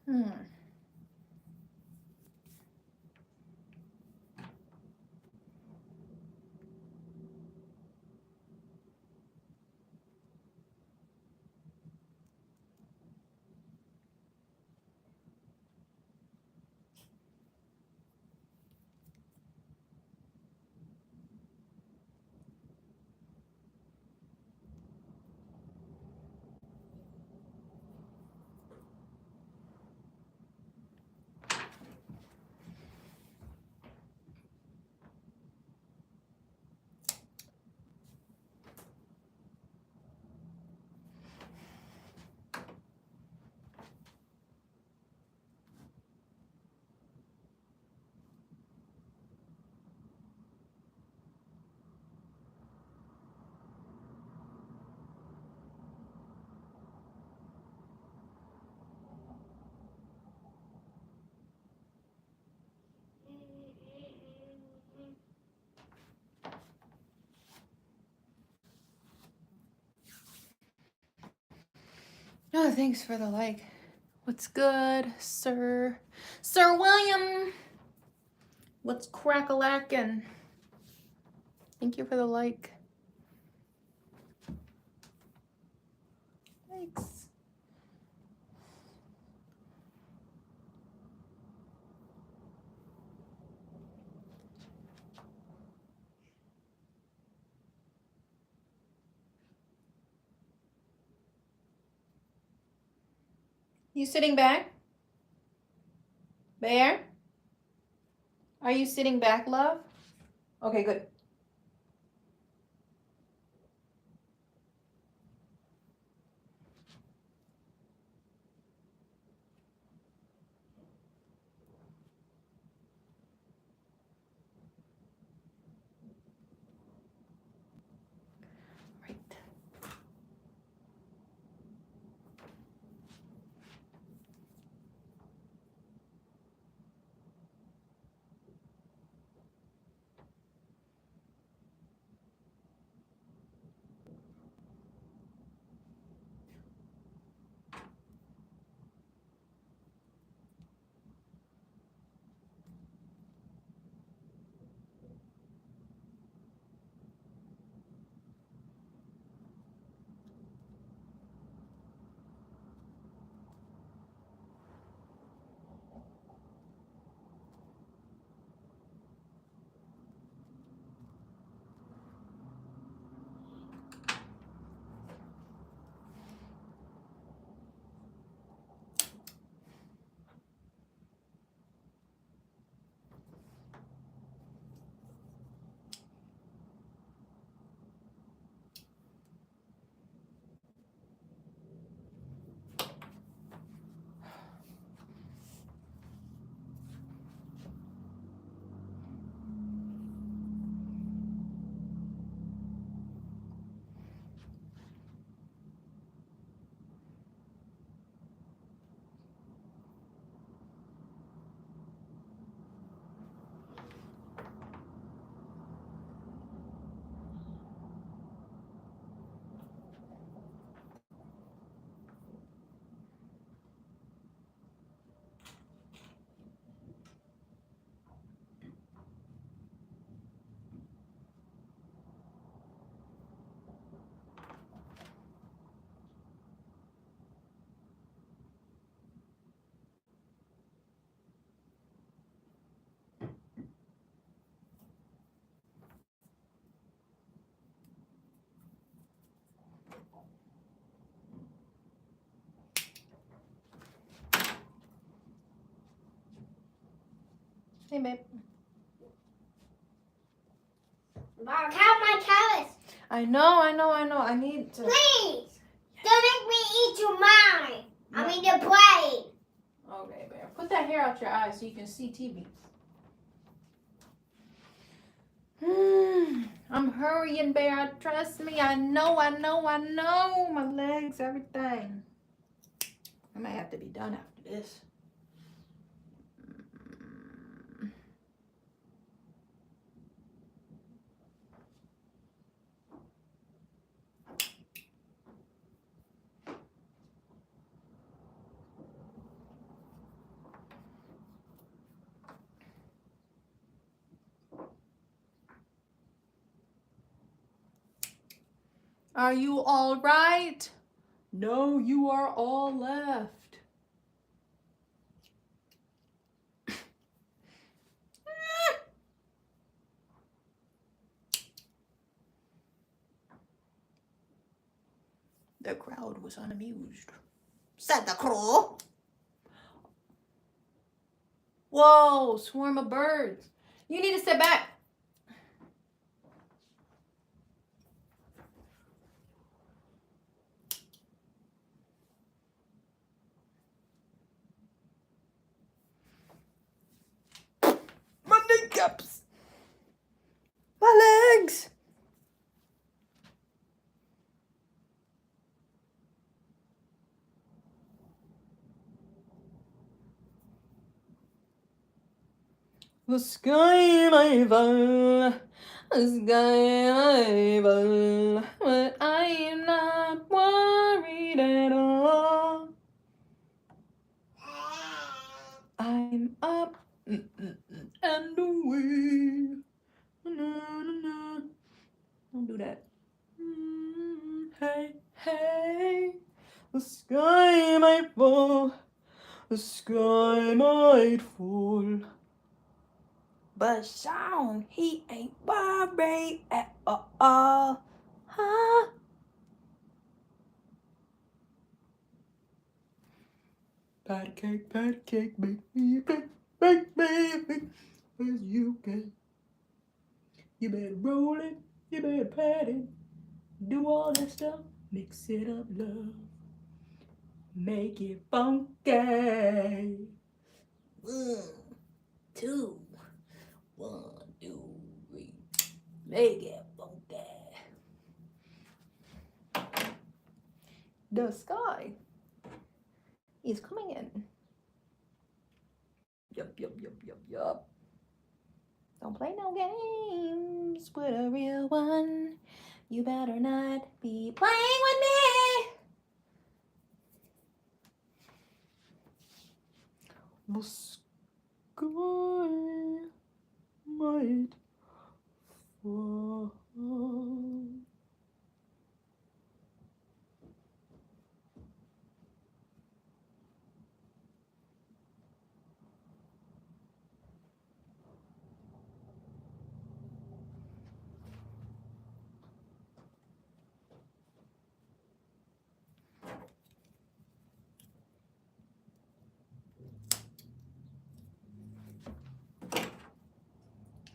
Hmm. Oh, thanks for the like. What's good, Sir William? What's crack-a-lackin'? Thank you for the like. Thanks. You sitting back? Bear? Are you sitting back, love? Okay, good. Right. Hey, babe. Mom, count my carrots. I know. I need to. Please. Don't make me eat your mine. I mean your plate. Okay, Bear. Put that hair out your eyes so you can see TV. I'm hurrying, Bear. Trust me. I know. My legs, everything. I might have to be done after this. Are you all right? No, you are all left. The crowd was unamused. Said the crow. Whoa, swarm of birds. You need to sit back. My kneecaps. My legs. The sky may fall, the sky may fall, but I am not worried at all. up and away. Na-na-na-na. Don't do that. Hey, hey, the sky might fall, the sky might fall, but Sean, he ain't worried at all. Huh? Patty cake, bake me a cake, bake me a cake as you can. You better roll it, you better pat it, do all that stuff, mix it up, love, make it funky. 1, 2, 1, 2, 3, make it funky. The sky is coming in. Yup. Don't play no games with a real one. You better not be playing with me. The sky might fall.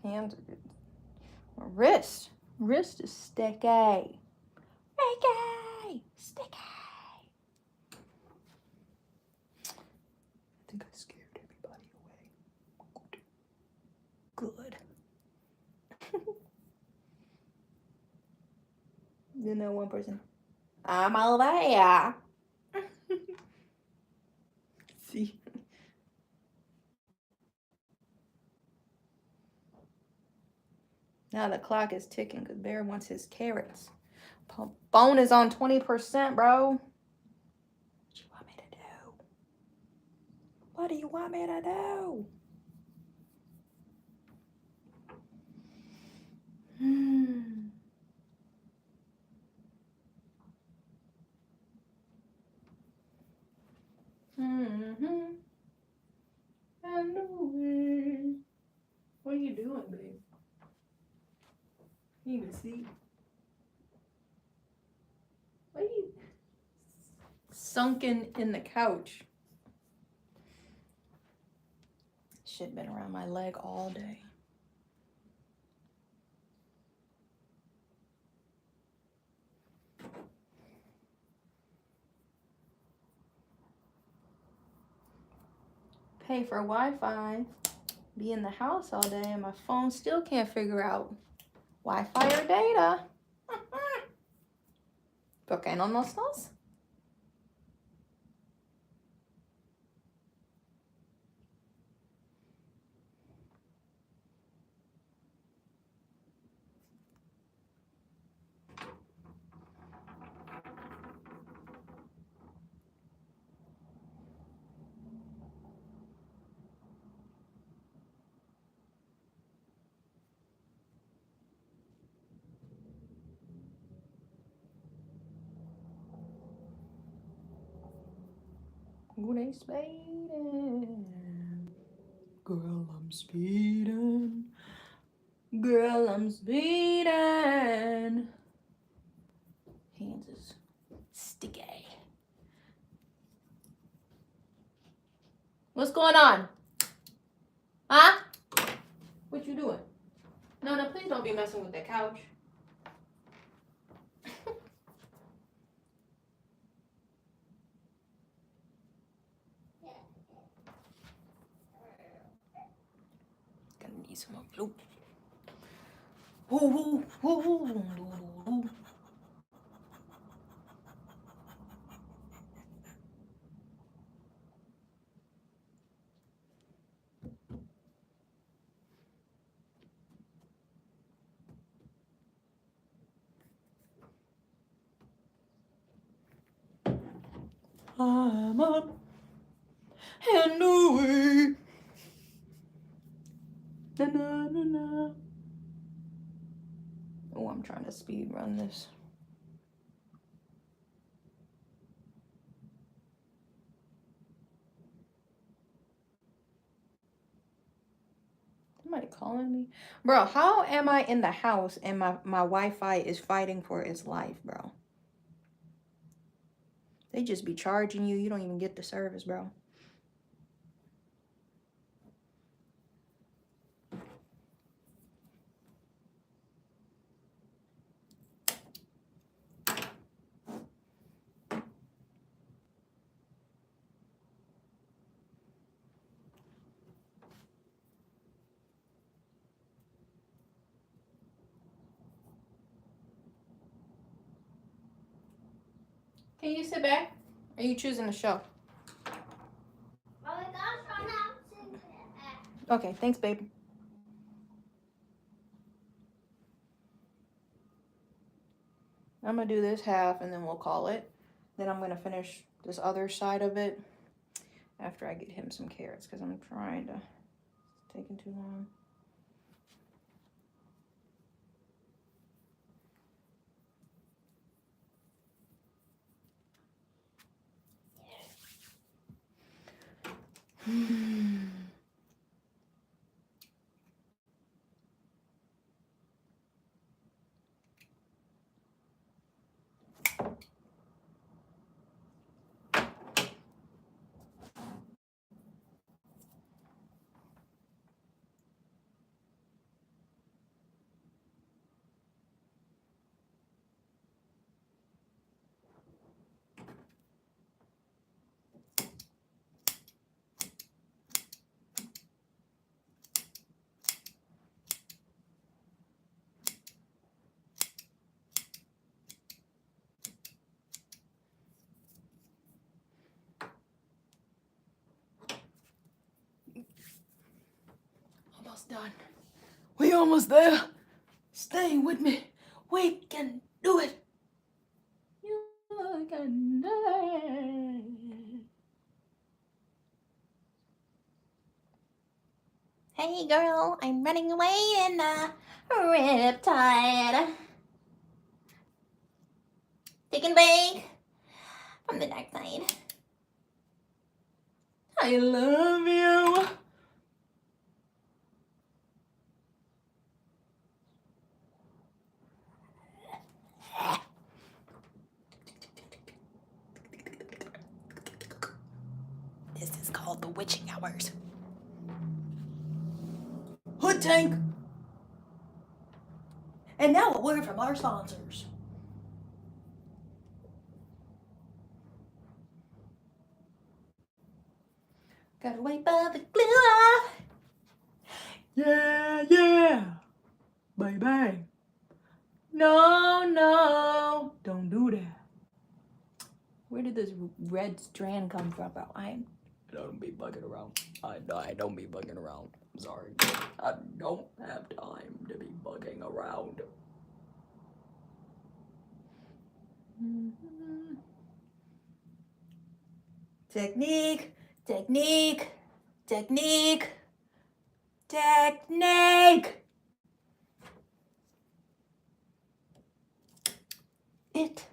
Hands are good. Wrist is sticky. Sticky. I think I scared everybody away. Good. You know one person. I'm over here. See? Now the clock is ticking because Bear wants his carrots. Phone is on 20%, bro. What you want me to do? What do you want me to do? I know it. What are you doing, babe? You even see? What are you sunken in the couch? Shit been around my leg all day. Pay for Wi-Fi, be in the house all day, and my phone still can't figure out Wi-Fi or data. ¿Por qué no nos dos? Ooh, they speeding. Girl, I'm speeding. Girl, I'm speeding. Hands is sticky. What's going on? Huh? What you doing? No, please don't be messing with that couch. Gonna need some more glue. I'm up and away. Da-na-na-na. Oh, I'm trying to speed run this. Somebody calling me? Bro, how am I in the house and my Wi-Fi is fighting for its life, bro? They just be charging you. You don't even get the service, bro. Can you sit back? Or are you choosing a show? Okay, thanks, babe. I'm gonna do this half and then we'll call it. Then I'm gonna finish this other side of it after I get him some carrots because I'm trying to. It's taking too long. Almost done. We almost there. Stay with me. We can do it. You can do it. Hey girl, I'm running away in a riptide. Taking break from the dark side. I love you. This is called the witching hours. Hood tank. And now a word from our sponsors. Gotta wipe all the glue off. Yeah, yeah. Bye bye. No, no. Don't do that. Where did this red strand come from, bro? I don't be bugging around. I don't be bugging around. I'm sorry. I don't have time to be bugging around. Technique, technique, technique, technique. It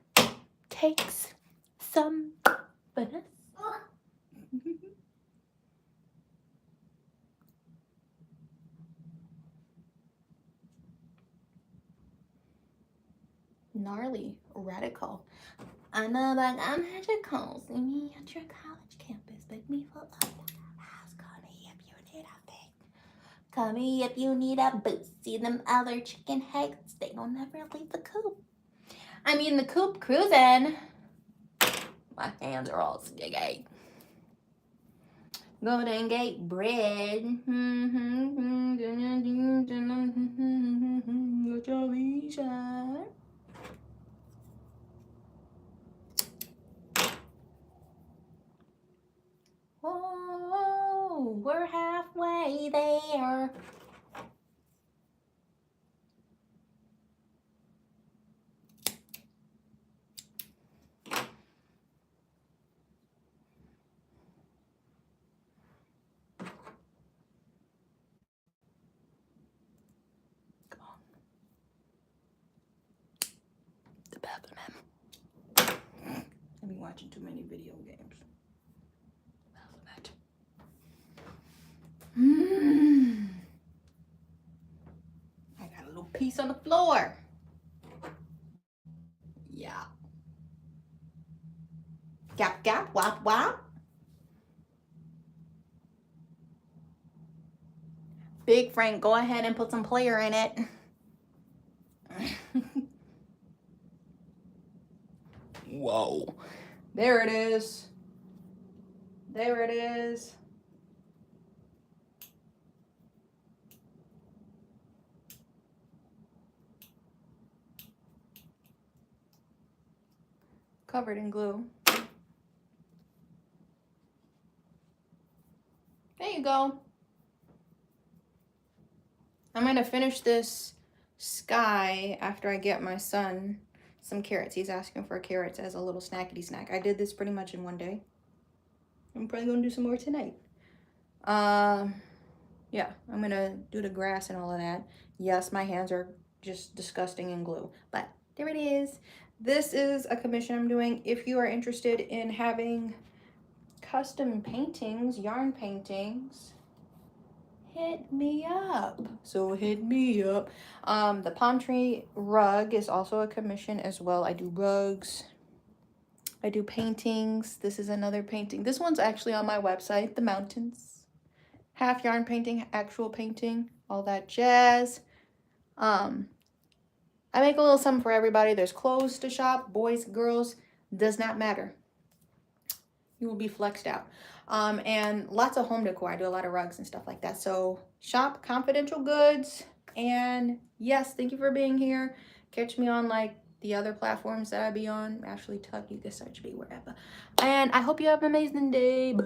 takes some finesse. Gnarly, radical. I know that I'm magical. See me at your college campus. Pick me for a house. Call me if you need a thing. Call me if you need a boost. See them other chicken heads. They don't ever leave the coop. I mean the coop cruising. My hands are all sticky. Golden Gate Bridge. What's your vision? Oh, we're halfway there. watching too many video games. I got a little piece on the floor. Yeah. Gap, gap, wop, wop. Big Frank, go ahead and put some player in it. Whoa. There it is. There it is. Covered in glue. There you go. I'm gonna finish this sky after I get my son some carrots. He's asking for carrots as a little snackety snack. I did this pretty much in one day. I'm probably gonna do some more tonight. Yeah, I'm gonna do the grass and all of that. Yes, my hands are just disgusting in glue, but there it is. This is a commission I'm doing. If you are interested in having custom paintings, yarn paintings, hit me up. So hit me up. The palm tree rug is also a commission as well. I do rugs. I do paintings. This is another painting. This one's actually on my website, The Mountains. Half yarn painting, actual painting, all that jazz. I make a little something for everybody. There's clothes to shop, boys, girls, does not matter. You will be flexed out. And lots of home decor. I do a lot of rugs and stuff like that. So shop Confidential Goods. And yes, thank you for being here. Catch me on like the other platforms that I be on. Ashlee Tuck, you can search me wherever. And I hope you have an amazing day. Bye.